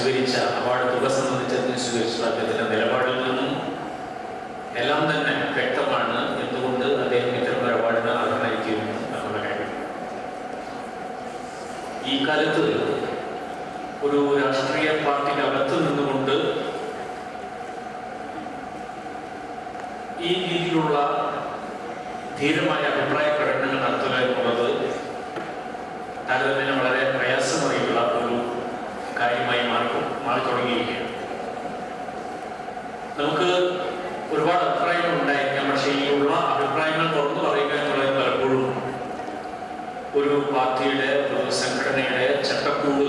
സ്വീകരിച്ച അവാർഡ് തുക സംബന്ധിച്ചതിന് സ്വീകരിച്ച അദ്ദേഹത്തിൻ്റെ നിലപാടിൽ നിന്നും എല്ലാം തന്നെ വ്യക്തമാണ് എന്തുകൊണ്ട് അദ്ദേഹം ഇത്തരമൊരു അവാർഡിന് അർഹനായിരിക്കുന്നു എന്നുള്ള കാര്യം. ഈ കാലത്ത് ഒരു രാഷ്ട്രീയ പാർട്ടിക്കകത്ത് നിന്നുകൊണ്ട് ഈ രീതിയിലുള്ള ധീരമായ അഭിപ്രായ പ്രകടനങ്ങൾ നടത്തുക എന്നുള്ളത് താരതമ്യേന വളരെ പ്രയാസമറിയുള്ള ഒരു കാര്യമായി മാറി തുടങ്ങിയിരിക്കുകയാണ്. നമുക്ക് ഒരുപാട് അഭിപ്രായങ്ങൾ ഉണ്ടായിരിക്കാം. പക്ഷേ ഈ ഉള്ള അഭിപ്രായങ്ങൾ തുറന്നു പറയുക എന്നുള്ളത് പലപ്പോഴും ഒരു പാർട്ടിയുടെ ഒരു സംഘടനയുടെ ചട്ടക്കൂട്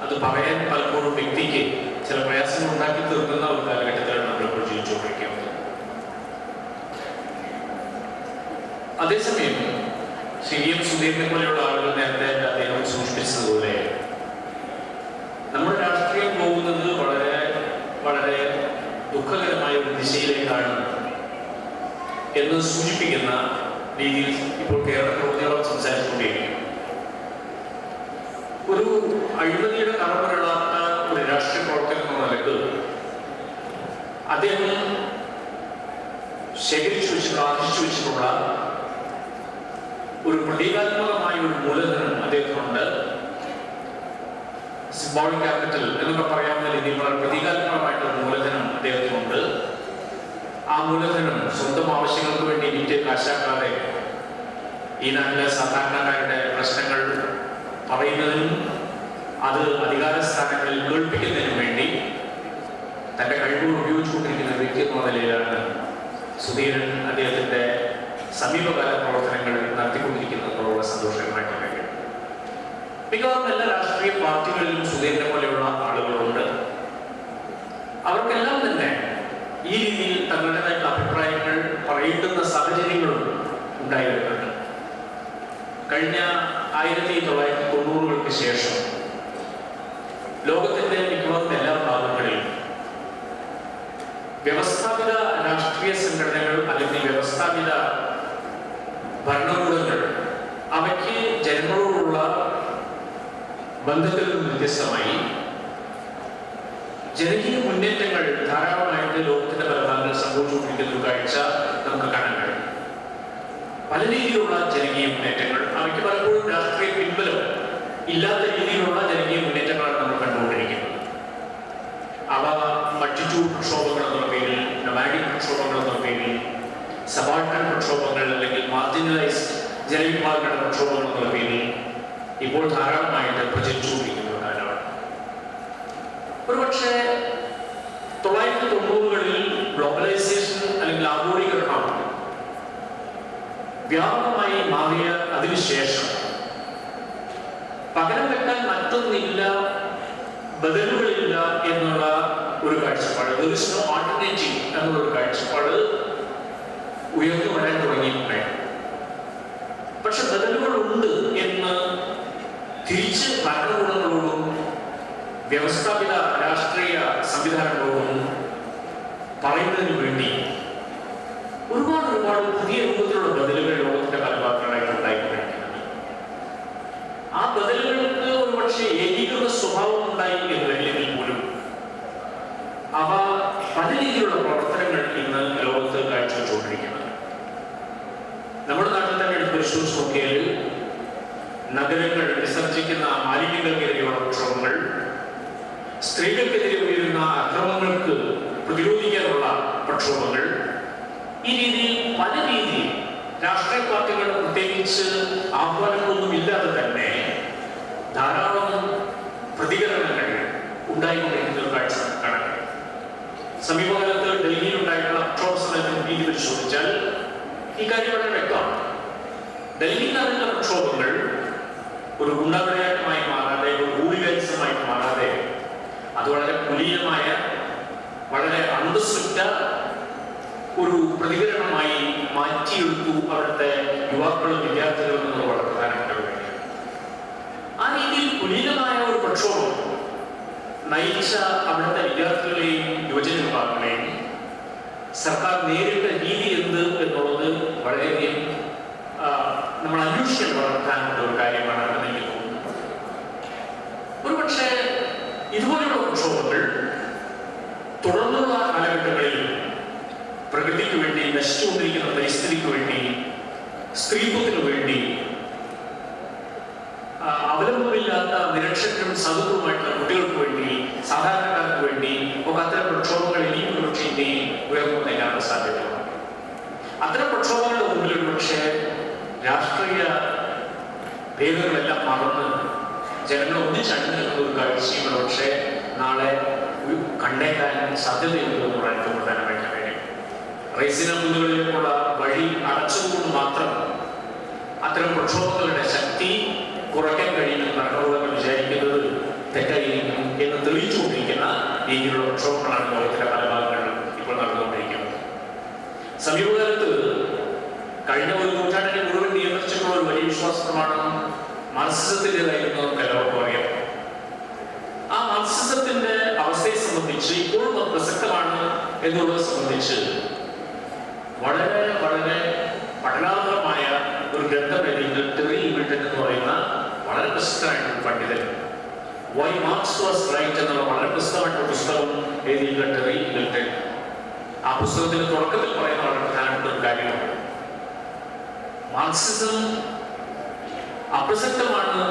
അത് പറയാൻ പലപ്പോഴും വ്യക്തിക്ക് ചില പ്രയാസങ്ങൾ ഉണ്ടാക്കി തീർക്കുന്ന ഒരു കാലഘട്ടത്തിലാണ് നമ്മളിപ്പോൾ ജീവിച്ചുകൊണ്ടിരിക്കുന്നത്. അതേസമയം ശ്രീ സുധീരനെ പോലെയുള്ള ആളുകൾ നേരത്തെ അദ്ദേഹം സൂചിപ്പിച്ചതുപോലെ നമ്മുടെ രാഷ്ട്രീയം പോകുന്നത് വളരെ വളരെ ദുഃഖകരമായ ഒരു ദിശയിലേക്കാണ് എന്ന് സൂചിപ്പിക്കുന്ന രീതിയിൽ ഇപ്പോൾ കേരളത്തിലുടനീളം സംസാരിച്ചുകൊണ്ടിരിക്കും. ഒരു അഴിമതിയുടെ കടമറിടാത്ത ഒരു രാഷ്ട്രീയ പ്രവർത്തകൻ എന്ന നിലക്ക് അദ്ദേഹം ആർജിച്ചു വെച്ചിട്ടുള്ള ഒരു പ്രതീകാത്മകമായ ഒരു മൂലധനം അദ്ദേഹത്തിനുണ്ട്. സിംബോളിക് ക്യാപിറ്റൽ എന്നൊക്കെ പറയാവുന്ന രീതിയിലുള്ള പ്രതീകാത്മകമായിട്ടുള്ള മൂലധനം അദ്ദേഹത്തിനുണ്ട്. ആ മൂലധനം സ്വന്തം ആവശ്യങ്ങൾക്ക് വേണ്ടി വിറ്റ് കാശാക്കാതെ ഈ നാട്ടിലെ സാധാരണക്കാരുടെ പ്രശ്നങ്ങൾ പറയുന്നതിനും അത് അധികാര സ്ഥാനങ്ങളിൽ കേൾപ്പിക്കുന്നതിനും വേണ്ടി തൻ്റെ കഴിവുകൾ ഉപയോഗിച്ചുകൊണ്ടിരിക്കുന്ന വ്യക്തി എന്ന നിലയിലാണ് സുധീരൻ അദ്ദേഹത്തിൻ്റെ സമീപകാല പ്രവർത്തനങ്ങൾ നടത്തിക്കൊണ്ടിരിക്കുന്നതിനുള്ള സന്തോഷകരമായിട്ടുള്ള കാര്യം. മിക്കവാറും എല്ലാ രാഷ്ട്രീയ പാർട്ടികളിലും സുധീരനെ പോലെയുള്ള ആളുകളുണ്ട്. അവർക്കെല്ലാം തന്നെ ഈ രീതിയിൽ തങ്ങളുടേതായിട്ടുള്ള അഭിപ്രായങ്ങൾ പറയേണ്ടുന്ന സാഹചര്യങ്ങളും ഉണ്ടായി വരുന്നുണ്ട്. കഴിഞ്ഞ 1990-കൾക്ക് ശേഷം ലോകത്തിന്റെ മിക്കവാറും എല്ലാ ഭാഗങ്ങളിലും വ്യവസ്ഥാപിത രാഷ്ട്രീയ സംഘടനകൾ അല്ലെങ്കിൽ വ്യവസ്ഥാപിത ഭരണകൂടങ്ങൾ അവയ്ക്ക് ജനങ്ങളോടുള്ള ബന്ധത്തിൽ നിന്ന് വ്യത്യസ്തമായി ജനകീയ മുന്നേറ്റങ്ങൾ ധാരാളമായിട്ട് ലോകത്തിന്റെ പല ഭാഗങ്ങളിൽ സംഭവിച്ചുകൊണ്ടിരിക്കുന്ന ഒരു കാഴ്ച നമുക്ക് കാണാൻ കഴിയും. പല രീതിയിലുള്ള ജനകീയ മുന്നേറ്റങ്ങൾ അവയ്ക്ക് പലപ്പോഴും രാഷ്ട്രീയ പിൻബലം ഇല്ലാത്ത രീതിയിലുള്ള ജനകീയ മുന്നേറ്റങ്ങളാണ് നമ്മൾ കണ്ടുകൊണ്ടിരിക്കുന്നത്. അവ മൾട്ടിറ്റ്യൂഡ് പ്രക്ഷോഭങ്ങൾ എന്നുള്ള പേരിൽ, നൊമാഡിക് പ്രക്ഷോഭങ്ങൾ എന്നുള്ള പേരിൽ, സബാൾട്ടൻ പ്രക്ഷോഭങ്ങൾ അല്ലെങ്കിൽ മാർജിനലൈസ്ഡ് ജനവിഭാഗങ്ങളുടെ പ്രക്ഷോഭങ്ങൾ എന്നുള്ള പേരിൽ ഇപ്പോൾ ധാരാളമായിട്ട് പ്രചരിച്ചുകൊണ്ടിരിക്കുന്ന ഒരു കാലമാണ്. ഒരുപക്ഷെ 1990-കളിൽ ഗ്ലോബലൈസേഷൻ അല്ലെങ്കിൽ ആഗോളീകരണം വ്യാപകമായി മാറിയ അതിനുശേഷം പകരം വെക്കാൻ മറ്റൊന്നില്ല, ബദലുകളില്ല എന്നുള്ള ഒരു കാഴ്ചപ്പാട്, ആൾട്ടർനേറ്റീവ് എന്നുള്ള ഒരു കാഴ്ചപ്പാട് ഉയർന്നു വരാൻ തുടങ്ങിയിട്ടുണ്ടായിരുന്നു. പക്ഷെ ബദലുകളുണ്ട് എന്ന് തിരിച്ച് ഭരണകൂടങ്ങളോടും വ്യവസ്ഥാപിത രാഷ്ട്രീയ സംവിധാനങ്ങളോടും പറയുന്നതിന് വേണ്ടി ഒരുപാട് പുതിയ രൂപത്തിലുള്ള ബദലുകൾ ലോകത്തിന്റെ പല ഭാഗങ്ങളായിട്ട് ഉണ്ടായിക്കൊണ്ടിരിക്കുന്നത്. ആ ബദലുകൾക്ക് ഒരുപക്ഷെ ഏകീകൃത സ്വഭാവം ഉണ്ടായി എന്നില്ലെങ്കിൽ പോലും അവ പല രീതിയിലുള്ള പ്രവർത്തനങ്ങൾ ഇന്ന് ലോകത്ത് കാഴ്ചവെച്ചുകൊണ്ടിരിക്കുന്നത്. നമ്മുടെ നാട്ടിൽ തന്നെ എടുത്ത് പരിശോധിച്ച് നോക്കിയാൽ നഗരങ്ങൾ വിസർജിക്കുന്ന മാലിന്യങ്ങൾക്കെതിരെയുള്ള പ്രക്ഷോഭങ്ങൾ, സ്ത്രീകൾക്കെതിരെ ഉയരുന്ന അക്രമങ്ങൾക്ക് പ്രതിരോധിക്കാനുള്ള പ്രക്ഷോഭങ്ങൾ, ഈ രീതിയിൽ പല രീതിയിൽ രാഷ്ട്രീയ പാർട്ടികൾ പ്രത്യേകിച്ച് ആഹ്വാനങ്ങളൊന്നും ഇല്ലാതെ തന്നെ ധാരാളം പ്രതികരണങ്ങൾ ഉണ്ടായിക്കൊണ്ടിരിക്കുന്ന ഒരു കാഴ്ച കാണാൻ. സമീപകാലത്ത് ഡൽഹിയിൽ ഉണ്ടായിട്ടുള്ള പ്രക്ഷോഭ സമയത്തിന് രീതി പരിശോധിച്ചാൽ ഈ കാര്യം വളരെ വ്യക്തമാണ്. ഡൽഹിയിൽ നടന്ന പ്രക്ഷോഭങ്ങൾ ഒരു ഗുണ്ടാവിളയാട്ടമായി മാറാതെ, ഒരു ഹൂളിഗാനിസമായി മാറാതെ, അത് വളരെ കുലീനമായ, വളരെ അന്തസ്സുറ്റ ഒരു പ്രതികരണമായി മാറ്റിയെടുത്തു അവിടുത്തെ യുവാക്കളും വിദ്യാർത്ഥികളും എന്നത് വളരെ പ്രധാനപ്പെട്ട ഒരു കാര്യമാണ്. ആ രീതിയിൽ കുലീനമായ ഒരു പ്രക്ഷോഭം നയിച്ച അവിടുത്തെ വിദ്യാർത്ഥികളെയും യുവജന വിഭാഗങ്ങളെയും സർക്കാർ നേരിട്ട രീതി എന്ത് എന്നുള്ളത് വളരെയധികം നമ്മൾ അന്വേഷിക്കാൻ വളരെ പ്രധാനപ്പെട്ട ഒരു കാര്യമാണ് എന്ന് എനിക്ക് തോന്നുന്നു. ഒരുപക്ഷെ ഇതുപോലെയുള്ള പ്രക്ഷോഭങ്ങൾ തുടർന്നുള്ള കാലഘട്ടങ്ങളിൽ പ്രകൃതിക്ക് വേണ്ടി, നശിച്ചുകൊണ്ടിരിക്കുന്ന പരിസ്ഥിതിക്ക് വേണ്ടി, സ്ത്രീത്വത്തിനു വേണ്ടി, അവലംബമില്ലാത്ത നിരക്ഷരരും സാധുക്കളുമായിട്ടുള്ള കുട്ടികൾക്ക് വേണ്ടി, സാധാരണക്കാർക്ക് വേണ്ടി ഒക്കെ അത്തരം പ്രക്ഷോഭങ്ങൾ ഇനിയും ഒരുപക്ഷെ ഇന്ത്യയിൽ ഉയർന്നുവന്നേക്കാനുള്ള സാധ്യതയുണ്ട്. അത്തരം പ്രക്ഷോഭങ്ങളുടെ മുമ്പിൽ ഒരുപക്ഷെ രാഷ്ട്രീയ ഭേദങ്ങളെല്ലാം മറന്ന് ജനങ്ങൾ ഒന്നിച്ചണിഞ്ഞു നിൽക്കുന്ന ഒരു കാഴ്ചയും ഒരുപക്ഷെ നാളെ കണ്ടേക്കാൻ സാധ്യതയുണ്ട് എന്ന് പറയാൻ ഏറ്റവും പ്രധാനമായിട്ടുള്ള കാര്യം. റൈസിന കുന്നുകളിലേക്കുള്ള വഴി അടച്ചതുകൊണ്ട് മാത്രം അത്തരം പ്രക്ഷോഭങ്ങളുടെ ശക്തി കുറയ്ക്കാൻ കഴിയുമെന്ന് ഭരണകൂടങ്ങൾ വിചാരിക്കുന്നത് തെറ്റായിരിക്കും എന്ന് തെളിയിച്ചുകൊണ്ടിരിക്കുന്ന രീതിയിലുള്ള പ്രക്ഷോഭങ്ങളാണ് ലോകത്തിലെ പല ഭാഗങ്ങളിലും ഇപ്പോൾ നടന്നുകൊണ്ടിരിക്കുന്നത്. സമീപകാലത്ത് കഴിഞ്ഞ ഒരു നൂറ്റാണ്ടിനെ മുഴുവൻ നിയന്ത്രിച്ചിട്ടുള്ള ഒരു വലിയ വിശ്വാസമാണ് മാർക്സിസത്തിൻ്റെതായിരുന്നു നമുക്ക് എല്ലാവർക്കും അറിയാം. ആ മാർക്സിസത്തിന്റെ അവസ്ഥയെ സംബന്ധിച്ച് ഇപ്പോഴും അത് പ്രസക്തമാണ് എന്നുള്ളത് സംബന്ധിച്ച് വളരെ വളരെ പഠനാത്മകമായ ഒരു ഗ്രന്ഥം എഴുതിയിട്ട് ടെറി ഈഗിൾട്ടൺ എന്ന് പറയുന്ന വളരെ പ്രസിദ്ധമായിട്ടൊരു പണ്ഡിതൻ വൈ മാർക്സ് വാസ് റൈറ്റ് എന്നുള്ള വളരെ പ്രസിദ്ധമായിട്ടൊരു പുസ്തകം എഴുതിയിട്ടുള്ള ടെറി ഈഗിൾട്ടൺ ആ പുസ്തകത്തിന്റെ തുടക്കത്തിൽ പറയുന്ന വളരെ പ്രധാനപ്പെട്ട ഒരു കാര്യമാണ് മാർക്സിസം അപ്രസക്തമാണ്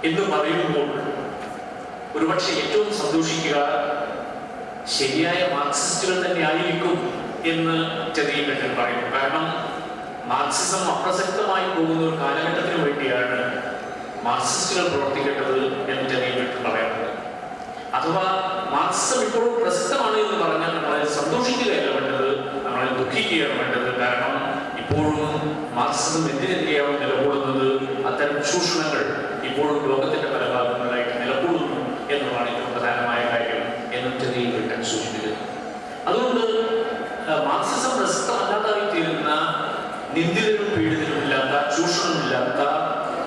എന്ന് പറയുമ്പോൾ ഒരുപക്ഷെ ഏറ്റവും സന്തോഷിക്കുക ശരിയായ മാർക്സിസ്റ്റുകൾ തന്നെ ആയിരിക്കും എന്ന് ടെറി ഈഗിൾട്ടൺ പറയുന്നു. കാരണം മാർക്സിസം അപ്രസക്തമായി പോകുന്ന ഒരു കാലഘട്ടത്തിന് വേണ്ടിയാണ് മാർക്സിസ്റ്റുകൾ പ്രവർത്തിക്കേണ്ടത് എന്ന് ടെറി ഈഗിൾട്ടൺ പറയുന്നത്. അഥവാ മാർക്സിസം ഇപ്പോഴും പ്രസക്തമാണ് എന്ന് പറഞ്ഞാൽ നമ്മളെ സന്തോഷിക്കുകയല്ല വേണ്ടത്, നമ്മളെ ദുഃഖിക്കുകയാണ് വേണ്ടത്. കാരണം ഇപ്പോഴും മാർക്സിസം എന്തിനെതിരെയാണ് നിലകൊള്ളുന്നത്? അത്തരം ചൂഷണങ്ങൾ ഇപ്പോഴും ലോകത്തിന്റെ പല ഭാഗങ്ങളിലായിട്ട് നിലകൊള്ളുന്നു എന്നുള്ളതാണ് ഏറ്റവും പ്രധാനമായ കാര്യം എന്ന് ടെറി ഈഗിൾട്ടൺ സൂചിപ്പിക്കുന്നു. അതുകൊണ്ട് മാർക്സിസം പ്രസക്തമല്ലാതായി തീരുന്ന, നിന്ദിതരും പീഡിതരുമില്ലാത്ത, ചൂഷണമില്ലാത്ത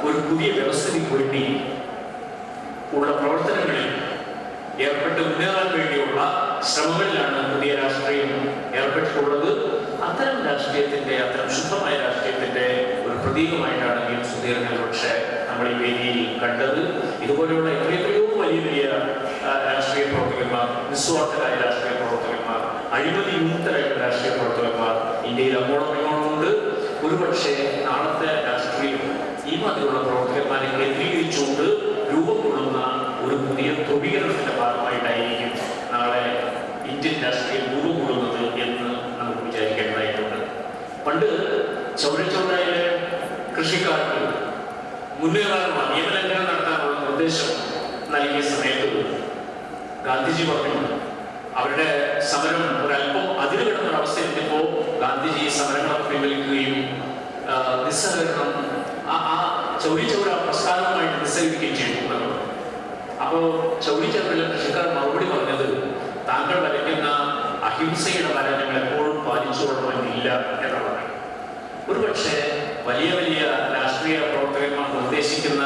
ഒരു പുതിയ വ്യവസ്ഥയ്ക്ക് വേണ്ടി ഉള്ള പ്രവർത്തനങ്ങളിൽ ഏർപ്പെട്ട് മുന്നേറാൻ വേണ്ടിയുള്ള ശ്രമങ്ങളിലാണ് പുതിയ രാഷ്ട്രീയം ഏർപ്പെട്ടിട്ടുള്ളത്. അത്തരം രാഷ്ട്രീയത്തിന്റെ, അത്തരം ശുദ്ധമായ രാഷ്ട്രീയത്തിന്റെ ഒരു പ്രതീകമായിട്ടാണ് ഈ സുധീരനെ പക്ഷേ നമ്മൾ ഈ വേദിയിൽ കണ്ടത്. ഇതുപോലെയുള്ള എത്രയോ വലിയ വലിയ രാഷ്ട്രീയ പ്രവർത്തകന്മാർ, നിസ്വാർത്ഥരായ രാഷ്ട്രീയ പ്രവർത്തകന്മാർ, അഴിമതി വിമുക്തരായ രാഷ്ട്രീയ പ്രവർത്തകന്മാർ ഇന്ത്യയിൽ അങ്ങോളമിങ്ങോളമുണ്ട്. ഒരുപക്ഷെ നാളത്തെ രാഷ്ട്രീയം ഈ മാതിരിയുള്ള പ്രവർത്തകന്മാരെ കേന്ദ്രീകരിച്ചുകൊണ്ട് രൂപം കൊള്ളുന്ന ഒരു പുതിയ ധ്രുവീകരണത്തിന്റെ ഭാഗമായിട്ടായിരിക്കും നാളെ ഇന്ത്യൻ രാഷ്ട്രീയം രൂപം കൊള്ളുന്നത് എന്ന് നമുക്ക് വിചാരിക്കേണ്ടതായിട്ടുണ്ട്. പണ്ട് ചൗരച്ചൗരയിലെ കൃഷിക്കാർക്ക് മുന്നേറാനുള്ള, നിയമലംഘനം നടത്താനുള്ള നിർദ്ദേശം നൽകിയ സമയത്ത് ഗാന്ധിജി പറഞ്ഞു അവരുടെ സമരം ഒരല്പം അതിര് കിടന്ന അവസ്ഥയെത്തിയപ്പോൾ ഗാന്ധിജി സമരങ്ങളൊക്കെ പിൻവലിക്കുകയും നിസ്സഹകരണം ആ ചൗരിചൗര പ്രസ്ഥാനവുമായിട്ട് നിസ്സഹകരിക്കുകയും ചെയ്തു. അപ്പോൾ ചൗരിചൗരയിലെ കൃഷിക്കാർ മറുപടി പറഞ്ഞത് താങ്കൾ വരയ്ക്കുന്ന അഹിംസയുടെ വര ഞങ്ങൾ എപ്പോഴും പാലിച്ചുകൊള്ളണമെന്നില്ല എന്നുള്ളതാണ്. ഒരുപക്ഷെ വലിയ വലിയ രാഷ്ട്രീയ പ്രവർത്തകന്മാർ നിർദ്ദേശിക്കുന്ന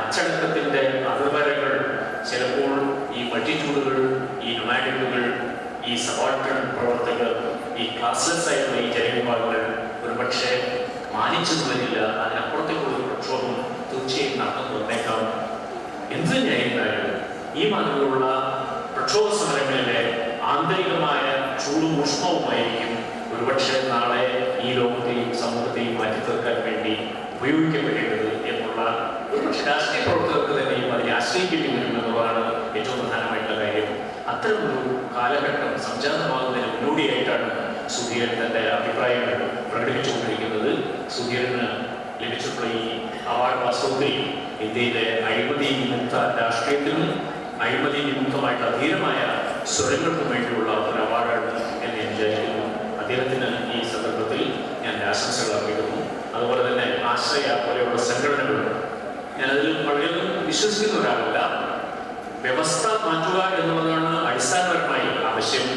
അച്ചടക്കത്തിന്റെ അതിർവരകൾ ചിലപ്പോൾ ഈ മൾട്ടിറ്റ്യൂഡുകൾ, ഈ നൊമാഡിക്കുകൾ, ഈ സബോൾട്ടൺ പ്രവർത്തകർ, ഈ ക്ലാസ്ലെസ് ആയിട്ടുള്ള ഈ ജനവിഭാഗങ്ങൾ ഒരുപക്ഷെ മാനിച്ചെന്ന് വരില്ല. അതിനപ്പുറത്തേക്കുള്ള പ്രക്ഷോഭം തീർച്ചയായും നടന്നു വന്നേക്കാം. എന്ത് തന്നെയായിരുന്നാലും ഈ മാതിരിയുള്ള പ്രക്ഷോഭ സമരങ്ങളിലെ ആന്തരികമായ ചൂടും ഉഷ്ണവുമായിരിക്കും ഒരുപക്ഷെ നാളെ ഈ ലോകത്തെയും സമൂഹത്തെയും മാറ്റി തീർക്കാൻ വേണ്ടി ഉപയോഗിക്കപ്പെടേണ്ടത് എന്നുള്ള ഒരുപക്ഷെ രാഷ്ട്രീയ പ്രവർത്തകർക്ക് തന്നെയും അതിനെ ആശ്രയിക്കേണ്ടി വരും എന്നുള്ളതാണ് ഏറ്റവും പ്രധാനമായിട്ടുള്ള കാര്യം. അത്തരമൊരു കാലഘട്ടം സംജാതമാകുന്നതിന് മുന്നോടിയായിട്ടാണ് സുധീരൻ തന്റെ അഭിപ്രായങ്ങൾ പ്രകടിപ്പിച്ചുകൊണ്ടിരിക്കുന്നത്. സുധീരന് ലഭിച്ചിട്ടുള്ള ഈ അവാർഡ് വാസ്തവത്തിൽ ഇന്ത്യയിലെ അഴിമതി വിമുക്ത രാഷ്ട്രീയത്തിനും അഴിമതി വിമുക്തമായിട്ട് അധീനമായ സ്വരങ്ങൾക്കും വേണ്ടിയുള്ള ഒരു അവാർഡാണ് എന്ന് ഞാൻ വിചാരിക്കുന്നു. അദ്ദേഹത്തിന് ഈ സന്ദർഭത്തിൽ ഞാൻ ആശംസകൾ അർപ്പിക്കുന്നു. അതുപോലെ തന്നെ ആശ്രയ പോലെയുള്ള സംഘടനകൾ, ഞാനതിൽ വളരെയധികം വിശ്വസിക്കുന്ന ഒരാളല്ല. വ്യവസ്ഥ മാറ്റുക എന്നുള്ളതാണ് അടിസ്ഥാനപരമായി ആവശ്യം.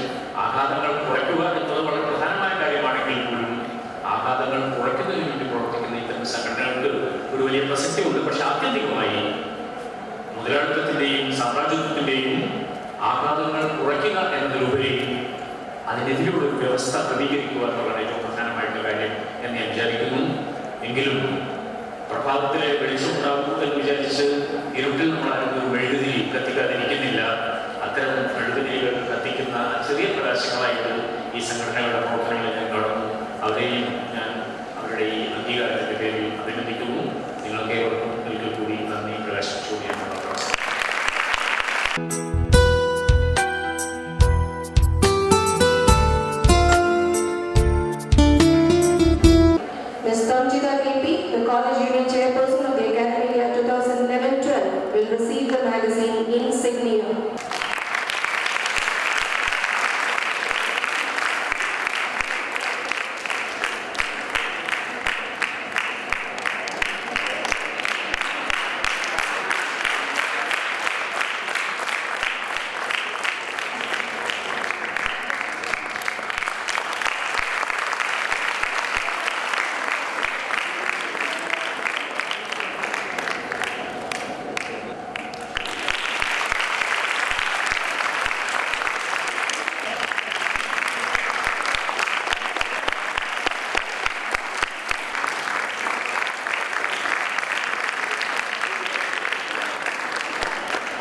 ആഘാതങ്ങൾ കുറയ്ക്കുക എന്നത് വളരെ പ്രധാനമായ കാര്യമാണെങ്കിൽ പോലും ആഘാതങ്ങൾ കുറയ്ക്കുന്നതിന് വേണ്ടി പ്രവർത്തിക്കുന്ന ഇത്തരം സംഘടനകൾക്ക് ഒരു വലിയ പ്രസക്തിയുണ്ട്. പക്ഷെ ആത്യന്തികമായി മുതലാളിത്തത്തിന്റെയും സാമ്രാജ്യത്വത്തിന്റെയും ആഘാതങ്ങൾ കുറയ്ക്കുക എന്നതിലുപരി അതിനെതിരെയുള്ള ഒരു വ്യവസ്ഥ ക്രമീകരിക്കുക എന്നുള്ളതാണ് ഏറ്റവും പ്രധാനമായിട്ടുള്ള കാര്യം എന്ന് ഞാൻ വിചാരിക്കുന്നു. എങ്കിലും പ്രഭാതത്തിലെ വെളിച്ചമുണ്ടാകും എന്ന് വിചാരിച്ച് ഇരുട്ടിൽ നമ്മൾ ആരും മെഴുകുതിരി കത്തി ചെറിയ പ്രകാശങ്ങളായിട്ട് ഈ സംഘടനകളുടെ പ്രവർത്തനങ്ങളെ ഞാൻ കാണുന്നു. അവരെയും ഞാൻ അവരുടെ ഈ അംഗീകാരത്തിൻ്റെ പേരിൽ അഭിനന്ദിക്കുന്നു. നിങ്ങൾക്ക് ഏവർക്കും ഒരിക്കൽ കൂടി നന്ദി പ്രകാശിച്ചു എന്നുള്ള Ms. Tanjita KP, the College Union Chairperson of the Academic Year 2011-12, will receive the magazine Insignia.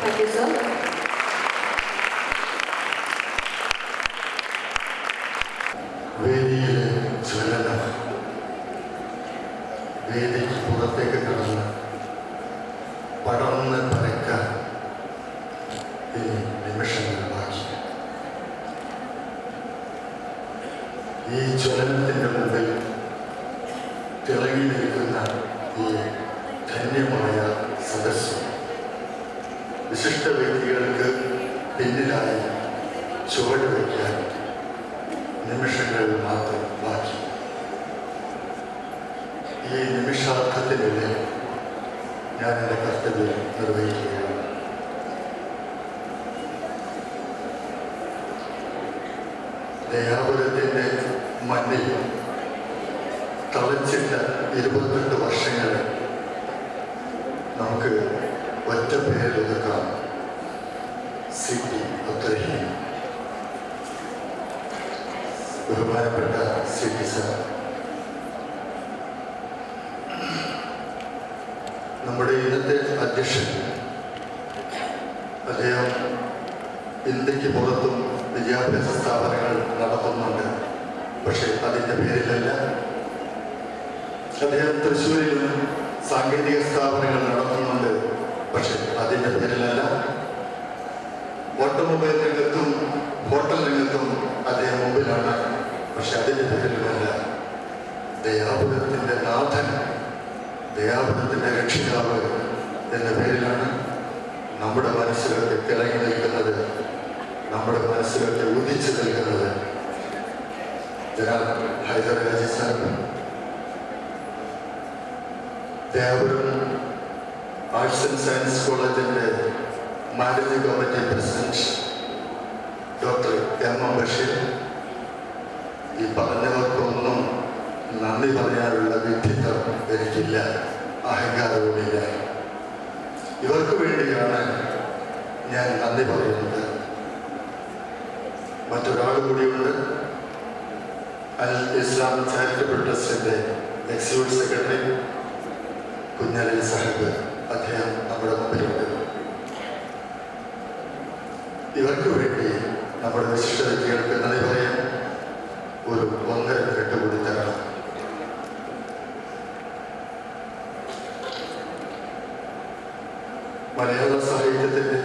Thank you, sir. വേദിയിലെ ജ്വലനം വേദിക്ക് പുറത്തേക്ക് കടന്ന് പടർന്ന് പരക്കാൻ ഇനി നിമിഷങ്ങൾ ബാക്കി. ഈ ജ്വലനത്തിൻ്റെ മുമ്പിൽ തിളങ്ങി നിൽക്കുന്ന ഈ ധന്യമായ സദസ്സ് വിശിഷ്ട വ്യക്തികൾക്ക് പിന്നിലായി ചുവട് വയ്ക്കാൻ നിമിഷങ്ങൾ മാത്രം ബാക്കി. ഈ നിമിഷാർത്ഥത്തിനുള്ളിൽ ഞാൻ എൻ്റെ കർത്തവ്യം നിർവഹിക്കുകയാണ്. ദയാപുരത്തിൻ്റെ മണ്ണിൽ തളച്ചിട്ട 28 വർഷങ്ങൾ നമുക്ക് ഒറ്റ പേരിലൊതുക്കാം: സിറ്റി അബ്ദുറഹീം. ബഹുമാനപ്പെട്ട സിറ്റി സാർ, നമ്മുടെ ഇന്നത്തെ അധ്യക്ഷൻ, അദ്ദേഹം ഇന്ത്യക്ക് പുറത്തും വിദ്യാഭ്യാസ സ്ഥാപനങ്ങൾ നടത്തുന്നുണ്ട്. പക്ഷേ അതിൻ്റെ പേരിലല്ല. അദ്ദേഹം തൃശ്ശൂരിലും സാങ്കേതിക സ്ഥാപനങ്ങൾ നടത്തുന്നുണ്ട്. പക്ഷെ അതിൻ്റെ പേരിലല്ല. ഓട്ടോമൊബൈൽ രംഗത്തും ഹോട്ടൽ രംഗത്തും അദ്ദേഹം മുമ്പിലാണ്. പക്ഷെ അതിൻ്റെ പേരിലുമല്ല. ദയാപുരത്തിൻ്റെ നാഥൻ, ദയാപുരത്തിൻ്റെ രക്ഷിതാവ് എന്ന പേരിലാണ് നമ്മുടെ മനസ്സിലൊക്കെ തിളങ്ങി നിൽക്കുന്നത്, നമ്മുടെ മനസ്സിലൊക്കെ ഉദിച്ചു നിൽക്കുന്നത്. ജനാബ് ഹൈദരാജി സാഹിബ്, ദയാപുരം ആർട്സ് ആൻഡ് സയൻസ് കോളേജിൻ്റെ managing committee president doctor M Basheer, ഈ പറഞ്ഞവർക്കൊന്നും നന്ദി പറയാനുള്ള വിഡ്ഢിത്തം എനിക്കില്ല, അഹങ്കാരവുമില്ല. ഇവർക്ക് വേണ്ടിയാണ് ഞാൻ നന്ദി പറയുന്നത്. മറ്റൊരാൾ കൂടിയുണ്ട്, അൽ ഇസ്ലാം charitable ട്രസ്റ്റിൻ്റെ executive secretary Kunjali Sahib. അദ്ദേഹം നമ്മുടെ മുമ്പിലുണ്ട്. ഇവർക്ക് വേണ്ടി നമ്മുടെ വിശിഷ്ട വ്യക്തികൾക്ക് നന്ദി പറയാൻ ഒരു 1.5 മിനിറ്റ് കൂടി തരണം. മലയാള സാഹിത്യത്തിൻ്റെ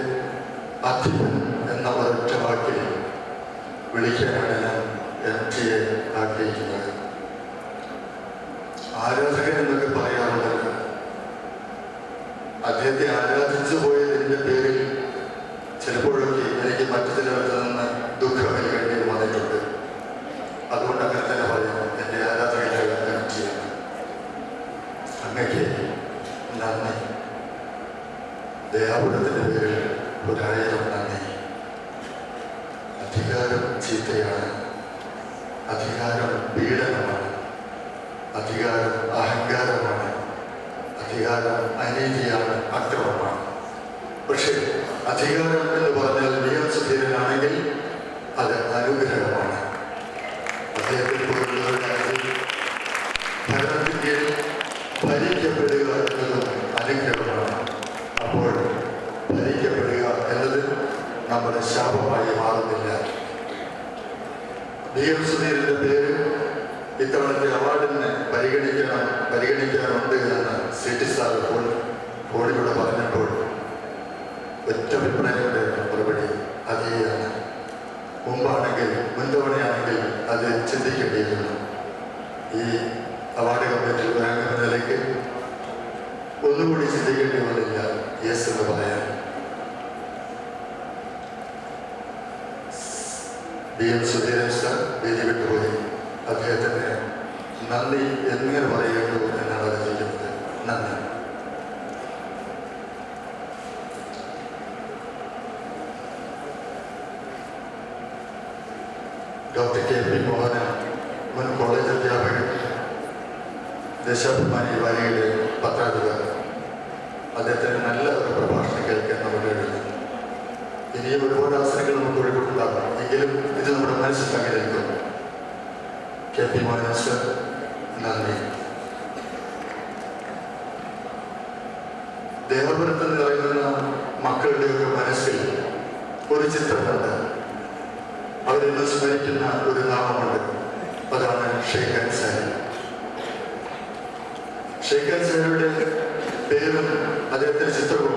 അധിപൻ എന്ന ഒരൊറ്റ വാക്കിൽ വിളിക്കാനാണ് ഞാൻ MTയെ ആഗ്രഹിക്കുന്നത്. ആരാധകൻ എന്നൊക്കെ പറയാറുണ്ടല്ലോ. അദ്ദേഹത്തെ ആരാധിച്ചു പോയതിൻ്റെ പേരിൽ ചിലപ്പോഴൊക്കെ എനിക്ക് മറ്റു ചിലർക്ക് നിന്ന് ദുഃഖം അനുഭവിക്കേണ്ടി വന്നിട്ടുണ്ട്. അതുകൊണ്ട് അങ്ങനെ തന്നെ പറയാം, എൻ്റെ ആരാധകനായ MTയാണ്. അങ്ങക്ക് നന്ദി. ദയാപുരത്തിൻ്റെ പേരിൽ 1000 നന്ദി. അധികാരം ചീത്തയാണ്, അധികാരം പീഡനമാണ്, അധികാരം അഹങ്കാരമാണ്, അധികാരം അനീതിയാണ്, അക്രമമാണ്. പക്ഷേ അധികാരം എന്ന് പറഞ്ഞാൽ നിയമസുധീരനാണെങ്കിൽ അത് അനുഗ്രഹമാണ്. അദ്ദേഹത്തിന് പോലുള്ളവരുടെ ഭരണത്തിൻ്റെ ഭരിക്കപ്പെടുക എന്നതും അനുഗ്രഹമാണ്. അപ്പോൾ ഭരിക്കപ്പെടുക എന്നത് നമ്മുടെ ശാപമായി മാറുന്നില്ല. DM സുധീരൻ്റെ പേര് ഇത്തവണത്തെ അവാർഡിന് പരിഗണിക്കാനുണ്ട് എന്ന് സിറ്റി സാർ ഫോണിലൂടെ പറഞ്ഞപ്പോൾ ഒറ്റ അഭിപ്രായങ്ങളുടെ മറുപടി അതേയാണ്. മുൻതവണയാണെങ്കിൽ അത് ചിന്തിക്കേണ്ടിയിരുന്നു. ഈ അവാർഡ് കമ്മിറ്റി അംഗം എന്ന നിലയ്ക്ക് ഒന്നുകൂടി ചിന്തിക്കേണ്ടി വന്നില്ല യെസ് എന്ന് പറയാൻ. DM സുധീരൻ സാർ വേദി വിട്ടുപോയി. അദ്ദേഹത്തിന് നന്ദി എങ്ങനെ പറയുന്നു എന്നാണ് ആലോചിക്കുന്നത്. നന്ദി. ഡോക്ടർ KP മോഹനൻ, മുൻ കോളേജ് അധ്യാപകൻ, ദേശാഭിമാനി വാരികയുടെ പത്രാധിപർ. അദ്ദേഹത്തിന് നല്ല ഒരു പ്രഭാഷണം കേൾക്കാൻ നമുക്ക് കഴിയുന്നു. ഇനിയും ഒരുപാട് അവസരങ്ങൾ നമുക്ക് ഒഴിവുണ്ടാകും. എങ്കിലും ഇത് നമ്മുടെ മനസ്സിൽ തങ്ങിയിരിക്കും. KP മോഹനൻ സർ, നന്ദി. ദേവപുരത്ത് നിറയുന്ന മക്കളുടെയൊക്കെ മനസ്സിൽ ഒരു ചിത്രമുണ്ട്. അവരെന്ന് സ്മരിക്കുന്ന ഒരു നാമമുണ്ട്. അതാണ് ഷെയ്ഖ് അൻസാരി. ഷെയ്ഖ് അൻസാരിയുടെ പേരും അദ്ദേഹത്തിന്റെ ചിത്രവും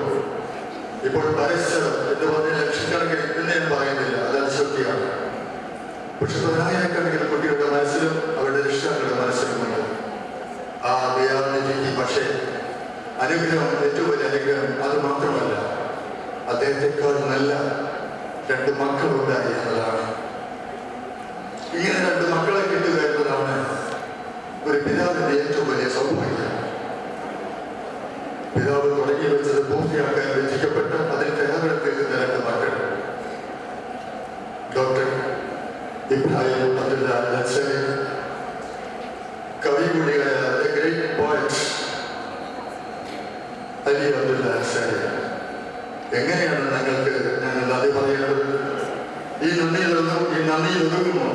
ഇപ്പോൾ പരസ്യം എന്ന് പറഞ്ഞ ലക്ഷക്കണക്കിന് എന്ന് ഞാൻ പറയുന്നില്ല, അത് അതിശക്തിയാണ്. പക്ഷെ പതിനായിരക്കണക്കിന് കുട്ടികളുടെ മനസ്സിലും അവരുടെ രക്ഷിതാക്കളുടെ മനസ്സിലുമുണ്ട് ആ ദയാനിധി. പക്ഷേ അനുഗ്രഹം, ഏറ്റവും വലിയ അനുഗ്രഹം അത് മാത്രമല്ല, അദ്ദേഹത്തെക്കാൾ നല്ല 2 മക്കളുണ്ടായി എന്നതാണ്. ഇങ്ങനെ 2 മക്കളെ കിട്ടുക എന്നതാണ് ഒരു പിതാവിന്റെ ഏറ്റവും വലിയ സൗഭാഗ്യം. പിതാവ് തുടങ്ങി വെച്ചത് പൂർത്തിയാക്കാൻ രചിക്കപ്പെട്ട് അതിൽ തയ്യാറെടുക്കുന്ന 2 മക്കൾ. ഡോക്ടർ ഇബ്രാഹിം അബ്ദുല്ല അൻസാരി, കവി കൂടിയായ the great poet Ali Abdullah Ansari. എങ്ങനെയാണ് ഞങ്ങൾക്ക് ഞങ്ങൾ നന്ദി പറയേണ്ടത്? ഈ നന്ദിയിൽ ഒതുങ്ങുമോ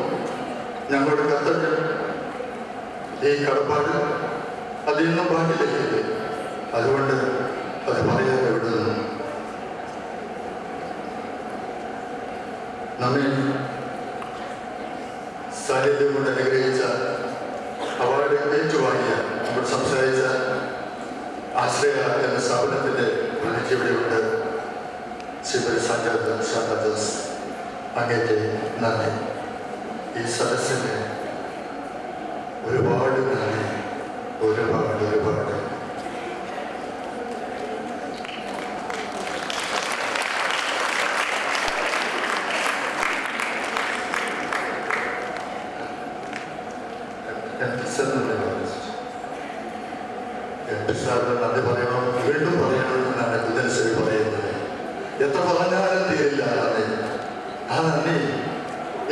ഞങ്ങളുടെ കർത്തവ്യം, ഈ കടപ്പാട്? അത് ഇന്നും പാട്ടിലേക്കില്ലേ? അതുകൊണ്ട് അത് പറയാതെ വിടുന്നു. നമ്മെ സാന്നിധ്യം കൊണ്ട് അനുഗ്രഹിച്ച, അവാർഡ് ഏറ്റുവാങ്ങിയ, നമ്മൾ സംസാരിച്ച ആശ്രയ എന്ന സ്ഥാപനത്തിന്റെ പ്രതിനിധി ഇവിടെയുണ്ട്. ശ്രീ ശാന്താദാസ്, അങ്ങേക്ക് നന്ദി. ഈ സദസ്സിന് ഒരുപാട് നന്ദി, ഒരുപാട്. സാറിന് നന്ദി പറയണം, വീണ്ടും പറയണം എന്നാണ് കുതൻശ്ശേരി പറയുന്നത്. എത്ര പറഞ്ഞാലും തീരില്ല നന്ദി. ആ നന്ദി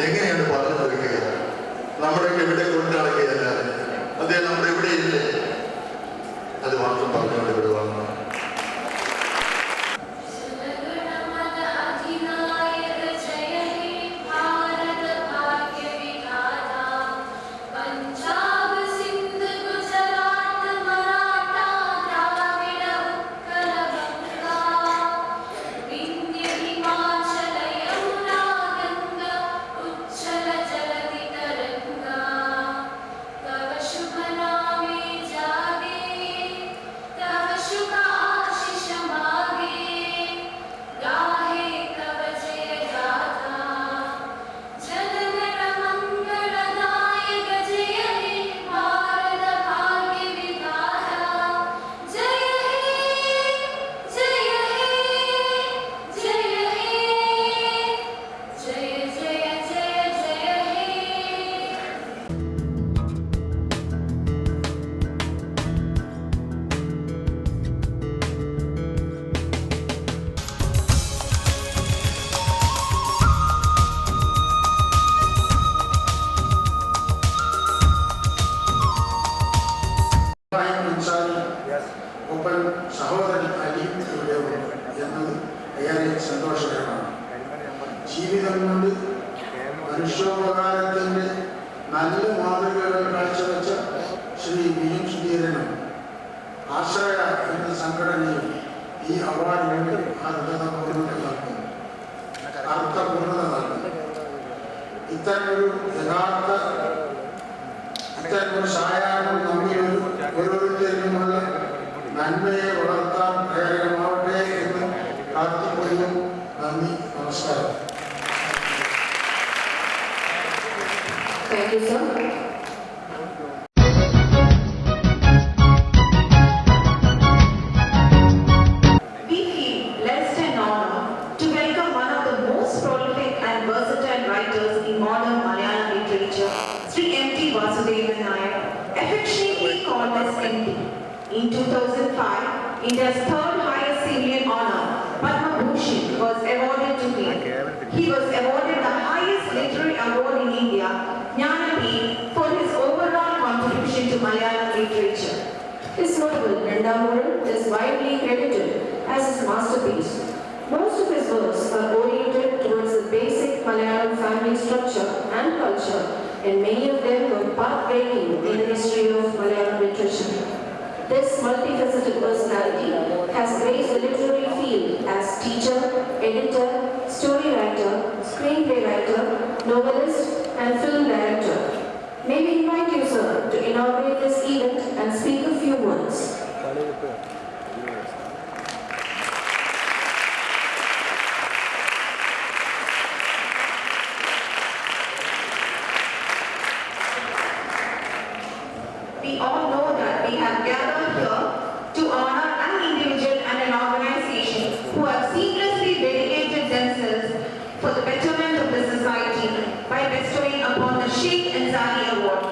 എങ്ങനെയാണ് പറഞ്ഞു തീർക്കുക? നമ്മുടെയൊക്കെ ഇവിടെ കൊണ്ട് നടക്കുകയല്ല, അതേ നമ്മുടെ ഇവിടെ ഇല്ലേ, അത് മാത്രം പറഞ്ഞുകൊണ്ട് വിടുവാണ്. ഒപ്പം സഹോദരൻ അലിയും ഇവിടെ ഉണ്ട് എന്നത് ഏറെ സന്തോഷകരമാണ്. ജീവിതം കൊണ്ട് മനുഷ്യോപകാരത്തിൻ്റെ നല്ല മാതൃകകൾ കാഴ്ചവെച്ച ശ്രീ VM സുധീരനും ആശ്രയ എന്ന സംഘടനയും ഈ അവാർഡിന് അർത്ഥപൂർണ്ണത നൽകുന്നു. ഇത്തരമൊരു സായാഹ്നം നമ്മിൽ ഓരോരുത്തരിലുമുള്ള നന്മയെ വളർത്താൻ പ്രേരകമാവട്ടെ എന്ന് പ്രാർത്ഥിക്കുന്നു. നന്ദി, നമസ്കാരം. Thank you, sir. We feel blessed and honored to welcome one of the most prolific and versatile writers in modern Malayalam literature, Sri M.T. Vasudevan Nair, affectionately called as M.T. In 2005, India's third highest civilian honor, Padma Bhushan, was awarded to him. He was awarded the highest literary award in India, Jnanapeeth, for his overall contribution to Malayalam literature. His novel, Nandamuran, is widely credited as his masterpiece. Most of his works are oriented towards the basic Malayalam family structure and culture, and many of them were path-breaking in the history of Malayalam literature. This multifaceted personality has graced the literary field as teacher, editor, story writer, screenplay writer, novelist, and film director. May we invite you, sir, to inaugurate this event and speak a few words. We all know that we have gathered here to honor an individual and an organization who have seamlessly dedicated themselves for the betterment of the society by bestowing upon the Sheikh Ansari Award.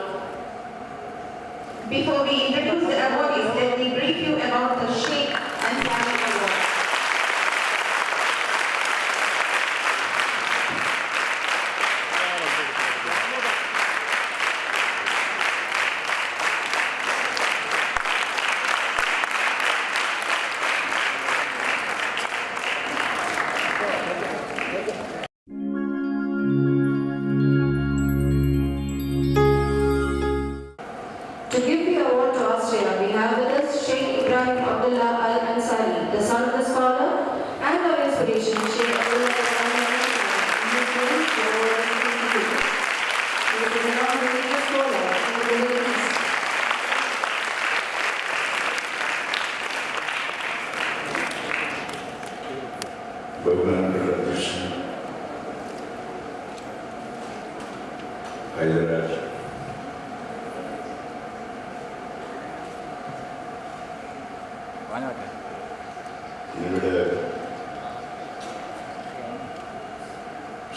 Before we introduce the awardees, let me brief you about the Sheikh Ansari Award. To give the award to Austria, we have with us Sheikh Ibrahim Abdullah Al Ansari, the son of the scholar, and our inspiration, Sheikh Abdullah Al Ansari, in his name, the award is constituted. He is a renowned religious scholar in the Middle East. ബഹുമാനപ്പെട്ട അധ്യക്ഷൻ ഹൈദരാബാദ് ഇവിടെ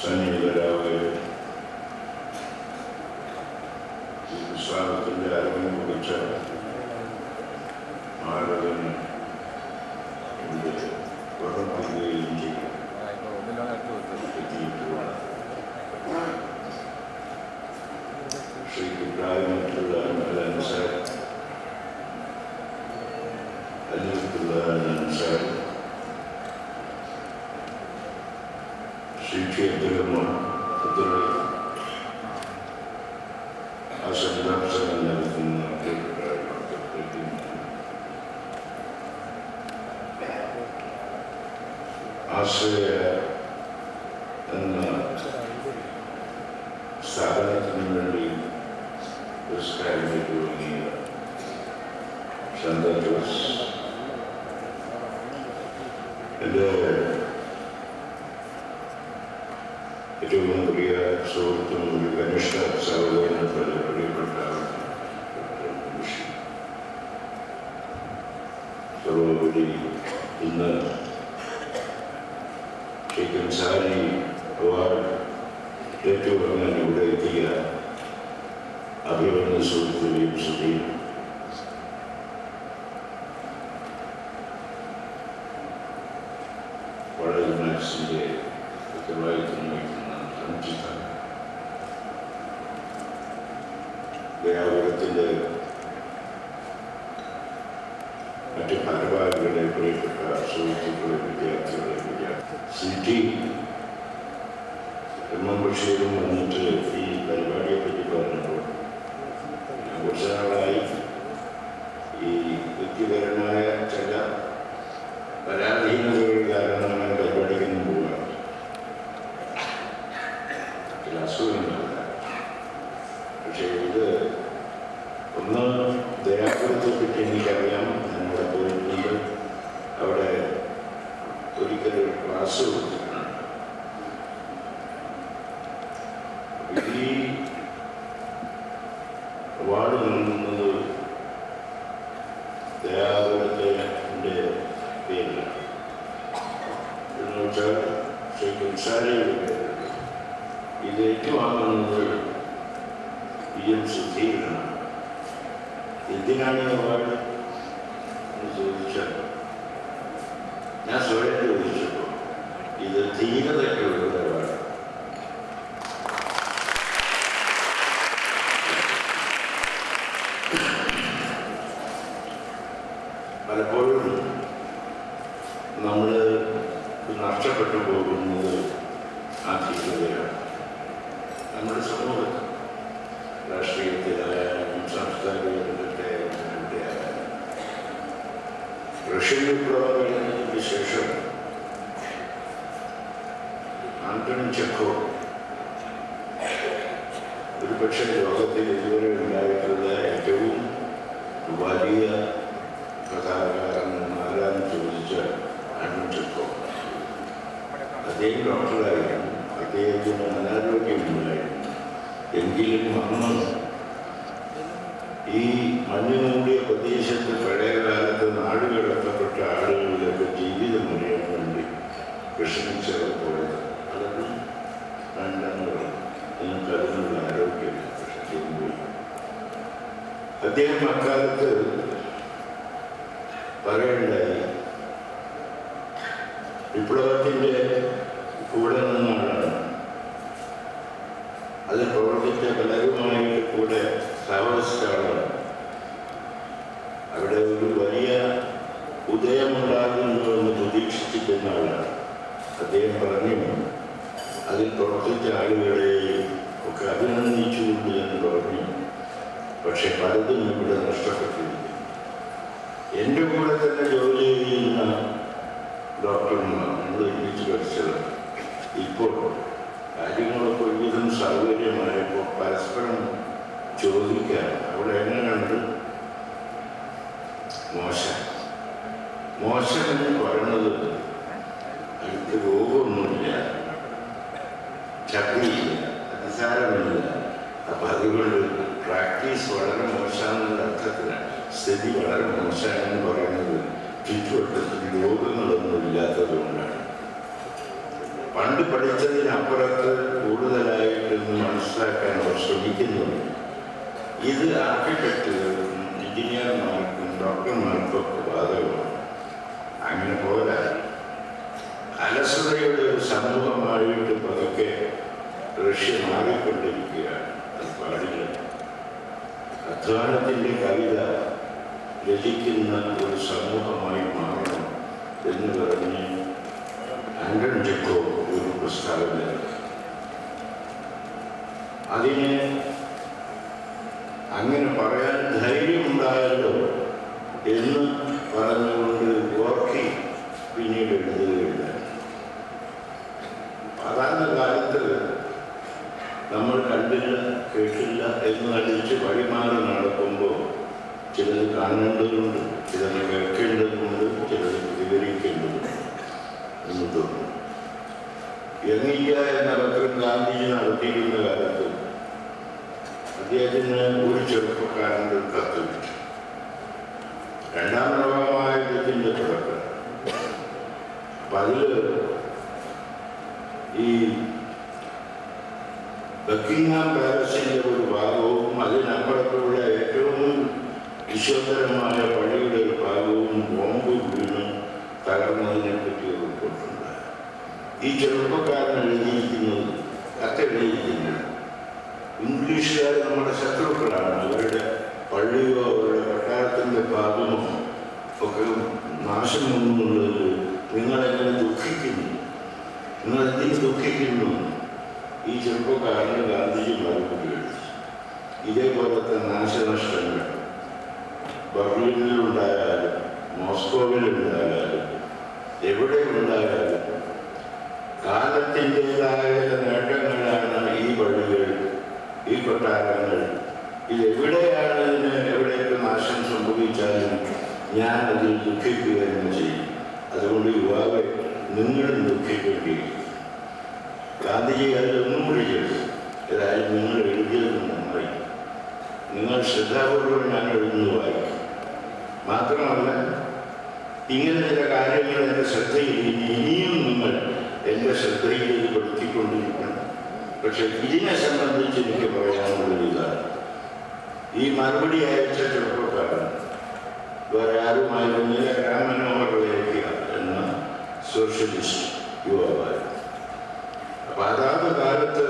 സന്നിഹിതരായ ഈ പുസ്തകത്തിൻ്റെ അറിവിനെ കുറിച്ച ആളുകൾ ഇവിടെ ഉറപ്പിക്കുകയും ചെയ്യും. ശ്രീ ഇബ്രാഹിം അൽ അൻസാരി ശ്രീക്ഷേത്രമോ ആ സന്ദർശനം നടത്തുന്ന ആശ്രയ എന്ന സ്ഥാപനത്തിന് വേണ്ടി പുരസ്കാരങ്ങൾ തുടങ്ങിയ സന്തോഷ് എൻ്റെ ഏറ്റവും പ്രിയ സുഹൃത്തും ഒരു കനിഷ്ഠ സഹോദരനെ പോലെ പ്രിയപ്പെട്ട സർവോപരി ഇന്ന് ഷെയ്ഖ് അൻസാരി അവാർഡ് ഏറ്റുവാങ്ങാൻ ഇവിടെ എത്തിയ അഭിമന്യ സുഹൃത്തുക്കളെയും ശ്രുതിയും വളരെ മനസ്സിൻ്റെ ഉത്തരവാദിത്വം വഹിക്കുന്ന സഞ്ചിത ദയാപുരത്തിൻ്റെ മറ്റ് ഭാരവാഹികളെ പ്രിയപ്പെട്ട സുഹൃത്തുക്കളെ വിദ്യാർത്ഥികളെ സിറ്റി എം ബഷീറും വന്നിട്ട് ഈ പരിപാടിയെ പറ്റി പറഞ്ഞപ്പോൾ കുറച്ച് നാളായി ഈ വ്യക്തിപരമായ ചില പരാധീനതകൾ കാരണം പരിപാടിക്കൊന്നും പോകാറ് ചില അസുഖങ്ങൾ ഒരിക്കലൊരു ക്ലാസ് കൊടുത്തിട്ടുണ്ട്. ഈ അവാർഡ് നൽകുന്നത് ദയാപുരത്തിൻ്റെ പേരിലാണ്. എന്ന് വെച്ചാൽ ശ്രീ കുൻസാരിയുടെ പേരിൽ ഇത് ഏറ്റുവാങ്ങുന്നത് PM സുധീരനാണ്. എന്തിനാണ് ഈ അവാർഡ് എന്ന് ചോദിച്ചാൽ ഞാൻ സ്വയം ചോദിച്ചപ്പോൾ ഇത് ധീരതയ്ക്കുള്ള അവാർഡ്. പലപ്പോഴും നമ്മൾ നഷ്ടപ്പെട്ടു പോകുന്നത് ആ ധീരതയാണ്. നമ്മുടെ സമൂഹത്തിൽ രാഷ്ട്രീയത്തിലായാലും സാംസ്കാരികത്തിലായാലും റഷ്യൻ വിപ്ലവം കഴിഞ്ഞതിന് ശേഷം ആന്റണി ചെക്കോവ് ഒരുപക്ഷെ ലോകത്തിൽ ഇതുവരെ ഉണ്ടായിട്ടുള്ള ഏറ്റവും വലിയ കഥാകാരൻ ആരാന്ന് ചോദിച്ചാൽ ആന്റണി ചെക്കോവ്. അദ്ദേഹം ഡോക്ടറായിരുന്നു, അദ്ദേഹത്തിന് അനാരോഗ്യമുണ്ടായിരുന്നു. എങ്കിലും അന്ന് ഈ മഞ്ഞുമൂടിയ പ്രദേശത്ത് പഴയകാലത്ത് നാടുകടത്തപ്പെട്ട ആളുകളുടെ ജീവിതം അറിയാൻ വേണ്ടി വിഷമിച്ചവർ പോയത്. അതൊന്നും വേണ്ടെന്ന് പറഞ്ഞു. നിങ്ങൾക്ക് അതിനുള്ള ആരോഗ്യമില്ല. പക്ഷെ ചെയ്യുമ്പോൾ അദ്ദേഹം അക്കാലത്ത് പറയണ്ടായി, വിപ്ലവത്തിൻ്റെ കൂടെ നിന്നാണ് അതിൽ പ്രവർത്തിച്ച പലരുമായിട്ട് കൂടെ സഹവസിച്ചാണ്. അവിടെ ഒരു വലിയ ഉദയമുണ്ടാകുന്നു എന്ന് പ്രതീക്ഷിച്ചിരുന്ന ആളാണ്. അദ്ദേഹം പറഞ്ഞു, അതിൽ പ്രവർത്തിച്ച ആളുകളെയും ഒക്കെ അഭിനന്ദിച്ചുകൊണ്ട് എന്ന് പറഞ്ഞു. പക്ഷെ പലതും ഇവിടെ നഷ്ടപ്പെട്ടിരിക്കുന്നു. എൻ്റെ കൂടെ തന്നെ ജോലി ചെയ്യുന്ന ഡോക്ടർമാർ നമ്മൾ ഒരുമിച്ച് പഠിച്ചത് ഇപ്പോൾ കാര്യങ്ങളൊക്കെ ഒരുവിധം സൗകര്യമായപ്പോൾ പരസ്പരം ചോദിക്കാൻ അവിടെ എങ്ങനെയുണ്ട് മോശം എന്ന് പറയുന്നത് അടുത്ത് രോഗമൊന്നുമില്ല, ചക്രിയില്ല, അതിസാരമില്ല. അപ്പം അതുകൊണ്ട് പ്രാക്ടീസ് വളരെ മോശമെന്നുള്ള അർത്ഥത്തിലാണ്, സ്ഥിതി വളരെ മോശമെന്ന് പറയുന്നത് ചുറ്റുവട്ടത്തിൽ രോഗങ്ങളൊന്നും ഇല്ലാത്തത് കൊണ്ടാണ്. പണ്ട് പഠിച്ചതിനപ്പുറത്ത് കൂടുതലായിട്ടൊന്ന് മനസ്സിലാക്കാൻ അവർ ശ്രമിക്കുന്നുണ്ട്. ഇത് ആർക്കിടെക്റ്റുകൾക്കും എഞ്ചിനീയർമാർക്കും ഡോക്ടർമാർക്കും ഒക്കെ ബാധകമാണ്. അങ്ങനെ പോരാ, അലസതയുടെ ഒരു സമൂഹമായിട്ട് പതുക്കെ റഷ്യ മാറിക്കൊണ്ടിരിക്കുകയാണ്. അത് പാടില്ല. അധ്വാനത്തിൻ്റെ കവിത രചിക്കുന്ന ഒരു സമൂഹമായി മാറണം എന്ന് പറഞ്ഞ് ആന്റണി ചെക്കോവ് ഒരു പ്രസ്താവന. അതിന് അങ്ങനെ പറയാൻ ധൈര്യമുണ്ടായല്ലോ എന്ന് പറഞ്ഞുകൊണ്ട് ഗോർക്കി പിന്നീട് എഴുതുകയുണ്ട്. സാധാരണ കാലത്ത് നമ്മൾ കണ്ടില്ല കേട്ടില്ല എന്ന് നടിച്ച് വഴിമാറി നടക്കുമ്പോൾ ചിലത് കാണേണ്ടതുണ്ട്, ചിലത് കേൾക്കേണ്ടതുണ്ട്, ചിലത് പ്രതികരിക്കേണ്ടതുണ്ട് എന്ന് തോന്നുന്നു. യങ്ങിയ എന്ന പത്രം ഗാന്ധിജി നടത്തിയിരുന്ന കാലത്ത് അദ്ദേഹത്തിന് ഒരു ചെറുപ്പക്കാരൻ്റെ കത്ത് കിട്ടി. രണ്ടാം ലോകമഹായുദ്ധത്തിൻ്റെ തുടക്കം. അപ്പം അതിൽ ഈ ബക്കിംഗ്ഹാം പാലസിൻ്റെ ഒരു ഭാഗവും അതിനപ്പുറത്തുള്ള ഏറ്റവും വിശ്വതരമായ പള്ളിയുടെ ഒരു ഭാഗവും ബോംബ് വീണ് തകർന്നതിനെ പറ്റി ഒരു റിപ്പോർട്ടുണ്ടായി. ഈ ചെറുപ്പക്കാരൻ എഴുതിയിരിക്കുന്നത്, കത്തെഴുതിയിരിക്കുന്നത്, ഇംഗ്ലീഷുകാർ നമ്മുടെ ശത്രുക്കളാണ്, അവരുടെ പള്ളിയോ അവരുടെ കൊട്ടാരത്തിൻ്റെ ഭാഗമോ ഒക്കെ നാശം വന്നുള്ളത് നിങ്ങളെങ്ങനെ ദുഃഖിക്കുന്നു, നിങ്ങളെന്തിന് ദുഃഖിക്കുന്നു. ഈ ചെറുപ്പക്കാരന് ഗാന്ധിജി മറുപടി എഴുതി. ഇതേപോലത്തെ നാശനഷ്ടങ്ങൾ ബർലിനിലുണ്ടായാലും മോസ്കോവിലുണ്ടായാലും എവിടെ ഉണ്ടായാലും കാലത്തിൻ്റെതായ നേട്ടങ്ങളാണ് ഈ പള്ളികൾ, ഈ കൊട്ടാരങ്ങൾ. ഇതെവിടെയാണ് ഇതിന് എവിടെയൊക്കെ നാശം സംഭവിച്ചാലും ഞാൻ അതിൽ ദുഃഖിക്കുക എന്ന് ചെയ്യും. അതുകൊണ്ട് യുവാവെ, നിങ്ങളും ദുഃഖിക്കേണ്ടിയിരിക്കും. ഗാന്ധിജി അതിലൊന്നും കൂടി ചെയ്തു. ഏതായാലും നിങ്ങൾ എഴുതിയത് നന്നായി. നിങ്ങൾ ശ്രദ്ധാപൂർവ്വം ഞാൻ എഴുതുന്നു വായിക്കും. മാത്രമല്ല, ഇങ്ങനെ ചില കാര്യങ്ങൾ എൻ്റെ ശ്രദ്ധയിൽ ഇനിയും നിങ്ങൾ എൻ്റെ ശ്രദ്ധയിൽ പെടുത്തിക്കൊണ്ടിരിക്കണം. പക്ഷെ ഇതിനെ സംബന്ധിച്ച് എനിക്ക് പറയാനുള്ളത് ഇതാണ്. ഈ മറുപടി അയച്ച ചെറുപ്പക്കാരൻ വേറെ ആരുമായിരുന്നില്ല, രാം മനോഹർ ലോഹിയ എന്ന സോഷ്യലിസ്റ്റ് യുവാവായിരുന്നു. അപ്പം അതാത് കാലത്ത്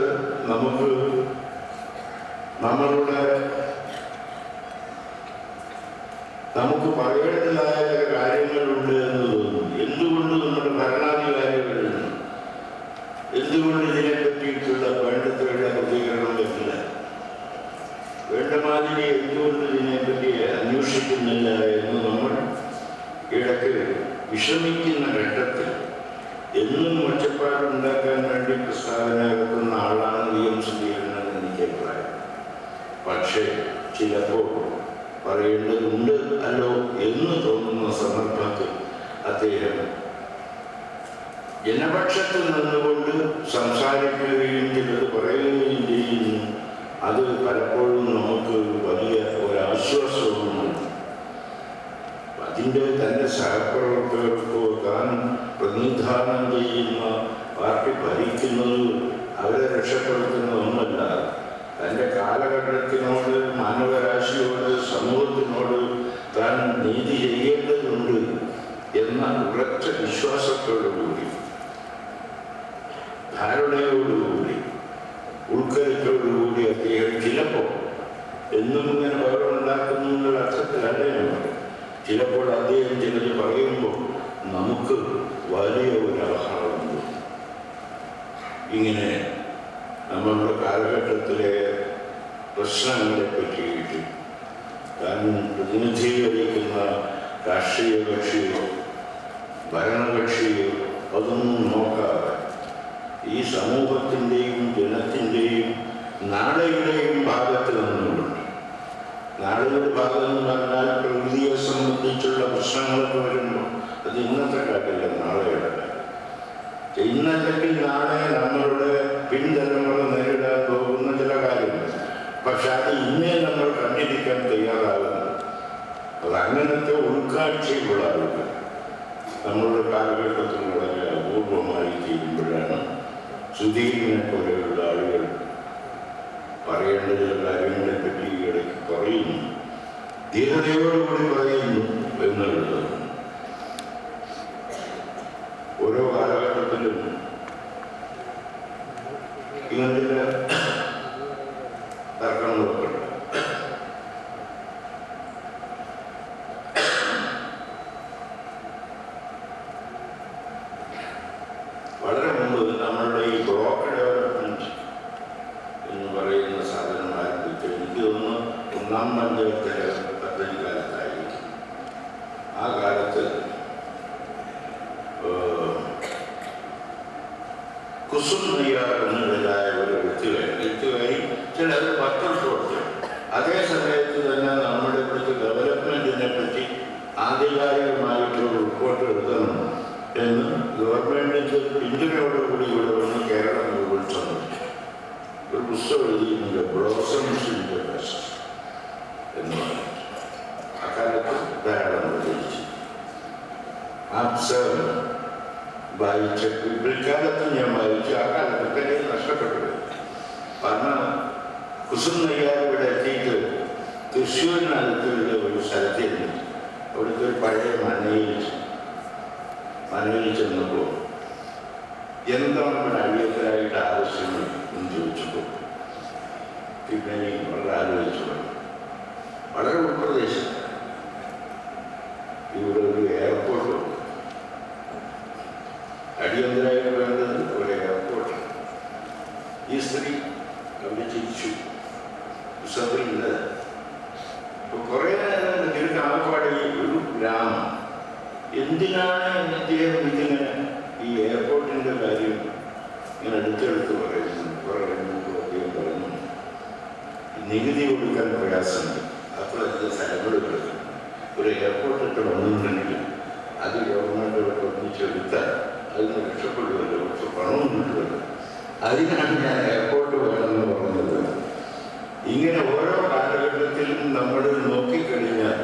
നമുക്ക് പറയേണ്ടതായ ചില കാര്യങ്ങളുണ്ട് എന്ന് തോന്നുന്നു. എന്തുകൊണ്ട് നമ്മുടെ ഭരണാധികാരികളിൽ എന്തുകൊണ്ട് ഇതിനെ പറ്റിയിട്ടുള്ള വേണ്ടത്രയുള്ള പ്രതികരണം വരുന്നില്ല? വേണ്ടമാതിരി എന്തുകൊണ്ട് ഇതിനെപ്പറ്റി അന്വേഷിക്കുന്നില്ല എന്ന് നമ്മൾ ഇടയ്ക്ക് വിഷമിക്കുന്ന ഘട്ടത്തിൽ എന്നും ഒറ്റപ്പാടുണ്ടാക്കാൻ വേണ്ടി പ്രസ്താവന ഇറക്കുന്ന ആളാണ് VM സുധീരൻ എന്ന് എനിക്ക് അഭിപ്രായം. പക്ഷേ ചിലപ്പോൾ പറയേണ്ടതുണ്ട് അല്ലോ എന്ന് തോന്നുന്ന സന്ദർഭത്തിൽ അദ്ദേഹം ജനപക്ഷത്ത് നിന്നുകൊണ്ട് സംസാരിക്കുകയും ചിലത് പറയുകയും ചെയ്യുന്നു. അത് പലപ്പോഴും നമുക്ക് വലിയ ഒരാശ്വാസവുമാണ്. അതിൻ്റെ തൻ്റെ സഹപ്രവർത്തകർക്കോ താൻ പ്രതിനിധാനം ചെയ്യുന്ന പാർട്ടി ഭരിക്കുന്നത് അവരെ രക്ഷപ്പെടുത്തുന്ന ഒന്നല്ല. തൻ്റെ കാലഘട്ടത്തിനോട്, മാനവരാശിയോട്, സമൂഹത്തിനോട് താൻ നീതി ചെയ്യേണ്ടതുണ്ട് എന്ന ഉറച്ച വിശ്വാസത്തോടുകൂടി, ധാരണയോടുകൂടി, ഉൾക്കരുത്തോടുകൂടി അദ്ദേഹം ചിലപ്പോൾ എന്നും ഇങ്ങനെ പകരമുണ്ടാക്കുന്നു എന്നുള്ള അർത്ഥത്തിലല്ല, ചിലപ്പോൾ അദ്ദേഹം ചിലത് പറയുമ്പോൾ നമുക്ക് വലിയ ഒരു ആഹ്ലാദമുണ്ട്. ഇങ്ങനെ നമ്മളുടെ കാലഘട്ടത്തിലെ പ്രശ്നങ്ങളെ പറ്റിയിട്ട് താൻ പ്രതിനിധീകരിക്കുന്ന രാഷ്ട്രീയ കക്ഷിയോ ഭരണകക്ഷിയോ അതൊന്നും നോക്കാതെ ഈ സമൂഹത്തിൻ്റെയും ജനത്തിൻ്റെയും നാളെയുടെയും ഭാഗത്ത് നിന്നുകൊണ്ട്, നാളെയുടെ ഭാഗം എന്ന് പറഞ്ഞാൽ പ്രകൃതിയെ സംബന്ധിച്ചുള്ള പ്രശ്നങ്ങളൊക്കെ വരുമ്പോൾ അത് ഇന്നത്തെ കാട്ടില്ല, നാളെയുടെ കാര്യം. ഇന്നല്ലെങ്കിൽ നാളെ നമ്മളുടെ പിൻതലമുറ നേരിടാൻ പോകുന്ന ചില കാര്യങ്ങൾ. പക്ഷെ അത് ഇന്നേ നമ്മൾ കണ്ടിരിക്കാൻ തയ്യാറാകുന്നു. അത് അങ്ങനത്തെ ഉൾക്കാഴ്ചയുള്ള ആളുകൾ നമ്മളുടെ കാലഘട്ടത്തിൽ വളരെ അപൂർവമായി തീരുമ്പോഴാണ് സുധീരനെ പോലെയുള്ള ആളുകൾ പറയേണ്ട ചില കാര്യങ്ങളെ പറ്റി ഇടയ്ക്ക് പറയുന്നു, ധീരതയോടുകൂടി പറയുന്നു എന്നുള്ളത്. ഓരോ കാലഘട്ടത്തിലും ഇങ്ങനത്തെ തർക്കങ്ങളൊക്കെ ഉണ്ട്. വളരെ മുമ്പ് നമ്മളുടെ ഈ ബ്ലോക്ക് ഡെവലപ്മെന്റ് എന്ന് പറയുന്ന സാധനം ആരംഭിച്ചു. എനിക്ക് തോന്നുന്നു 1ാം പഞ്ചായത്ത് പദ്ധതി കാലത്തായിരിക്കും. ആ കാലത്ത് കുസും നെയ്യാർ എന്നുള്ളതായ ഒരു എഴുത്തുകാരി ചിലത് പത്രം കൊടുത്തു. അതേ സമയത്ത് തന്നെ നമ്മുടെ ഇവിടുത്തെ ഡെവലപ്മെന്റിനെ പറ്റി ആധികാരികമായിട്ടൊരു റിപ്പോർട്ട് എഴുതണം എന്ന് ഗവൺമെന്റിന്റെ പിന്തുണയോടുകൂടി ഇവിടെ വന്ന് കേരളം വിളിച്ചു ഒരു പുസ്തകം എഴുതിയിട്ടുണ്ട്, ബ്ലോസംസ് ഇൻ ദ വെസ്റ്റ് എന്ന് പറഞ്ഞു. അക്കാലത്ത് ധാരാളം പ്രചരിച്ചു. ആ പുസ്തകം വായിച്ച പിൽക്കാലത്ത് ഞാൻ വായിച്ചു. ആ കാലത്തൊക്കെ എനിക്ക് നഷ്ടപ്പെട്ടു. കാരണം കുസും നെയ്യാർ ഇവിടെ എത്തിയിട്ട് തൃശ്ശൂരിനടുത്തുള്ള ഒരു സ്ഥലത്തിരുന്നു. അവിടുത്തെ ഒരു പഴയ മനയിൽ ചെന്നപ്പോൾ എന്താണ് ഇവിടെ അടിയന്തരമായിട്ട് ആവശ്യങ്ങൾ എന്ന് ചോദിച്ചപ്പോൾ പിന്നെ വളരെ ആലോചിച്ചു. വളരെ ഉൾപ്രദേശം ഇവിടെ ഒരു എയർപോർട്ട് അടിയന്തരമായിട്ട് വേണ്ടത് ഒരു എയർപോർട്ട്. ഈ സ്ത്രീ അവിടെ ചിരിച്ചു. പുസ്തകത്തിലില്ല. കുറേ നേരം ആകപ്പാടെ ഒരു ഗ്രാമം എന്തിനാണ് ഇദ്ദേഹം ഇതിങ്ങനെ ഈ എയർപോർട്ടിൻ്റെ കാര്യം ഇങ്ങനെ അടുത്തെടുത്ത് പറയുന്നു. അദ്ദേഹം പറഞ്ഞു, നികുതി കൊടുക്കാൻ പ്രയാസമുണ്ട്, അപ്പോൾ അതിൻ്റെ സ്ഥലങ്ങൾ കിടക്കും. ഒരു എയർപോർട്ടൊക്കെ വന്നിട്ടുണ്ടെങ്കിൽ അത് ഗവൺമെൻറ് ഒന്നിച്ചെടുത്താൽ അതിന് രക്ഷപ്പെടുമല്ലോ, കുറച്ച് പണവും കിട്ടുമല്ലോ. അതിനാണ് ഞാൻ എയർപോർട്ട് വേണമെന്ന് പറഞ്ഞത്. ഇങ്ങനെ ഓരോ കാലഘട്ടത്തിലും നമ്മൾ നോക്കിക്കഴിഞ്ഞാൽ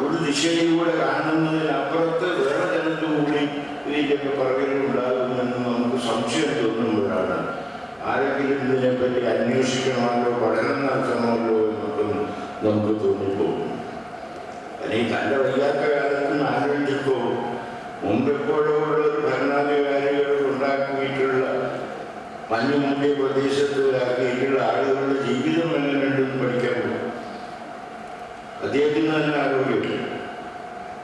ഒരു ദിശയിലൂടെ കാണുന്നതിനപ്പുറത്ത് വേറെ ചിലതും കൂടി ഇതിൻ്റെയൊക്കെ പുറകിലുണ്ടാകുമെന്ന് നമുക്ക് സംശയം തോന്നുമ്പോഴാണ് ആരെങ്കിലും ഇതിനെപ്പറ്റി അന്വേഷിക്കണമല്ലോ, പഠനം നടത്തണമല്ലോ എന്നൊക്കെ നമുക്ക് തോന്നിപ്പോകും. അല്ലെങ്കിൽ തൻ്റെ വയ്യാത്ത കാലത്ത് ആലോചിച്ചപ്പോൾ മുമ്പെപ്പോഴുള്ള ഒരു ഭരണാധികാരികൾ ഉണ്ടാക്കിയിട്ടുള്ള മഞ്ഞുമുണ്ടിയ പ്രദേശത്തിലാക്കിയിട്ടുള്ള ആളുകളുടെ ജീവിതം എങ്ങനെയുണ്ടെന്ന് പഠിക്കാൻ പോകും. അദ്ദേഹത്തിന് തന്നെ ആരോഗ്യമില്ല.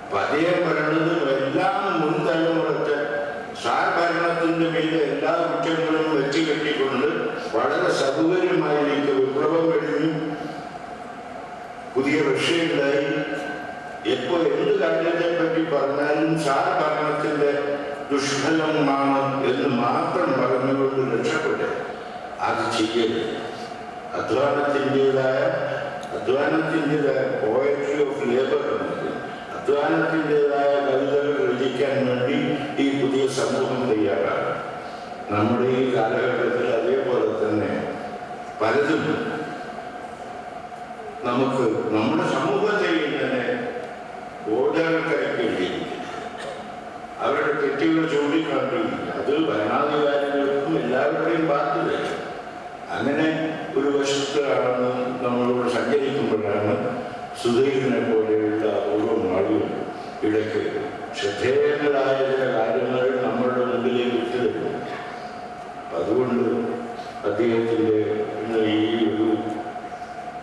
അപ്പൊ അദ്ദേഹം പറയുന്നത് എല്ലാം മുൻതലമുറത്തെ ഭരണത്തിന്റെ മേലെ എല്ലാ കുറ്റങ്ങളും വെച്ച് കെട്ടിക്കൊണ്ട് വളരെ സൗകര്യമായിരിക്കും വിപ്ലവം കഴിഞ്ഞു, പുതിയ റഷ്യയുണ്ടായി. എപ്പോ എന്ത് കാര്യത്തെ പറ്റി പറഞ്ഞാലും ഭരണത്തിന്റെ ദുഷ്ഫലമാണ് എന്ന് മാത്രം പറഞ്ഞുകൊണ്ട് രക്ഷപ്പെട്ടെ. അത് ചെയ്യരുത്. അധ്വാനത്തിൻ്റെതായ പോയട്രി ഓഫ് ലേബർ, അധ്വാനത്തിൻ്റെതായ കവിതകൾ രചിക്കാൻ വേണ്ടി ഈ പുതിയ സമൂഹം തയ്യാറാണ്. നമ്മുടെ ഈ കാലഘട്ടത്തിൽ അതേപോലെ തന്നെ പലതും നമുക്ക് നമ്മുടെ സമൂഹത്തെയും തന്നെ ബോധവൽക്കരിക്കേണ്ടിയിരിക്കുന്നു. അവരുടെ തെറ്റുകൾ ചൂണ്ടിക്കാട്ടുകയില്ല. അത് ഭരണാധികാരികൾക്കും എല്ലാവരുടെയും ബാധ്യതയാണ്. അങ്ങനെ ഒരു വശത്താണെന്ന് നമ്മളോട് സഞ്ചരിക്കുമ്പോഴാണ് സുധീരനെ പോലെയുള്ള ഓരോ ആളുകൾ ഇടയ്ക്ക് ശ്രദ്ധേയങ്ങളായ ചില കാര്യങ്ങൾ നമ്മളുടെ മുമ്പിലേക്ക് ഇട്ടുതരുന്നു. അതുകൊണ്ട് അദ്ദേഹത്തിൻ്റെ ഈ ഒരു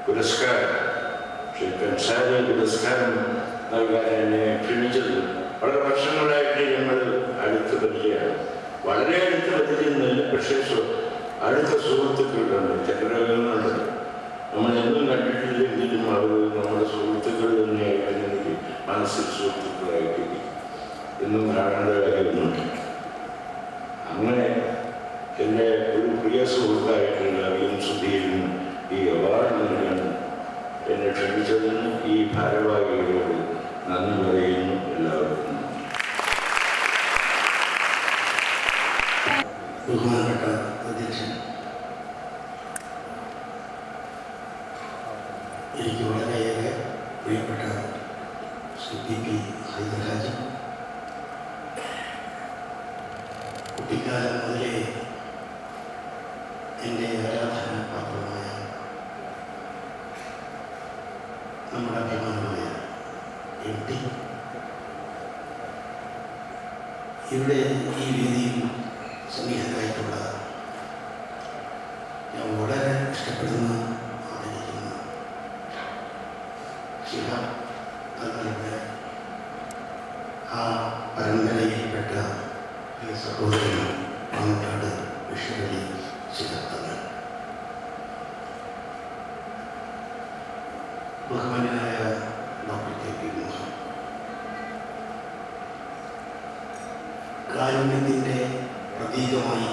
പുരസ്കാരം, ശ്രീ കൻസാരി പുരസ്കാരം നൽകാൻ എന്നെ ക്ഷണിച്ചത് വളരെ വർഷങ്ങളായിട്ട് ഞങ്ങൾ അടുത്ത് പരിചയമാണ്. വളരെ അടുത്ത് പരിചയമൊന്നുമില്ല, പക്ഷേ അടുത്ത സുഹൃത്തുക്കളുണ്ട്, ചക്രങ്ങളുണ്ട്. നമ്മളെന്നും കണ്ടിട്ടില്ലെങ്കിലും അവർ നമ്മുടെ സുഹൃത്തുക്കൾ തന്നെയായിട്ട് എനിക്ക് മനസ്സിൽ സുഹൃത്തുക്കളായിട്ട് എന്നും കാണേണ്ട കാര്യമൊന്നുമില്ല. അങ്ങനെ എൻ്റെ ഒരു പ്രിയ സുഹൃത്തായിട്ടുള്ള സുധീരൻ ഈ അവാർഡ് നൽകാൻ എന്നെ ക്ഷണിച്ചതിന് ഈ ഭാരവാഹികളോട് നന്ദി പറയുന്നു. എല്ലാവർക്കും ബഹുമാനപ്പെട്ട അധ്യക്ഷൻ, എനിക്ക് വളരെയേറെ പ്രിയപ്പെട്ട ശ്രീ പി ഹൈദരാജ്, കുട്ടിക്കാലം മുതലേ എൻ്റെ ആരാധനാപാത്രമായ നമ്മുടെ അഭിമാനമായ MP, ഇവിടെ ഈ വേദിയിൽ സന്നിഹിതരായിട്ടുള്ള ഞാൻ വളരെ ഇഷ്ടപ്പെടുന്ന ആദരിക്കുന്ന ശിഹാബ് തങ്ങളുടെ ആ പരമ്പരയിൽപ്പെട്ട ഈ സഹോദരൻ പാലക്കാട് വിഷുവലി ശിഹാബ് തങ്ങൾ, ബഹുമാന്യനായ ഡോക്ടർ KP മോഹൻ, കാരുണ്യത്തിൻ്റെ പ്രതീകമായി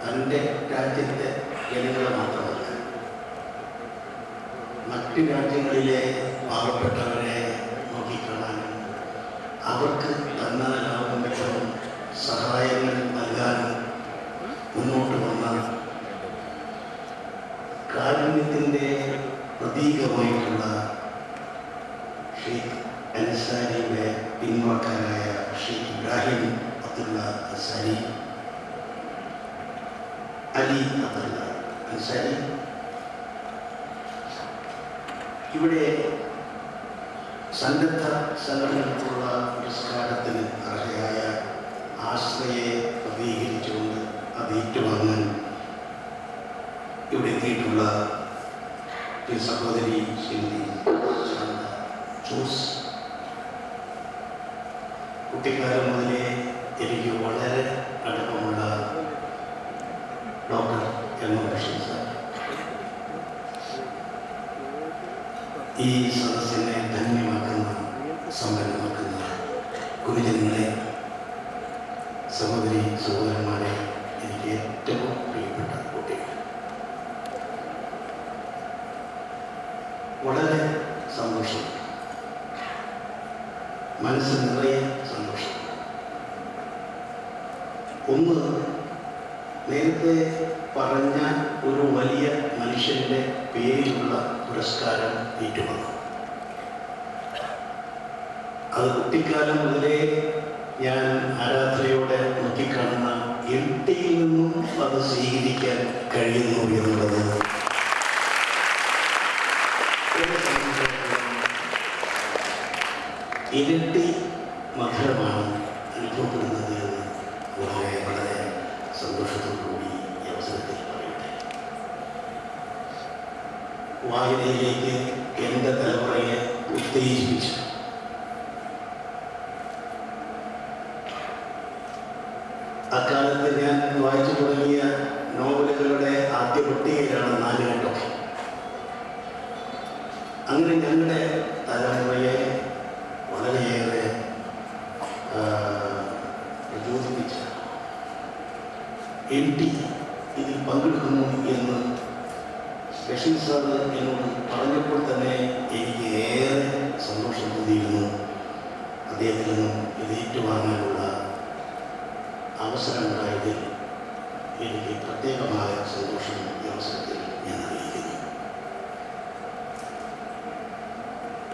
തൻ്റെ രാജ്യത്തെ ജനങ്ങളെ മാത്രമല്ല മറ്റ് രാജ്യങ്ങളിലെ പാവപ്പെട്ടവരെ നോക്കിക്കാണാനും അവർക്ക് തന്നാലാവുന്ന സഹായങ്ങൾ നൽകാനും മുന്നോട്ട് വന്ന കാരുണ്യത്തിൻ്റെ പ്രതീകമായിട്ടുള്ള ഷെയ്ഖ് അൻസാരിയുടെ പിൻവാക്കാനായ ഷെയ്ഖ് ഇബ്രാഹിം അബ്ദുള്ള അൻസാരി, അലി അബ്ദുള്ള അൻസാരി, ഇവിടെ സന്നദ്ധ സംഘടനകൾക്കുള്ള പുരസ്കാരത്തിന് അർഹയായ ആശ്രയെ പ്രതികരിച്ചുകൊണ്ട് അത് ഏറ്റുവാങ്ങാൻ ഇവിടെ എത്തിയിട്ടുള്ള സഹോദരി ശ്രീമതി ജോസ്, കുട്ടിക്കാലം മുതലേ എനിക്ക് വളരെ അടുപ്പമുള്ള ഡോക്ടർ എം ബഷീർ സാർ, ഈ സദസ്സിനെ ധന്യമാക്കുന്ന സമ്പന്നമാക്കുന്ന ഗുരുജനങ്ങളെ, സഹോദരി സഹോദരന്മാരെ, എനിക്ക് ഏറ്റവും പ്രിയപ്പെട്ട കുട്ടികൾ, വളരെ സന്തോഷം, മനസ്സ് നിറയെ ഒന്ന്, നേരത്തെ പറഞ്ഞ ഒരു വലിയ മനുഷ്യൻ്റെ പേരിലുള്ള പുരസ്കാരം ഏറ്റുവന്നു. അത് കുട്ടിക്കാലം മുതലേ ഞാൻ ആരാധനയോടെ നോക്കിക്കാണുന്ന എട്ടിയിൽ നിന്നും അത് സ്വീകരിക്കാൻ കഴിയുന്നു എന്നുള്ളത് ഇരട്ടി മധുരമാണ് അനുഭവപ്പെടുന്നത് എന്ന് വളരെ വളരെ സന്തോഷത്തോടുകൂടി ഈ അവസരത്തിൽ പറയട്ടെ. വായനയിലേക്ക് എൻ്റെ തലമുറയെ ഉത്തേജിപ്പിച്ചു. അക്കാലത്ത് ഞാൻ വായിച്ചു തുടങ്ങിയ നോവലുകളുടെ ആദ്യ പട്ടികയിലാണ് നാലുകെട്ടൊക്കെ. അങ്ങനെ ഞങ്ങളുടെ തലമുറയെ വളരെയേറെ പ്രചോദിപ്പിച്ച MT ഇതിൽ പങ്കെടുക്കുന്നു എന്ന് ബഷീർ സാർ എന്നോട് പറഞ്ഞപ്പോൾ തന്നെ എനിക്ക് ഏറെ സന്തോഷം തോന്നിയിരുന്നു. അദ്ദേഹത്തിൽ നിന്നും ഇത് ഏറ്റുവാങ്ങാനുള്ള അവസരമുണ്ടായതിൽ എനിക്ക് പ്രത്യേകമായ സന്തോഷം ഈ അവസരത്തിൽ ഞാൻ അറിയിക്കുന്നു.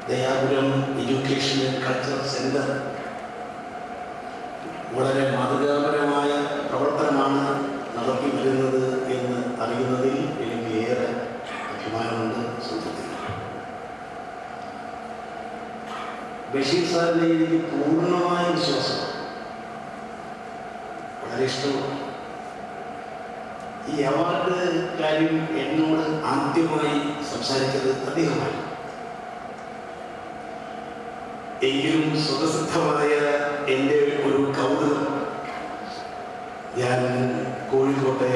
Dayapuram education and cultural centre വളരെ മാതൃകാപരമായ പ്രവർത്തനമാണ് നടത്തി വരുന്നത് എന്ന് അറിയുന്നതിൽ എനിക്ക് ഏറെ അഭിമാനമുണ്ട്, സംതൃപ്തിയുണ്ട്. ബഷീർ സാറിനെ എനിക്ക് പൂർണ്ണമായ വിശ്വാസമാണ്, വളരെ ഇഷ്ടമാണ്. ഈ അവാർഡ് കാര്യം എന്നോട് ആദ്യമായി സംസാരിച്ചത് അദ്ദേഹമാണ്. എങ്കിലും സ്വതസിദ്ധമായ എൻ്റെ ഒരു കൗതുകം ഞാൻ കോഴിക്കോട്ടെ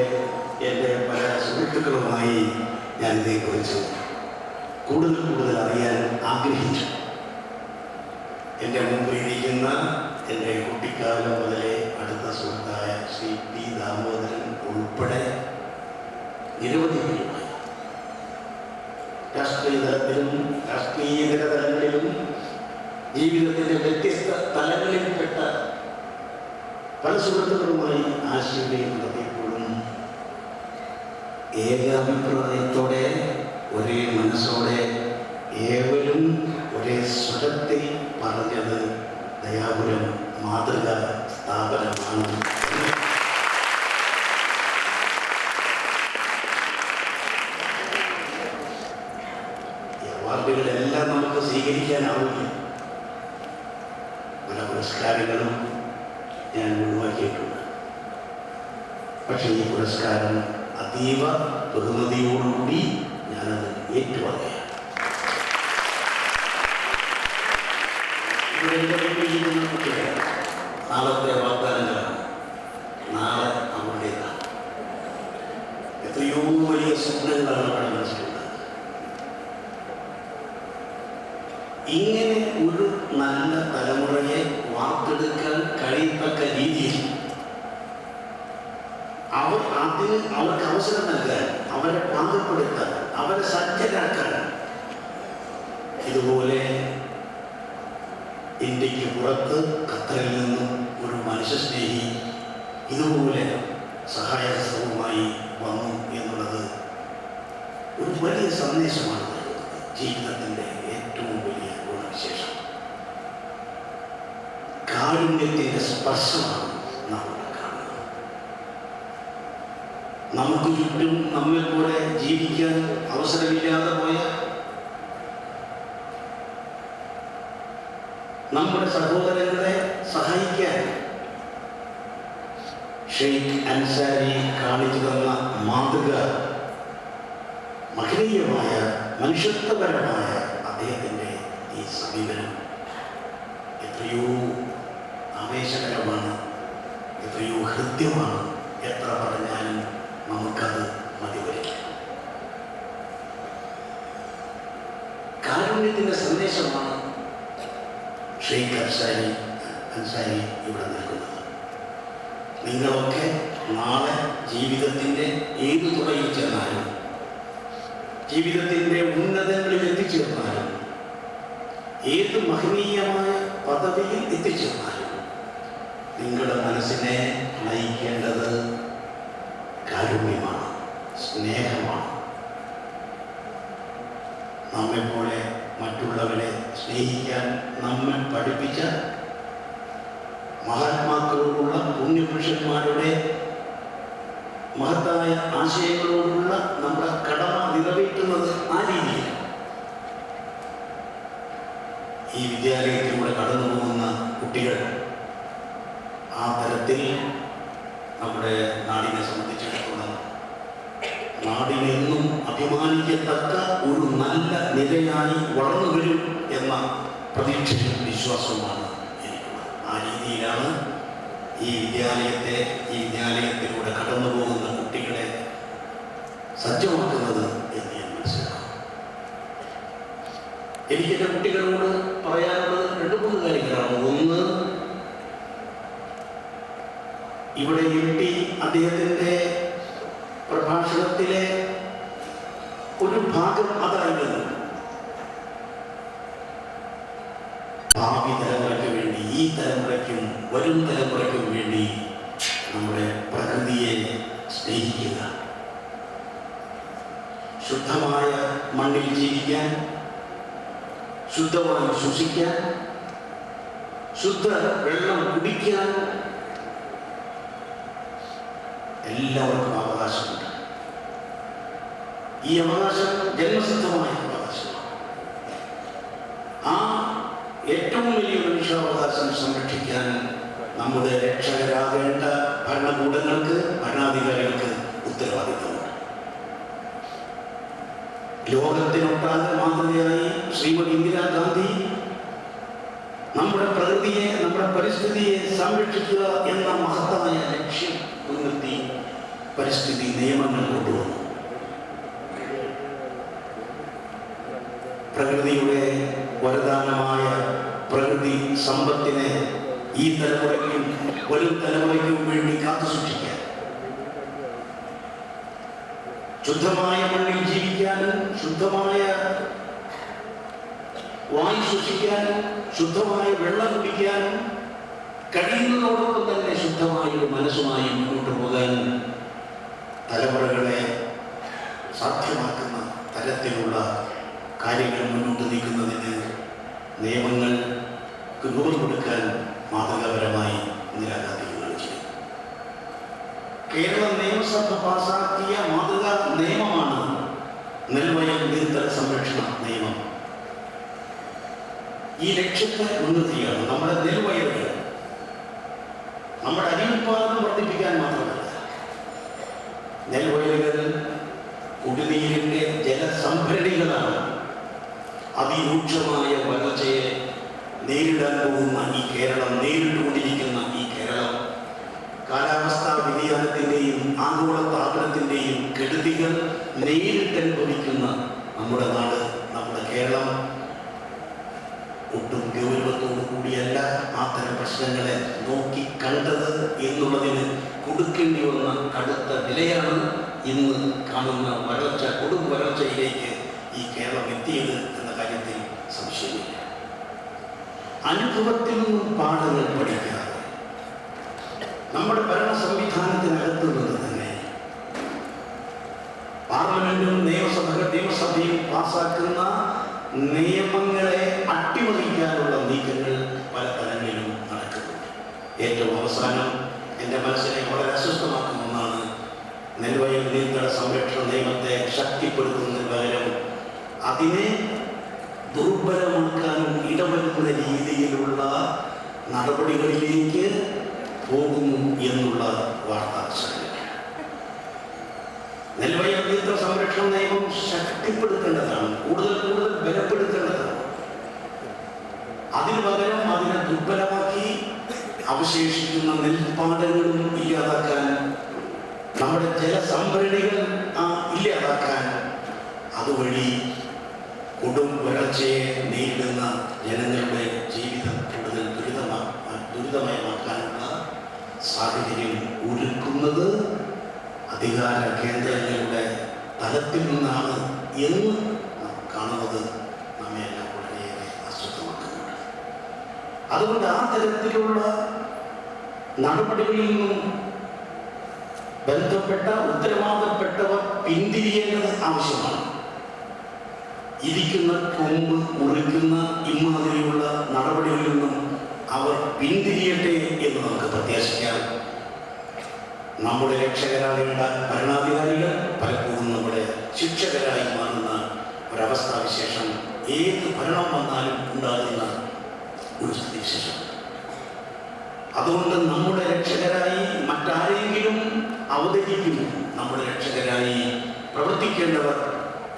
എൻ്റെ പല സുഹൃത്തുക്കളുമായി ഞാൻ ഇതേക്കുറിച്ച് കൂടുതൽ അറിയാൻ ആഗ്രഹിച്ചു. എൻ്റെ മുമ്പിൽ ഇരിക്കുന്ന എൻ്റെ കുട്ടിക്കാലം മുതലേ അടുത്ത സുഹൃത്തായ ശ്രീ P. ദാമോദരൻ ഉൾപ്പെടെ നിരവധി പേരുമായി രാഷ്ട്രീയ തലത്തിലും രാഷ്ട്രീയേതര തലങ്ങളിലും ജീവിതത്തിൻ്റെ വ്യത്യസ്ത തലങ്ങളിൽപ്പെട്ട പല സുഹൃത്തുക്കളുമായി ആശയവിനിമയം നടത്തിയപ്പോഴും ഏകാഭിപ്രായത്തോടെ ഒരേ മനസ്സോടെ ഏവരും ഒരേ സ്വരത്തിൽ പറഞ്ഞത് ദയാപുരം മാതൃക സ്ഥാപനമാണ്. ഈ അവാർഡുകളെല്ലാം നമുക്ക് സ്വീകരിക്കാനാവില്ല. പല പുരസ്കാരങ്ങളും ഞാൻ ഒഴിവാക്കിയിട്ടുണ്ട്. പക്ഷേ ഈ പുരസ്കാരം അതീവ ബഹുമതിയോടുകൂടി ഞാനത് ഏറ്റുവാങ്ങുകയാണ്. നാളത്തെ വാഗ്ദാനങ്ങളാണ്, നാളെ അവരുടേതാണ്. എത്രയോ വലിയ സ്വപ്നങ്ങളാണ് അവിടെ മനസ്സിലുള്ളത്. ഇങ്ങനെ ഒരു നല്ല തലമുറയെ വാർത്തെടുക്കാൻ കഴിയത്തക്ക രീതിയിൽ അവർക്ക് അവസരം നൽകാൻ, അവരെ പാകപ്പെടുത്താൻ, അവരെ സജ്ജരാക്കാൻ ഇതുപോലെ ഇന്ത്യക്ക് പുറത്ത് ഖത്തറിൽ നിന്നും ഒരു മനുഷ്യസ്നേഹി ഇതുപോലെ സഹായഹസ്തവുമായി വന്നു എന്നുള്ളത് ഒരു വലിയ സന്ദേശമാണ് നൽകുന്നത്. ജീവിതത്തിൻ്റെ ഏറ്റവും വലിയ ഗുണവിശേഷം കാരുണ്യത്തിൻ്റെ സ്പർശമാണ് നാം കാണുന്നത്. നമുക്ക് ചുറ്റും നമ്മെ പോലെ ജീവിക്കാൻ അവസരമില്ലാതെ പോയ നമ്മുടെ സഹോദരങ്ങളെ സഹായിക്കാൻ ഷെയ്ഖ് അൻസാരി കാണിച്ചു തന്ന മാതൃക മഹനീയമായ മനുഷ്യത്വപരമായ അദ്ദേഹത്തിൻ്റെ ഈ സമീപനം എത്രയോ ആവേശകരമാണ്, എത്രയോ ഹൃദ്യമാണ്. എത്ര പറഞ്ഞാലും നമുക്കത് മതിവരിക്കും. കാരുണ്യത്തിൻ്റെ സന്ദേശമാണ് ഷെയ്ഖ് അൻസാരി ഇവിടെ നൽകുന്നത്. നിങ്ങളൊക്കെ നാളെ ജീവിതത്തിൻ്റെ ഏത് തുറയിൽ ചെന്നാലും, ജീവിതത്തിൻ്റെ ഉന്നതങ്ങളിൽ എത്തിച്ചേർന്നാലും, ഏത് മഹനീയമായ പദവിയിൽ എത്തിച്ചേർന്നാലും നിങ്ങളുടെ മനസ്സിൽ മനസ്സിനെ നയിക്കേണ്ടത് കാരുണ്യമാണ്, സ്നേഹമാണ്. നമ്മെപ്പോലെ മറ്റുള്ളവരെ സ്നേഹിക്കാൻ നമ്മെ പഠിപ്പിച്ച മഹാത്മാക്കളോടുള്ള പുണ്യപുരുഷന്മാരുടെ മഹത്തായ ആശയങ്ങളോടുള്ള നമ്മുടെ കടമ നിറവേറ്റുന്നത് ആ രീതിയിൽ ഈ വിദ്യാലയത്തിലൂടെ കടന്നു പോകുന്ന കുട്ടികൾ ആ തരത്തിൽ നമ്മുടെ നാടിനെ സംബന്ധിച്ചിടത്തോളം നാടിനെന്നും അഭിമാനിക്കത്തക്ക ഒരു നല്ല നിലയായി വളർന്നു വരും എന്ന പ്രതീക്ഷയും വിശ്വാസവുമാണ് എനിക്കുള്ളത്. ആ രീതിയിലാണ് ഈ വിദ്യാലയത്തിലൂടെ കടന്നു പോകുന്ന കുട്ടികളെ സജ്ജമാക്കുന്നത് എന്ന് ഞാൻ മനസ്സിലാക്കും. എനിക്ക് എൻ്റെ കുട്ടികളോട് പറയാനുള്ളത് 2-3 കാര്യങ്ങളാണ്. ഒന്ന്, ഇവിടെ MT അദ്ദേഹത്തിൻ്റെ പ്രഭാഷണത്തിലെ ഒരു ഭാഗം അതായിരുന്നു, ഭാവി തലമുറയ്ക്ക് വേണ്ടി, ഈ തലമുറയ്ക്കും വരും തലമുറയ്ക്കും വേണ്ടി നമ്മുടെ പ്രകൃതിയെ സ്നേഹിക്കുക, ശുദ്ധമായ മണ്ണിൽ ജീവിക്കാൻ, ശുദ്ധമായി ശ്വസിക്കാൻ, ശുദ്ധ വെള്ളം കുടിക്കാൻ എല്ലാവർക്കും അവകാശമുണ്ട്. ഈ അവകാശം ജന്മസിദ്ധമായ അവകാശമാണ്. ആ ഏറ്റവും വലിയ മനുഷ്യാവകാശം സംരക്ഷിക്കാൻ നമ്മുടെ രക്ഷകരാകേണ്ട ഭരണകൂടങ്ങൾക്ക്, ഭരണാധികാരികൾക്ക് ഉത്തരവാദിത്തമുണ്ട്. ലോകത്തിനൊട്ടാകെ മാതൃകയായി ശ്രീമതി ഇന്ദിരാഗാന്ധി നമ്മുടെ പ്രകൃതിയെ, നമ്മുടെ പരിസ്ഥിതിയെ സംരക്ഷിക്കുക എന്ന മഹത്തായ ലക്ഷ്യം മുൻനിർത്തി പരിസ്ഥിതി നിയമങ്ങൾ കൊണ്ടുവന്നു. പ്രകൃതിയുടെ വരദാനമായ പ്രകൃതി സമ്പത്തിനെ ഈ തലമുറയ്ക്കും വരും തലമുറയ്ക്കും വേണ്ടി കാത്തുസൂക്ഷിക്കാൻ, ശുദ്ധമായ മണ്ണിൽ ജീവിക്കാനും, ശുദ്ധമായ വായു ശ്വസിക്കാനും, ശുദ്ധമായ വെള്ളം കുടിക്കാനും കഴിയുന്നതോടൊപ്പം തന്നെ ശുദ്ധമായ ഒരു മനസ്സുമായി മുന്നോട്ട് പോകാൻ തലമുറകളെ സാധ്യമാക്കുന്ന തരത്തിലുള്ള കാര്യങ്ങൾ മുന്നോട്ട് നീക്കുന്നതിന് നിയമങ്ങൾക്ക് രൂപം കൊടുക്കാൻ മാതൃകാപരമായി ഇന്ദിരാഗാന്ധി ചെയ്തു. കേരള നിയമസഭ പാസാക്കിയ മാതൃകാ നിയമമാണ് നെൽവയൽ നീർത്തട സംരക്ഷണ നിയമം. ഈ ലക്ഷ്യത്തെ മുൻനിർത്തിയാണ് നമ്മുടെ നെൽവയലുകൾ, നമ്മുടെ അരിയുൽപാദനം വർദ്ധിപ്പിക്കാൻ മാത്രമല്ല, നെൽവയലുകൾ കുടിനീരിന്റെ ജലസംഭരണികളാണ്. അതിരൂക്ഷമായ വരൾച്ചയെ നേരിടാൻ പോകുന്ന ഈ കേരളം, നേരിട്ടുകൊണ്ടിരിക്കുന്ന ഈ കേരളം, കാലാവസ്ഥാ വ്യതിയാനത്തിൻ്റെയും ആഗോള താപനത്തിൻ്റെയും കെടുതികൾ നേരിട്ടനുഭവിക്കുന്ന നമ്മുടെ നാട്, നമ്മുടെ കേരളം ഒട്ടും ഗൗരവത്തോടു കൂടിയല്ല അത്തരം പ്രശ്നങ്ങളെ നോക്കി കണ്ടത് എന്നുള്ളതിന് കൊടുക്കേണ്ടി വന്ന കടുത്ത വിലയാണ് ഇന്ന് കാണുന്ന വരൾച്ച, കൊടും വരൾച്ചയിലേക്ക് ഈ കേരളം എത്തിയത് എന്ന കാര്യത്തിൽ സംശയമില്ല. അനുഭവത്തിൽ നിന്നും പാഠങ്ങൾ പഠിക്കാതെ നമ്മുടെ ഭരണ സംവിധാനത്തിനകത്ത് നിന്ന് തന്നെ പാർലമെന്റും നിയമസഭയും പാസാക്കുന്ന നിയമങ്ങളെ അട്ടിമറിക്കാനുള്ള നീക്കങ്ങൾ പല തലങ്ങളിലും നടക്കുന്നുണ്ട്. ഏറ്റവും അവസാനം എൻ്റെ മനസ്സിനെ വളരെ അസ്വസ്ഥമാക്കുന്ന ഒന്നാണ് നെൽവയൽ നീർത്തട സംരക്ഷണ നിയമത്തെ ശക്തിപ്പെടുത്തുന്നതിന് പകരം അതിനെ ദുർബലമാക്കാനും ഇടവരുന്ന രീതിയിലുള്ള നടപടികളിലേക്ക് പോകുന്നു എന്നുള്ള വാർത്ത. നെൽവയൽ നീർത്തട സംരക്ഷണ നിയമം ശക്തിപ്പെടുത്തേണ്ടതാണ്, കൂടുതൽ ബലപ്പെടുത്തേണ്ടതാണ്. അതിനു പകരം അതിനെ ദുർബലമാക്കി അവശേഷിക്കുന്ന നെൽപ്പാടങ്ങളും ഇല്ലാതാക്കാൻ, നമ്മുടെ ജലസംഭരണികൾ ഇല്ലാതാക്കാൻ, അതുവഴി കൊടും വരൾച്ചയെ നേരിടുന്ന ജനങ്ങളുടെ ജീവിതം കൂടുതൽ ദുരിതമയമാക്കാനുള്ള സാഹചര്യം ഒരുക്കുന്നത് അധികാര കേന്ദ്രങ്ങളുടെ തലത്തിൽ നിന്നാണ് എന്ന് കാണുന്നത് നമ്മെല്ലാം വളരെയേറെ അസ്വസ്ഥമാക്കുന്നുണ്ട്. അതുകൊണ്ട് ആ തരത്തിലുള്ള നടപടികളിൽ നിന്നും ബന്ധപ്പെട്ട ഉത്തരവാദപ്പെട്ടവർ പിന്തിരിയേണ്ടത് ആവശ്യമാണ്. ഇരിക്കുന്ന കൊമ്പ് മുറിക്കുന്ന ഇമാതിരിയുള്ള നടപടികളിൽ നിന്നും അവർ പിന്തിരിയട്ടെ എന്ന് നമുക്ക് പ്രത്യാശിക്കാം. നമ്മുടെ രക്ഷകരാകേണ്ട ഭരണാധികാരികൾ പലപ്പോഴും നമ്മുടെ ശിക്ഷകരായി മാറുന്ന ഒരവസ്ഥാവിശേഷം ഏത് ഭരണം വന്നാലും ഉണ്ടാകുന്ന ഒരു സ്ഥിതിവിശേഷം. അതുകൊണ്ട് നമ്മുടെ രക്ഷകരായി മറ്റാരെങ്കിലും അവതരിക്കുന്നു, നമ്മുടെ രക്ഷകരായി പ്രവർത്തിക്കേണ്ടവർ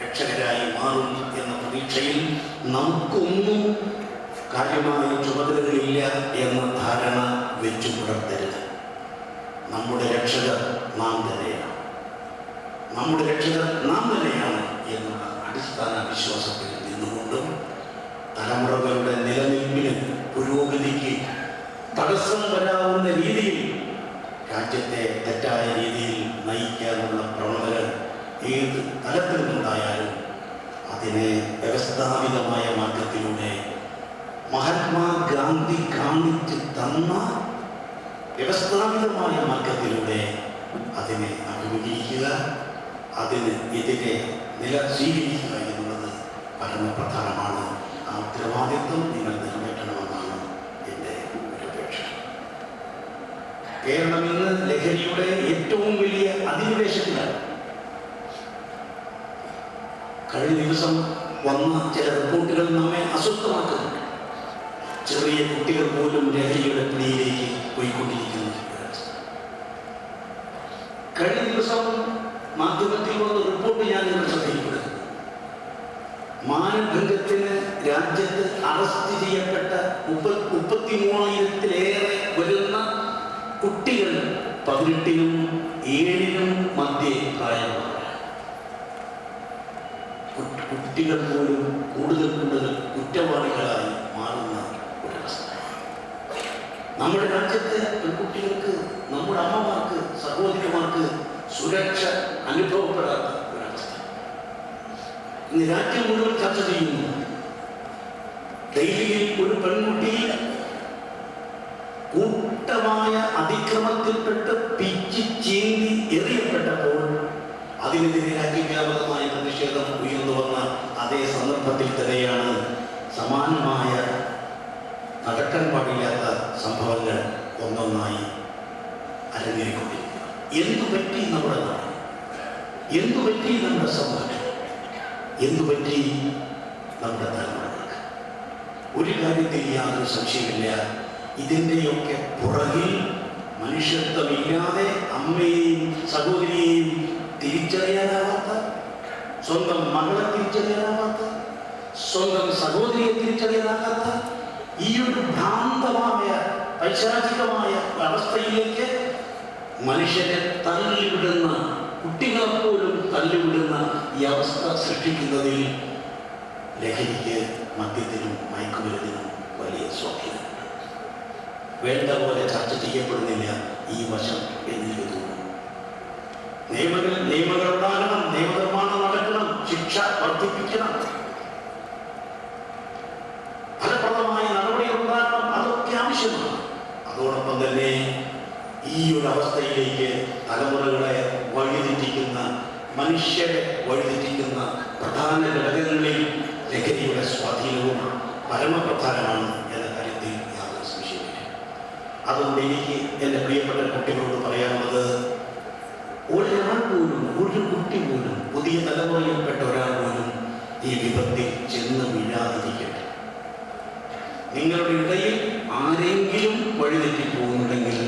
രക്ഷകരായി മാറും എന്ന പ്രതീക്ഷയിൽ നമുക്കൊന്നും കാര്യമായ ചുമതലകളില്ല എന്ന ധാരണ വെച്ചു പുലർത്തരുത്. നമ്മുടെ രക്ഷകർ നാം തന്നെയാണ്, നമ്മുടെ രക്ഷകർ നാം തന്നെയാണ് എന്നുള്ള അടിസ്ഥാന വിശ്വാസത്തിൽ നിന്നുകൊണ്ടും തലമുറകളുടെ നിലനിൽപ്പിന് പുരോഗതിക്ക് തടസ്സം വരാവുന്ന രീതിയിൽ രാജ്യത്തെ തെറ്റായ രീതിയിൽ നയിക്കാനുള്ള പ്രവണതകൾ ഏത് തലത്തിൽ നിന്നുണ്ടായാലും അതിനെ വ്യവസ്ഥാപിതമായ മാർഗത്തിലൂടെ മഹാത്മാഗാന്ധി കാണിച്ചു തന്ന വ്യവസ്ഥാപിതമായ മാർഗത്തിലൂടെ അതിനെ അഭിമുഖീകരിക്കുക, അതിന് എതിരെ നില സ്വീകരിക്കുക എന്നുള്ളത് പരമപ്രധാനമാണ്. ആ ഉത്തരവാദിത്വം നിങ്ങൾ നിറവേറ്റണമെന്നാണ് എൻ്റെ ഒരു അപേക്ഷ. കേരളം ഇന്ന് ലഹരിയുടെ ഏറ്റവും വലിയ അധിനിവേശത്തിലാണ്. കഴിഞ്ഞ ദിവസം വന്ന ചില റിപ്പോർട്ടുകൾ നമ്മെ അസ്വസ്ഥമാക്കുന്നുണ്ട്. ചെറിയ കുട്ടികൾ പോലും ലഹരിയുടെ പിടിയിലേക്ക് പോയിക്കൊണ്ടിരിക്കുന്നു. കഴിഞ്ഞ ദിവസം മാധ്യമത്തിൽ വന്ന റിപ്പോർട്ട് ഞാൻ നിങ്ങൾ ശ്രദ്ധയിൽപ്പെടുന്നു. മാനഭംഗത്തിന് രാജ്യത്ത് അറസ്റ്റ് ചെയ്യപ്പെട്ട 33,000-ലേറെ വരുന്ന കുട്ടികൾ 18-നും 7-നും മധ്യേ പ്രായമാണ്. കുട്ടികൾ പോലും കൂടുതൽ കുറ്റവാളികളായി മാറുന്ന ഒരവസ്ഥ. നമ്മുടെ രാജ്യത്തെ പെൺകുട്ടികൾക്ക്, നമ്മുടെ അമ്മമാർക്ക്, സഹോദരിമാർക്ക് സുരക്ഷ അനുഭവപ്പെടാത്ത ഒരവസ്ഥ ഇന്ന് രാജ്യം മുഴുവൻ ചർച്ച ചെയ്യുന്നു. ഡൽഹിയിൽ ഒരു പെൺകുട്ടി കൂട്ടമായ അതിക്രമത്തിൽപ്പെട്ട് പിച്ചി ചീന്തി എറിയപ്പെട്ടപ്പോൾ അതിനെതിരെ രാജ്യവ്യാപകമായ പ്രതിഷേധം ഉയർന്നു വന്ന അതേ സന്ദർഭത്തിൽ തന്നെയാണ് സമാനമായ നടക്കാൻ പാടില്ലാത്ത സംഭവങ്ങൾ ഒന്നൊന്നായി അരങ്ങേറിക്കൊണ്ടിരിക്കുക. എന്തുപറ്റി നമ്മുടെ നാട്? എന്തുപറ്റി നമ്മുടെ സമൂഹം? എന്തുപറ്റി നമ്മുടെ തലമുറകൾക്ക്? ഒരു കാര്യത്തിൽ യാതൊരു സംശയമില്ല, ഇതിൻ്റെയൊക്കെ പുറകിൽ മനുഷ്യത്വമില്ലാതെ അമ്മയെയും സഹോദരിയെയും തിരിച്ചറിയാനാവാത്ത, സ്വന്തം മകളെ തിരിച്ചറിയാനാവാത്ത, സ്വന്തം സഹോദരിയെ തിരിച്ചറിയാനാകാത്ത ഈ ഒരു ഭ്രാന്തമായ പൈശാചികമായ അവസ്ഥയിലേക്ക് മനുഷ്യരെ തള്ളിവിടുന്ന, കുട്ടികളെപ്പോലും തള്ളിവിടുന്ന ഈ അവസ്ഥ സൃഷ്ടിക്കുന്നതിൽ ലഹരിക്ക്, മദ്യത്തിനും മയക്കുമരുന്നിനും വലിയ സ്വാധീനമുണ്ട്. വേണ്ട പോലെ ചർച്ച ചെയ്യപ്പെടുന്നില്ല ഈ വശം എന്നെനിക്ക് തോന്നുന്നു. നിയമങ്ങൾ ഉണ്ടാകണം, നിയമനിർമ്മാണം നടക്കണം, ശിക്ഷ വർദ്ധിപ്പിക്കണം, ഫലപ്രദമായ നടപടികൾ ഉണ്ടാകണം, അതൊക്കെ ആവശ്യമാണ്. അതോടൊപ്പം തന്നെ ഈ ഒരു അവസ്ഥയിലേക്ക് തലമുറകളെ വഴിതെറ്റിക്കുന്ന, മനുഷ്യരെ വഴിതെറ്റിക്കുന്ന പ്രധാന ഘടകങ്ങളിൽ ലഹരിയുടെ സ്വാധീനവും പരമപ്രധാനമാണ് എന്ന കാര്യത്തിൽ യാതൊരു സംശയമില്ല. അതുകൊണ്ട് എനിക്ക് എൻ്റെ പ്രിയപ്പെട്ട കുട്ടികളോട് പറയാനുള്ളത്, ഒരാൾ പോലും, ഒരു കുട്ടി പോലും, പുതിയ തലമുറയിൽപ്പെട്ട ഒരാൾ പോലും ഈ വിപത്തിൽ ചെന്ന് വീഴാതിരിക്കട്ടെ. നിങ്ങളുടെ ഇടയിൽ ആരെങ്കിലും വഴിതെറ്റി പോകുന്നുണ്ടെങ്കിൽ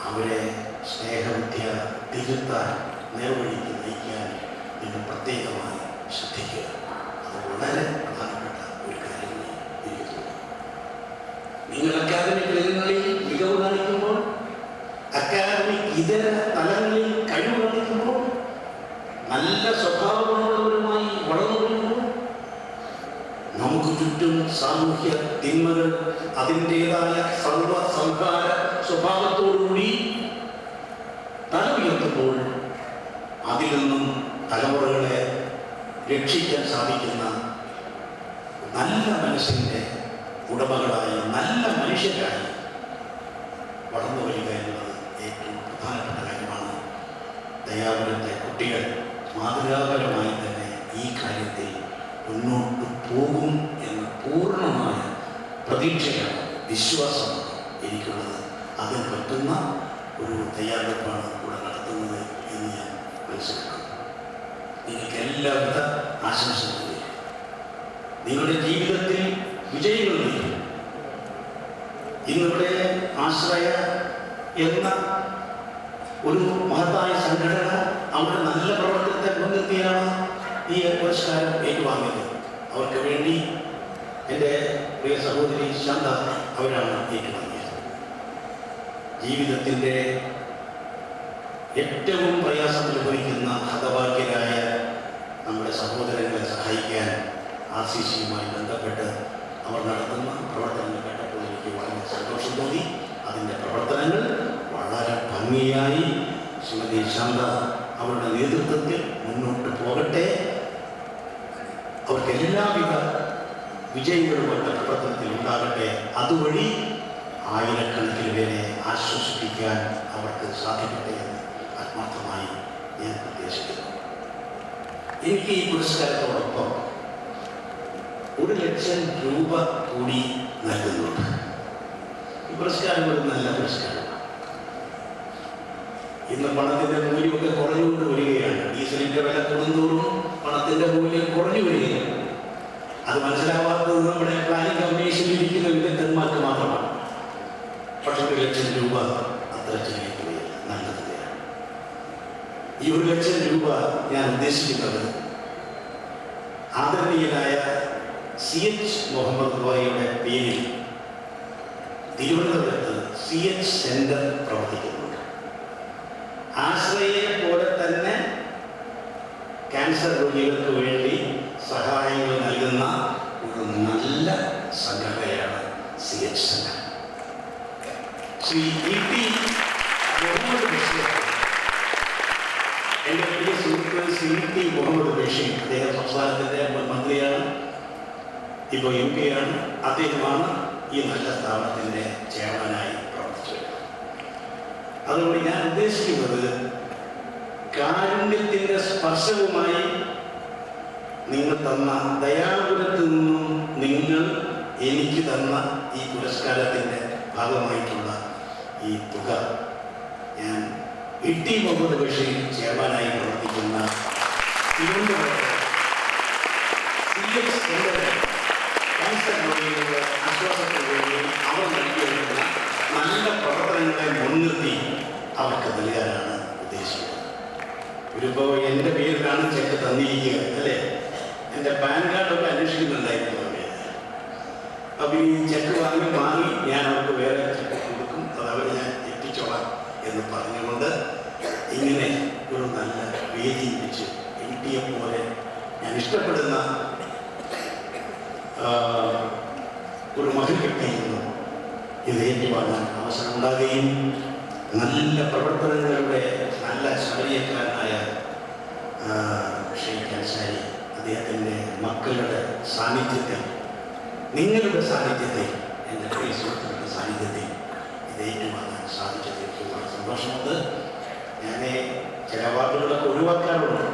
അവരെ സ്നേഹവിദ്യ തിരുത്താൻ, നേർവഴിക്ക് നയിക്കാൻ നിങ്ങൾ പ്രത്യേകമായി ശ്രദ്ധിക്കുക. അത് വളരെ പ്രധാനപ്പെട്ട ഒരു കാര്യമായി എനിക്ക് തോന്നുന്നു. നിങ്ങൾ അക്കാദമിക് രംഗങ്ങളിൽ മികവ് കാണിക്കുമ്പോൾ, അക്കാദമിക് ഇതര തലങ്ങളിൽ കഴിവ് കാണിക്കുമ്പോൾ, നല്ല സ്വഭാവമുള്ളവരുമായി വളർന്നു വരുമ്പോൾ, നമുക്ക് ചുറ്റും സാമൂഹ്യ തിന്മകൾ അതിൻ്റെതായ സർവസംഹാര സ്വഭാവത്തോടുകൂടി തല ഉയർത്തുമ്പോൾ അതിൽ നിന്നും തലമുറകളെ രക്ഷിക്കാൻ സാധിക്കുന്ന നല്ല മനസ്സിൻ്റെ ഉടമകളായി, നല്ല മനുഷ്യരായി വളർന്നു വരിക ദയാപുരത്തെ കുട്ടികൾ മാതൃകാപരമായി തന്നെ ഈ കാര്യത്തിൽ മുന്നോട്ട് പോകും എന്ന പൂർണ്ണമായ പ്രതീക്ഷയാണ്, വിശ്വാസമാണ് എനിക്കുള്ളത്. അതിന് പറ്റുന്ന ഒരു തയ്യാറെടുപ്പാണ് ഇവിടെ നടത്തുന്നത് എന്ന് ഞാൻ മനസ്സിലാക്കുന്നു. നിങ്ങൾക്ക് എല്ലാവിധ ആശംസകളും. നിങ്ങളുടെ ജീവിതത്തിൽ വിജയങ്ങൾ നേടും. ഇന്നിവിടെ ആശ്രയ എന്ന ഒരു മഹത്തായ സംഘടന അവരുടെ നല്ല പ്രവർത്തനത്തെ മുൻനിർത്തിയാണ് ഈ പുരസ്കാരം ഏറ്റുവാങ്ങിയത്. അവർക്ക് വേണ്ടി എൻ്റെ പ്രിയ സഹോദരി ശാന്ത അവരാണ് ഏറ്റുവാങ്ങിയത്. ജീവിതത്തിൻ്റെ ഏറ്റവും പ്രയാസം അനുഭവിക്കുന്ന ഹതഭാഗ്യരായ നമ്മുടെ സഹോദരങ്ങളെ സഹായിക്കാൻ RCCയുമായി ബന്ധപ്പെട്ട് അവർ നടത്തുന്ന പ്രവർത്തനങ്ങൾ കേട്ടപ്പോൾ എനിക്ക് വളരെ സന്തോഷം തോന്നി. അതിൻ്റെ പ്രവർത്തനങ്ങൾ വളരെ ഭംഗിയായി ശ്രീമതി ശാന്ത അവരുടെ നേതൃത്വത്തിൽ മുന്നോട്ട് പോകട്ടെ. അവർക്ക് എല്ലാവിധ വിജയങ്ങളും അവരുടെ പ്രവർത്തനത്തിൽ ഉണ്ടാകട്ടെ. അതുവഴി ആയിരക്കണക്കിന് പേരെ ആശ്വസിപ്പിക്കാൻ അവർക്ക് സാധിക്കട്ടെ എന്ന് ആത്മാർത്ഥമായി ഞാൻ പ്രത്യാശിക്കുന്നു. എനിക്ക് ഈ പുരസ്കാരത്തോടൊപ്പം 1,00,000 രൂപ കൂടി നൽകുന്നുണ്ട്. ഈ പുരസ്കാരം ഒരു നല്ല പുരസ്കാരമാണ്. ഇന്ന് പണത്തിൻ്റെ മൂല്യമൊക്കെ കുറഞ്ഞുകൊണ്ട് വരികയാണ്. ഡീസലിൻ്റെ വില കൂടുന്തോറും പണത്തിൻ്റെ മൂല്യം കുറഞ്ഞു വരികയാണ്. അത് മനസ്സിലാവാത്തത് നമ്മുടെ പ്ലാനിംഗ് കമ്മീഷനിൽ ഇരിക്കുന്ന വിദഗ്ധന്മാർക്ക് മാത്രമാണ്. പക്ഷേ 1,00,000 രൂപ അത്ര ചെറിയ തുകയല്ല, നല്ല തുകയാണ്. ഈ 1,00,000 രൂപ ഞാൻ ഉദ്ദേശിക്കുന്നത് ആദരണീയനായ CH മുഹമ്മദ് കോയയുടെ പേരിൽ തിരുവനന്തപുരത്ത് CH സെന്റർ പ്രവർത്തിക്കുന്നുണ്ട്. ആശ്രയെ പോലെ തന്നെ ക്യാൻസർ രോഗികൾക്ക് വേണ്ടി സഹായങ്ങൾ നൽകുന്ന ഒരു നല്ല സംഘടനയാണ് CH centre. Shri EP Muhammad Basheer, എൻ്റെ പ്രിയ സുഹൃത്ത് ശ്രീ EP മുഹമ്മദ് ബഷീർ, അദ്ദേഹം സംസ്ഥാനത്തിൻ്റെ മന്ത്രിയാണ്, ഇപ്പോൾ MP ആണ്. അദ്ദേഹമാണ് ഈ നല്ല സ്ഥാപനത്തിൻ്റെ ചെയർമാനായി പ്രവർത്തിച്ചത്. അതുകൊണ്ട് ഞാൻ ഉദ്ദേശിക്കുന്നത് കാരുണ്യത്തിൻ്റെ സ്പർശവുമായി നിങ്ങൾ തന്ന ദയാപുരത്ത് നിന്നും നിങ്ങൾ എനിക്ക് തന്ന ഈ പുരസ്കാരത്തിൻ്റെ ഭാഗമായിട്ടുള്ള ഈ തുക ഞാൻ EP മുഹമ്മദ് ബഷീർ ചെയർമാനായി പ്രവർത്തിക്കുന്ന തിരുവനന്തപുരം CH സെന്ററിൽ ക്യാൻസർ രോഗികളുടെ ആശ്വാസത്തിന് വേണ്ടി അവർ നൽകിയിരുന്ന നല്ല പ്രവർത്തനങ്ങളെ മുൻനിർത്തി അവർക്ക് നൽകാനാണ് ഉദ്ദേശിക്കുന്നത്. ഇപ്പോൾ എൻ്റെ പേരിലാണ് ചെക്ക് തന്നിരിക്കുക, അല്ലേ? എൻ്റെ പാൻ കാർഡൊക്കെ അന്വേഷിക്കുന്നുണ്ടായിരുന്നു. അപ്പം ഈ ചെക്ക് വാങ്ങി ഞാൻ അവർക്ക് വേറെ ചെക്ക് കൊടുക്കും, അത് അവർ ഞാൻ എത്തിച്ചോളാം എന്ന് പറഞ്ഞുകൊണ്ട് ഇങ്ങനെ ഒരു നല്ല വേദി വെച്ച് MP-യെ പോലെ ഞാൻ ഇഷ്ടപ്പെടുന്ന ഒരു മകൻ കിട്ടിയിരുന്നു ഇത് ഏറ്റുവാങ്ങാൻ അവസരമുണ്ടാകുകയും നല്ല പ്രവർത്തനങ്ങളുടെ നല്ല ശബരിയക്കാരനായ ഷെയ്ഖ് അൻസാരി അദ്ദേഹത്തിൻ്റെ മക്കളുടെ സാന്നിധ്യത്തിൽ, നിങ്ങളുടെ സാന്നിധ്യത്തിൽ, എൻ്റെ പ്രിയ സുഹൃത്തുക്കളുടെ സാന്നിധ്യത്തിൽ ഇത് ഏറ്റുവാങ്ങാൻ സാധിച്ചത് എനിക്ക് വളരെ സന്തോഷമുണ്ട്. ഞാൻ ചില വാക്കുകളൊക്കെ ഒഴിവാക്കാറുണ്ട്.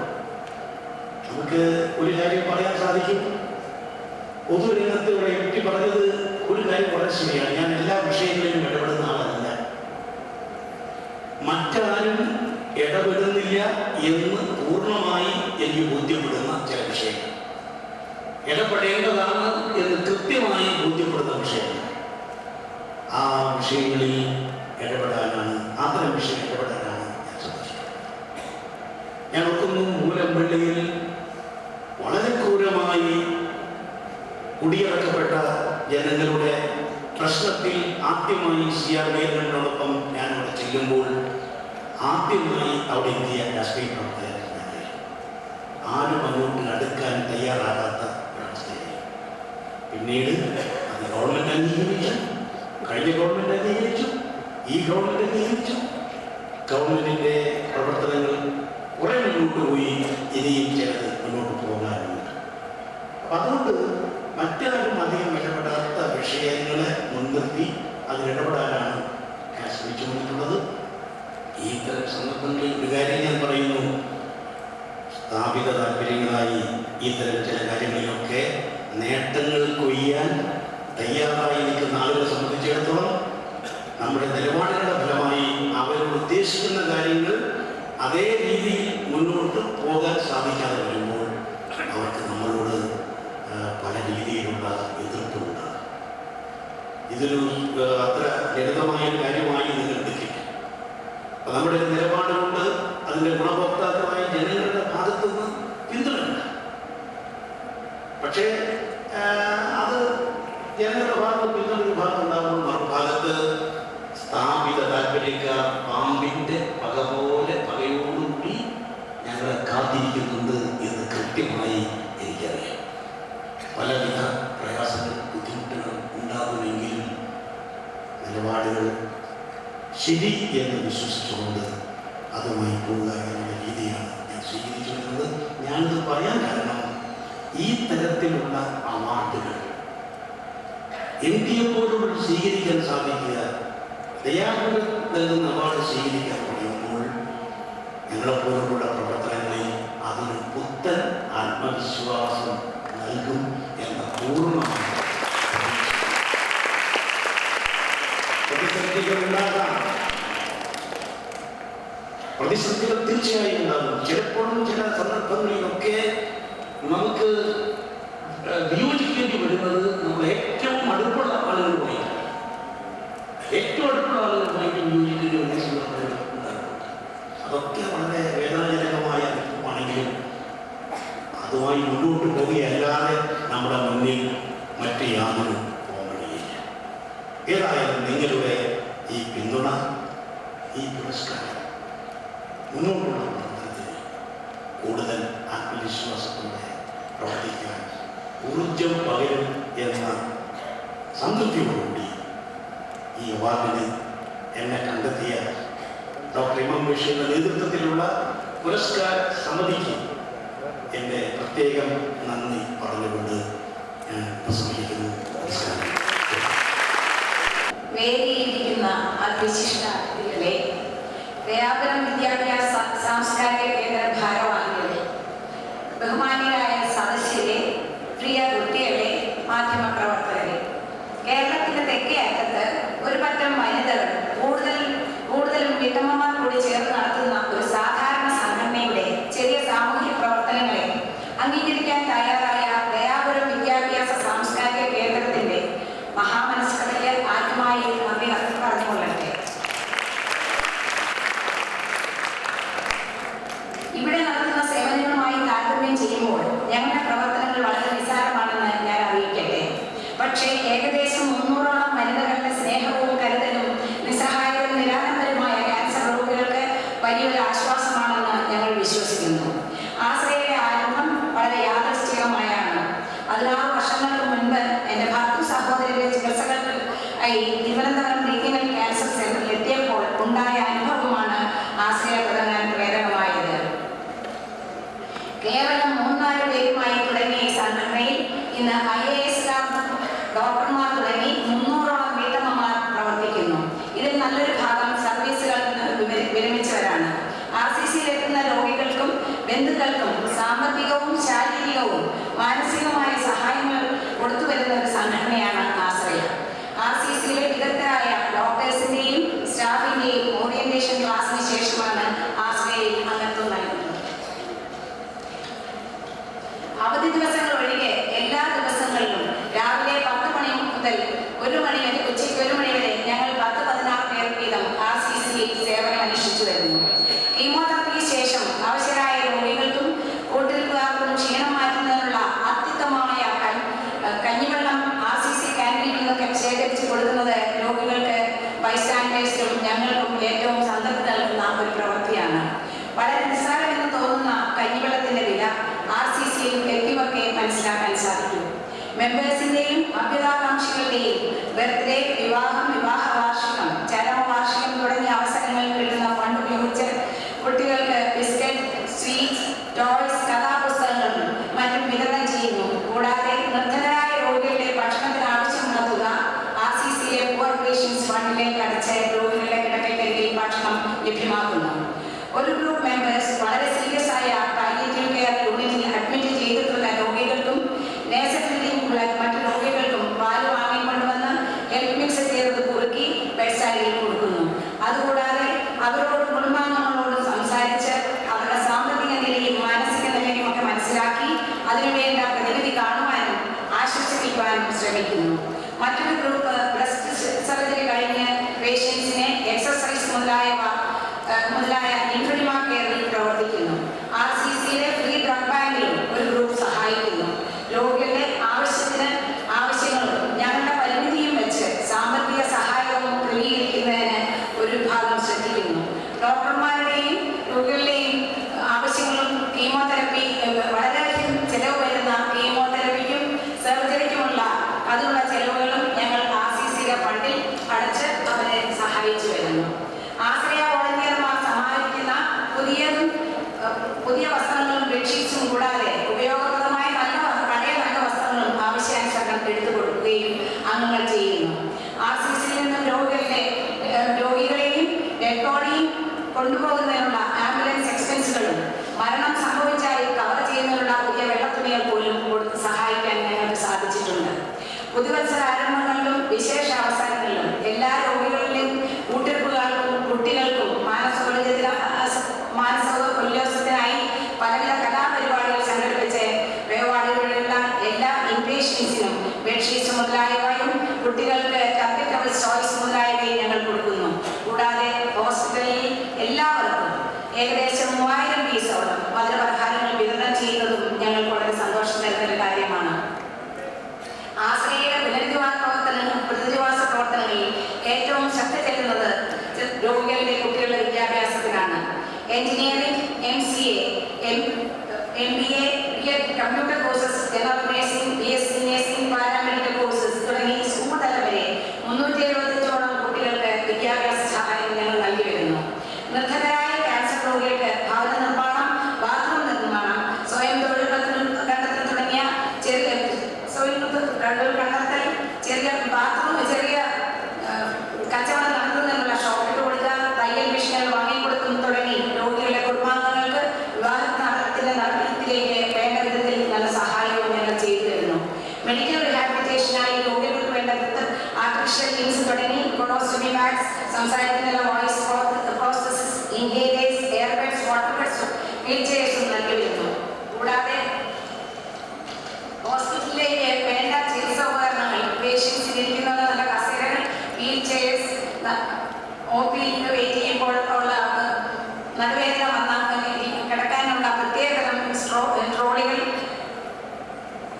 നമുക്ക് ഒരു കാര്യം പറയാൻ സാധിക്കും. പൊതുരംഗത്ത് ഇവിടെ എനിക്ക് പറഞ്ഞത് ഒരു കാര്യം വളരെ ശരിയാണ്. ഞാൻ എല്ലാ വിഷയങ്ങളിലും ഇടപെടുന്ന ആളല്ല. മറ്റാരും ഇടപെടുന്നില്ല എന്ന് പൂർണ്ണമായി എനിക്ക് ബോധ്യപ്പെടുന്ന ചില വിഷയങ്ങൾ, ഇടപെടേണ്ടതാണ് എന്ന് കൃത്യമായി ബോധ്യപ്പെടുന്ന വിഷയങ്ങൾ, ആ വിഷയങ്ങളിൽ ഇടപെടാനാണ്, അത്തരം വിഷയം ഇടപെടാനാണ് ഞാൻ സന്തോഷിക്കുന്നത്. ഞാൻ ഓർക്കുന്നു, മൂലമ്പള്ളിയിൽ വളരെ ക്രൂരമായി കുടിയിറക്കപ്പെട്ട ജനങ്ങളുടെ പ്രശ്നത്തിൽ ആദ്യമായി CR ഗവൺമെന്റിനോടൊപ്പം ഞാൻ അവിടെ ചെല്ലുമ്പോൾ ആദ്യമായി അവിടെ എത്തിയ രാഷ്ട്രീയ പ്രവർത്തകർ ആരും അങ്ങോട്ട് അടുക്കാൻ തയ്യാറാകാത്ത ഒരവസ്ഥയായി. പിന്നീട് അത് ഗവൺമെന്റ് അംഗീകരിച്ചു, കഴിഞ്ഞ ഗവൺമെന്റ് അംഗീകരിച്ചു, ഈ ഗവൺമെന്റ് അംഗീകരിച്ചു. ഗവൺമെന്റിന്റെ പ്രവർത്തനങ്ങൾ കുറെ മുന്നോട്ട് പോയി, ഇനിയും ചിലത് മുന്നോട്ട് പോകാനുണ്ട്. അപ്പം അതുകൊണ്ട് മറ്റാരും അധികം ഇടപെടാത്ത വിഷയങ്ങളെ മുൻനിർത്തി അതിലിടപെടാനാണ് ഞാൻ ശ്രമിച്ചു വന്നിട്ടുള്ളത്. ഈ സന്ദർഭങ്ങളിൽ ഒരു കാര്യം ഞാൻ പറയുന്നു. സ്ഥാപിത താല്പര്യങ്ങളായി ഇത്തരം ചില കാര്യങ്ങളിലൊക്കെ നേട്ടങ്ങൾ കൊയ്യാൻ തയ്യാറായി നിൽക്കുന്ന ആളുകളെ സംബന്ധിച്ചിടത്തോളം നമ്മുടെ നിലപാടുകളുടെ ഫലമായി അവർ ഉദ്ദേശിക്കുന്ന കാര്യങ്ങൾ അതേ രീതിയിൽ മുന്നോട്ട് പോകാൻ സാധിക്കാതെ വരുമ്പോൾ അവർക്ക് നമ്മളോട് പല രീതിയിലുള്ള എതിർപ്പുണ്ടാകും. ഇതൊരു അത്ര ലളിതമായ കാര്യമായി നിങ്ങൾ എടുക്കില്ല. അപ്പം നമ്മുടെ ഒരു നിലപാടുകൊണ്ട് അതിൻ്റെ ഗുണഭോക്താക്കളായ ജനങ്ങളുടെ ഭാഗത്തു നിന്ന് പിന്തുണയുണ്ട്. പക്ഷേ അത് ജനങ്ങളുടെ ഭാഗത്ത് പിന്തുണ വിഭാഗം ഉണ്ടാകുമ്പോൾ മറുഭാഗത്ത് സ്ഥാപിത താല്പര്യക്കാർ പാമ്പിൻ്റെ പക പോലെ പകയോടുകൂടി ഞങ്ങളെ കാത്തിരിക്കുന്നുണ്ട് എന്ന് കൃത്യമായി എനിക്കറിയാം. പലവിധ പ്രയാസങ്ങളും ബുദ്ധിമുട്ടുകളും ഉണ്ടാകുമെങ്കിലും നിലപാടുകൾ ശരി എന്ന് വിശ്വസിച്ചുകൊണ്ട് അതുമായി പോകുക എന്നുള്ള രീതിയാണ് ഞാൻ സ്വീകരിച്ചിരുന്നത്. ഞാനിത് പറയാൻ കാരണം ഈ തരത്തിലുള്ള അവാർഡുകൾ MPയെ പോലും സ്വീകരിക്കാൻ സാധിക്കുക, ദയാപുരം നൽകുന്ന അവാർഡ് സ്വീകരിക്കാൻ കഴിയുമ്പോൾ ഞങ്ങളെപ്പോലുള്ള പ്രവർത്തനങ്ങളിൽ അതിന് പുത്തൻ ആത്മവിശ്വാസം നൽകും എന്ന പൂർണ്ണമായ പ്രതിസന്ധികൾ ഉണ്ടാകാം. പ്രതിസന്ധികൾ തീർച്ചയായും ഉണ്ടാകും. ചിലപ്പോഴും ചില സന്ദർഭങ്ങളിലൊക്കെ നമുക്ക് വിയോജിക്കേണ്ടി വരുന്നത് നമ്മൾ ഏറ്റവും അടുപ്പുള്ള ആളുകളുമായി വിയോജിക്കേണ്ടി വരുന്ന സന്ദർഭങ്ങൾ ഉണ്ടാകും. അതൊക്കെ വളരെ വേദനാജനകമായ അനുഭവമാണെങ്കിലും അതുമായി മുന്നോട്ട് പോവുകയല്ലാതെ നമ്മുടെ മുന്നിൽ മറ്റ് യാതൊരു പോകണില്ല. ഏതായാലും നിങ്ങളുടെ ഈ പിന്തുണ, ഈ പുരസ്കാരം മുന്നോട്ടുള്ള പ്രവർത്തനത്തിന് കൂടുതൽ ആത്മവിശ്വാസത്തോടെ പ്രവർത്തിക്കാൻ ഊർജം പകരും എന്ന സംതൃപ്തിയോടുകൂടി ഈ അവാർഡിന് എന്നെ കണ്ടെത്തിയ ഡോക്ടർ എം ബഷീറിന്റെ നേതൃത്വത്തിലുള്ള പുരസ്കാര സമിതിക്ക് എൻ്റെ പ്രത്യേകം നന്ദി പറഞ്ഞുകൊണ്ട് ഞാൻ പ്രസംഗിക്കുന്നു. നമസ്കാരം. വേദിയിലിരിക്കുന്ന അതിവിശിഷ്ട അതിഥികളെ, ദയാപുരം വിദ്യാഭ്യാസ സാംസ്കാരിക കേന്ദ്ര ഭാരവാഹികളെ, ബഹുമാന്യരായ സദസ്യരെ, പ്രിയ കുട്ടികളെ, മാധ്യമപ്രവർത്തകരെ, കേരളത്തിന്റെ തെക്കേ അറ്റത്ത് ഒരു പറ്റം വനിതകൾ കൂടുതലും വീട്ടമ്മമാർ കൂടി ചേർന്ന് നടത്തുന്ന ഒരു സാധാരണ സംഘടനയുടെ ചെറിയ സാമൂഹ്യ പ്രവർത്തനങ്ങളെ അംഗീകരിക്കാൻ തയ്യാറായ ദയാപുരം വിദ്യാഭ്യാസ സാംസ്കാരിക കേന്ദ്രത്തിന്റെ മഹാമനസ്കതയ്ക്ക് ആദ്യമായി നന്ദി പറഞ്ഞുകൊള്ളട്ടെ. ഇവിടെ നടത്തുന്ന സേവനങ്ങളുമായി താരതമ്യം ചെയ്യുമ്പോൾ ഞങ്ങളുടെ പ്രവർത്തനങ്ങൾ വളരെ നിസ്സാരമാണെന്ന് ഞാൻ അറിയിക്കട്ടെ. പക്ഷേ ഏകദേശം 300ഓളം വനിതകളുടെ സ്നേഹവും കരുതലും നിസ്സഹായവും നിരാലംബരമായ ക്യാൻസർ രോഗികൾക്ക് വലിയൊരു ആശ്വാസമാണെന്ന് ഞങ്ങൾ വിശ്വസിക്കുന്നു. ആശ്രയയുടെ ആരംഭം വളരെ യാദൃശ്ചികമായാണ്. 16 വർഷങ്ങൾക്ക് മുൻപ് എൻ്റെ ഭർത്തൃ സഹോദരന്റെ ചികിത്സകൾക്കായി തിരുവനന്തപുരം റീജിയണൽ ക്യാൻസർ സെന്ററിൽ എത്തിയപ്പോൾ ഉണ്ടായ അനുഭവമാണ് ആശ്രയ തുടങ്ങാൻ പ്രേരകമായത്. കേവലം 3-4 പേരുമായി തുടങ്ങിയ ഈ സംഘടനയിൽ ഇന്ന് IAS ഡോക്ടർമാർ തുടങ്ങി 300ഓളം വീട്ടമ്മമാർ പ്രവർത്തിക്കുന്നു. ഇതിൽ നല്ലൊരു ഭാഗം സർവീസുകൾ വിരമിച്ചവരാണ്. RCCയിൽ എത്തുന്ന രോഗികൾക്കും ബന്ധുക്കൾക്കും സാമ്പത്തികവും ശാരീരികവും മാനസികവുമായ സഹായങ്ങൾ കൊടുത്തു വരുന്ന ഒരു സംഘടനയാണ് ആശ്രയ. RCCയിലെ വിദഗ്ധരായ ഡോക്ടേഴ്സിന്റെയും സ്റ്റാഫിന്റെയും ഓറിയന്റേഷൻ ക്ലാസിന് ശേഷമാണ് ആശ്രയയിൽ അംഗത്വം നൽകുന്നത്. അവധി ദിവസങ്ങൾ ഒഴികെ എല്ലാ ദിവസങ്ങളിലും രാവിലെ 10 മണി മുതൽ 1 മണി വരെ, ഉച്ചയ്ക്ക് 1 മണി വരെ ഞങ്ങൾ 10-16 പേർ വീതം RCCയിൽ സേവനം അനുഷ്ഠിച്ചു വരുന്നു. കീമോതെറാപ്പിക്ക് ശേഷം അവശരായ രോഗികൾക്കും കൂട്ടിരിപ്പുകാർക്കും ക്ഷീണം മാറ്റുന്നതിനുള്ള അത്യുത്തമമായ കഞ്ഞിവെള്ളം RCC ക്യാൻറ്റീനിൽ നിന്നൊക്കെ ശേഖരിച്ചു കൊടുക്കുന്നത് രോഗികൾക്ക്, ബൈസ്റ്റാൻഡേഴ്സിനും ഞങ്ങൾക്കും ഏറ്റവും സംതൃപ്തി നൽകുന്ന ഒരു പ്രവൃത്തിയാണ്. വളരെ നിസ്സാരമെന്ന് തോന്നുന്ന കഞ്ഞിവെള്ളത്തിന്റെ വില RCCയിൽ എത്തിയവർക്ക് മനസ്സിലാക്കാൻ സാധിക്കും. മെമ്പേഴ്സിന്റെയും അഭ്യുതാകാംക്ഷികളുടെയും ബർത്ത്ഡേ, വിവാഹം, വിവാഹ വാർഷികം, ചരമവാർഷികം തുടങ്ങിയ അവസരങ്ങളിൽ കിട്ടുന്ന ഫണ്ട് ഉപയോഗിച്ച് കുട്ടികൾക്ക് ബിസ്ക്കറ്റ്, സ്വീറ്റ്സ്, ടോയ്സ്, കഥാപുസ്തകങ്ങളും മറ്റും വിതരണം ചെയ്യുന്നു. കൂടാതെ നിർധനരായ രോഗികളുടെ ഭക്ഷണത്തിന് ആവശ്യമുള്ള തുക RCCയിലെ പൂർ പേഷ്യൻസ് ഫണ്ടിലേക്ക് അടച്ച് രോഗികളുടെ കിടക്കയ്ക്കരികിൽ ഭക്ഷണം ലഭ്യമാക്കുന്നു. മുതലായ ഇൻഫിനിമ കെയറിൽ പ്രവർത്തിക്കുന്നു. RCCയിലെ ഫ്രീ ഡ്രഗ് ബാങ്കിലും ഒരു ഗ്രൂപ്പ് സഹായിക്കുന്നു. രോഗികളുടെ ആവശ്യങ്ങളും ഞങ്ങളുടെ പരിമിതിയും വെച്ച് സാമ്പത്തിക സഹായവും ക്രമീകരിക്കുന്നതിന് ഒരു വിഭാഗം ശ്രദ്ധിക്കുന്നു. ഡോക്ടർമാരുടെയും രോഗികളുടെയും ആവശ്യങ്ങളും കീമോതെറപ്പി വളരെയധികം ചെലവ് വരുന്ന കീമോതെറപ്പിക്കും സർജറിക്കുമുള്ള അതിനുള്ള ചെലവുകളും ഞങ്ങൾ RCCയുടെ ഫണ്ടിൽ അടച്ച് അവരെ സഹായിച്ചു വരുന്നു. ആശ്രയ വോളണ്ടിയർമാർ സമാഹരിക്കുന്ന പുതിയ വസ്ത്രങ്ങളും ബെഡ്ഷീറ്റ്സും കൂടാതെ ഉപയോഗപ്രദമായ പഴയ നല്ല വസ്ത്രങ്ങളും ആവശ്യാനുസരണം എടുത്തു കൊടുക്കുകയും അംഗങ്ങൾ ചെയ്യുന്നു. RCCയിൽ നിന്നും രോഗികളെയും ഡെഡ് ബോഡിയും കൊണ്ടുപോകുന്നതിനുള്ള ആംബുലൻസ് എക്സ്പെൻസുകളും മരണം സംഭവിച്ചാൽ കവർ ചെയ്യുന്നതിനുള്ള പുതിയ വെള്ളത്തുണികൾ പോലും കൊടുത്ത് സഹായിക്കാൻ ഞങ്ങൾക്ക് സാധിച്ചിട്ടുണ്ട്. പുതുവത്സര ആരംഭങ്ങളിലും വിശേഷ അവസരങ്ങളിലും എല്ലാ രോഗികളിലും കൂട്ടിരിപ്പുകാർക്കും കുട്ടികൾക്കും മാനസോല്ലാസത്തിനായി പലവിധ കലാപരിപാടികൾ സംഘടിപ്പിച്ച് വേവാടികളിലുള്ള എല്ലാ ഇൻപേഷ്യൻസിനും ബെഡ്ഷീറ്റ്സ് മുതലായവയും കുട്ടികൾക്ക് കമ്പ്യൂട്ടർ ചോയ്സ് മുതലായവയും ഞങ്ങൾ കൊടുക്കുന്നു. കൂടാതെ ഹോസ്പിറ്റലിൽ എല്ലാവർക്കും ഏകദേശം 3000 പീസോളം മധുരപലഹാരങ്ങൾ വിതരണം ചെയ്യുന്നതും ഞങ്ങൾക്ക് വളരെ സന്തോഷം തരുന്ന ഒരു കാര്യമാണ്. ആശ്രയയുടെ പുനരധിവാസ പ്രവർത്തനങ്ങളിൽ ഏറ്റവും ശ്രദ്ധ ചെല്ലുന്നത് രോഗികളുടെ കുട്ടികളുടെ വിദ്യാഭ്യാസത്തിനാണ്. Engineering, MCA, MBA, computer courses, general nursing, BSc nursing, paramedical courses തുടങ്ങി സ്കൂൾ തലം വരെ 375ഓളം കുട്ടികൾക്ക് വിദ്യാഭ്യാസ സഹായം ഞങ്ങൾ നൽകി വരുന്നു. നിർധനരായ ക്യാൻസർ രോഗികൾക്ക് ഭവന നിർമ്മാണം, ബാത്റൂം നിർമ്മാണം, സ്വയം തൊഴിൽ കണ്ടെത്തൽ തുടങ്ങിയ ചെറിയ കച്ചവടം നടത്തുന്നതിനുള്ള ഷോപ്പിട്ട് കൊടുക്കുക, തയ്യൽ മെഷീനുകൾ വാങ്ങിക്കൊടുക്കും തുടങ്ങി രോഗികളുടെ കുടുംബാംഗങ്ങൾക്ക് വിവാഹത്തിന്റെ നടത്തിലേക്ക് വേണ്ട വിധത്തിൽ നല്ല സഹായവും ഞങ്ങൾ ചെയ്തു തരുന്നു. മെഡിക്കൽ റിഹാബിലിറ്റേഷനായി രോഗികൾക്ക് വേണ്ട ആർട്ടിഫിഷ്യൽ ലിംസ് തുടങ്ങി കൊളോസ്റ്റമി വാക്സ്, സംസാരിക്കുന്ന voice prostheses, inhalers, airbeds, water beds, wheel ചെയർസും നൽകി വരുന്നു. കൂടാതെ ഹോസ്പിറ്റലിലേക്ക് വേണ്ട ചികിത്സാ ഉപകരണങ്ങൾ, പേഷ്യൻസിന് ഇരിക്കുന്ന നല്ല കസേരകൾ, വീൽ ചെയർസ്, OP വെയിറ്റ് ചെയ്യുമ്പോൾ ഉള്ള നടുവേദന വന്നാൽ കിടക്കാനുള്ള പ്രത്യേകതരം ട്രോളികൾ,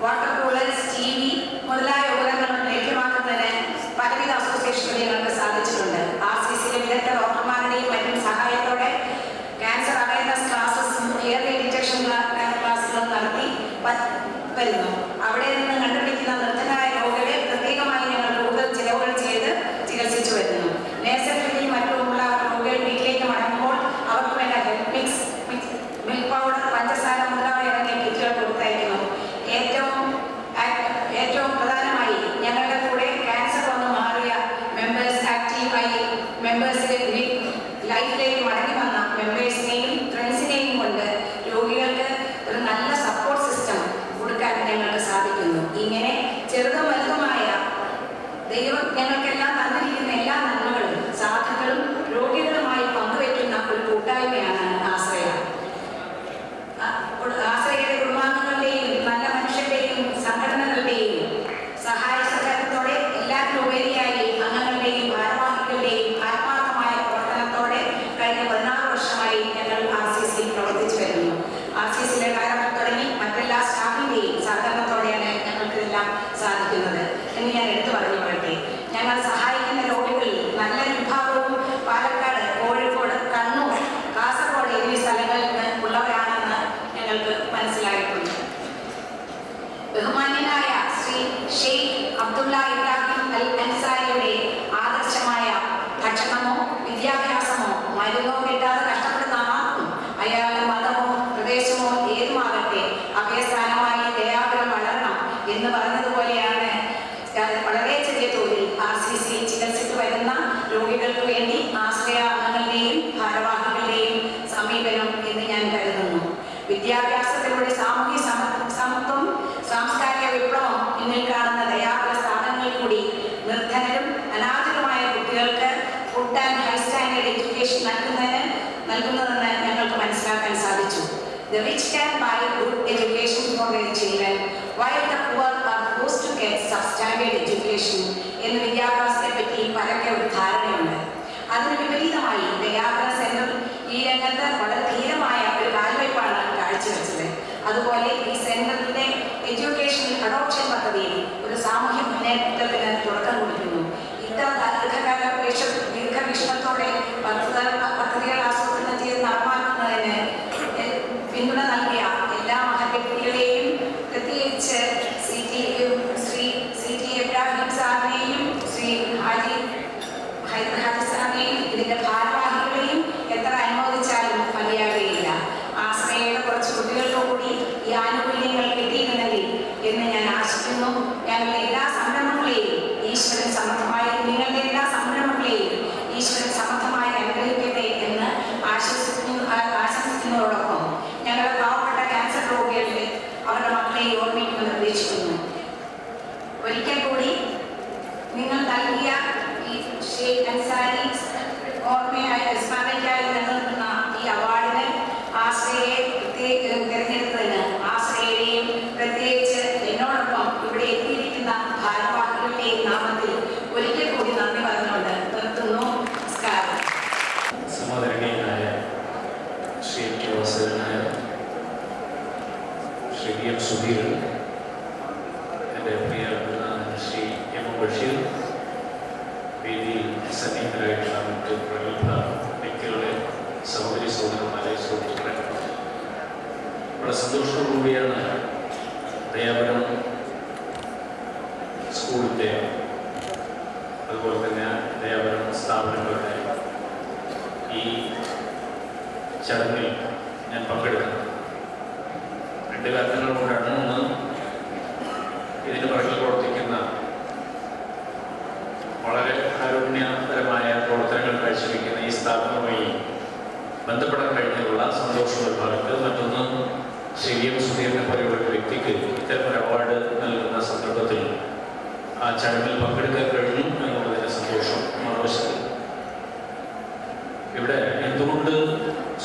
വാട്ടർ കൂളേഴ്സ്, TV മുതലായ ഉപകരണങ്ങൾ ലഭ്യമാക്കുന്നതിന് പലവിധ അസോസിയേഷനുകൾ ഞങ്ങൾക്ക് സാധിച്ചിട്ടുണ്ട്. RCCയിലെ വിദഗ്ധ ഡോക്ടർമാരുടെയും മറ്റും സഹായത്തോടെ ക്യാൻസർ അവയർനെസ് ക്ലാസ്സസും ഏർലി ഡിറ്റക്ഷൻ ക്ലാസ്സുകളും നടത്തി വരുന്നു. അവിടെ നിന്ന് കണ്ടുപിടിക്കുന്ന നിർധനരായ രോഗികളെ പ്രത്യേകമായി ഞങ്ങൾ കൂടുതൽ ചിലവുകൾ ചെയ്ത് ചികിത്സിച്ചു വരുന്നു. നേഴ്സറികളിൽ മറ്റുമുള്ള രോഗികൾ വീട്ടിലേക്ക് മടങ്ങുമ്പോൾ അവർക്ക് വേണ്ട ഹെൽത്ത് മിൽക്ക് പൗഡർ, പഞ്ചസാര മുതലായ കിറ്റുകൾ കൊടുത്തയക്കുന്നു. ഏറ്റവും പ്രധാനമായി ഞങ്ങളുടെ കൂടെ ക്യാൻസർ വന്ന് മാറിയ മെമ്പേഴ്സിന്റെ ലൈഫിലേക്ക് മടങ്ങി വന്ന മെമ്പേഴ്സിനെയും ഫ്രണ്ട്സിനെയും കൊണ്ട് രോഗികൾക്ക് ഒരു നല്ല സപ്പോർട്ട് സിസ്റ്റം കൊടുക്കാൻ ഞങ്ങൾക്ക് സാധിക്കുന്നു. ഇങ്ങനെ ചെറുതും വലുതുമായ ദൈവം ഞങ്ങൾക്കെല്ലാം തന്നിരിക്കുന്ന എല്ലാ നന്മകളും സാധുക്കളും രോഗികളുമായി പങ്കുവയ്ക്കുന്ന ഒരു കൂട്ടായ്മയാണ് ആശ്രയ. ആശ്രയയുടെ കുടുംബാംഗങ്ങളുടെയും നല്ല മനുഷ്യരുടെയും സംഘടനകളുടെയും സഹായ സഹകരണത്തോടെ എല്ലാത്തിനും ഉപരിയായി അംഗങ്ങളുടെയും ഭാരവാഹികളുടെയും ആത്മാർത്ഥമായ പ്രവർത്തനത്തോടെ കഴിഞ്ഞ 16 വർഷമായി ഞങ്ങൾ RCCയിൽ പ്രവർത്തിച്ചു വരുന്നു. RCCയിലെ കാലഘട്ടം തുടങ്ങി മറ്റെല്ലാ സ്റ്റാഫിന്റെയും സഹകരണത്തോടെയാണ് ഞങ്ങൾക്കിതെല്ലാം സാധിക്കുന്നത് എന്ന് ഞാൻ എടുത്തു പറഞ്ഞു കൊള്ളട്ടെ. ഞങ്ങൾ സഹായിക്കുന്ന രോഗികളിൽ നല്ലൊരു വിഭാഗവും പാലക്കാട്, കോഴിക്കോട്, കണ്ണൂർ, കാസർഗോഡ് എന്നീ സ്ഥലങ്ങളിൽ നിന്ന് ഉള്ളവരാണെന്ന് ഞങ്ങൾക്ക് മനസ്സിലായിട്ടുണ്ട്. ബഹുമാന്യനായ ശ്രീ ഷെയ്ഖ് അബ്ദുള്ള ഇബ്രാഹിം അൽ അൻസാരിയുടെ ആദർശമായ ഭക്ഷണമോ വിദ്യാഭ്യാസമോ മരുന്നോ കിട്ടാതെ കഷ്ടപ്പെടുന്ന ആർക്കും അയാളുടെ മതമോ പ്രദേശമോ ഏതുമാകട്ടെ അഭയസ്ഥാനമായി ദയാപുരം വളരണം എന്ന് പറഞ്ഞതുപോലെയാണ് വളരെ ചെറിയ തോതിൽ RCC ചികിത്സിച്ചു വരുന്ന രോഗികൾക്ക് വേണ്ടി ആശ്രയ അംഗങ്ങളുടെയും ഭാരവാഹികളുടെയും സമീപനം എന്ന് ഞാൻ കരുതുന്നു. വിദ്യാഭ്യാസത്തിലൂടെ സാമൂഹ്യ സമത്വം, സാംസ്കാരിക വിപ്ലവം എന്നിൽ കാണുന്ന ദയാപുര സ്ഥാപനങ്ങളിൽ കൂടി നിർധനരും അനാഥരുമായ കുട്ടികൾക്ക് food and high standard education നൽകുന്നതെന്ന് ഞങ്ങൾക്ക് മനസ്സിലാക്കാൻ സാധിച്ചു. The rich can buy good education for their children, while the poor are forced to get substandard education എന്ന് വിദ്യാഭ്യാസത്തെ പറ്റി പലക്കെ ഒരു ധാരണയുണ്ട്. അതിന് വിപരീതമായി ദയാപുര സെന്റർ ഈ തിരഞ്ഞെടുത്തതിന് ആശ്രയരെയും പ്രത്യേകിച്ച് എന്നോടൊപ്പം ഇവിടെ എത്തിയിരിക്കുന്ന ഭാരവാഹികളുടെയും നാമത്തിൽ ഒരിക്കൽ കൂടി നന്ദി പറഞ്ഞുകൊണ്ട് നിർത്തുന്നു. നമസ്കാരം. സമാദരണീയനായ ശ്രീ എം ടി വാസുദേവനായ ശ്രീ വി എം സുധീരൻ, എൻ്റെ പ്രിയ ശ്രീ എം ബഷീർ, വേദിയിൽ സന്നിഹിതരായിട്ടുള്ള മറ്റ് പ്രഗത്ഭ വ്യക്തികളെ, സഹോദരി സഹോദരന്മാരെ, സുഹൃത്തുക്കളെ, വളരെ സന്തോഷത്തോടുകൂടിയാണ് ദയാപുരം സ്കൂളിൻ്റെ അതുപോലെ തന്നെ ദയാപുരം സ്ഥാപനങ്ങളുടെ ഈ ചടങ്ങിൽ ഞാൻ പങ്കെടുക്കുന്നത്. രണ്ട് കാരണങ്ങൾ കൊണ്ടാണ്. ഒന്ന്, ഇതിന് പുറകിൽ പ്രവർത്തിക്കുന്ന വളരെ കാരുണ്യപരമായ പ്രവർത്തനങ്ങൾ കാഴ്ചവെക്കുന്ന ഈ സ്ഥാപനവുമായി ബന്ധപ്പെടാൻ കഴിഞ്ഞതിലുള്ള സന്തോഷം ഒരു ഭാഗത്ത്. മറ്റൊന്ന്, ശ്രീ വി എം സുധീരനെ പോലെയുള്ള ഒരു വ്യക്തിക്ക് ഇത്തരമൊരു അവാർഡ് നൽകുന്ന സന്ദർഭത്തിൽ ആ ചടങ്ങിൽ പങ്കെടുക്കാൻ കഴിഞ്ഞു എന്നുള്ളതിൻ്റെ സന്തോഷം മറുവശത്ത്. ഇവിടെ എന്തുകൊണ്ട്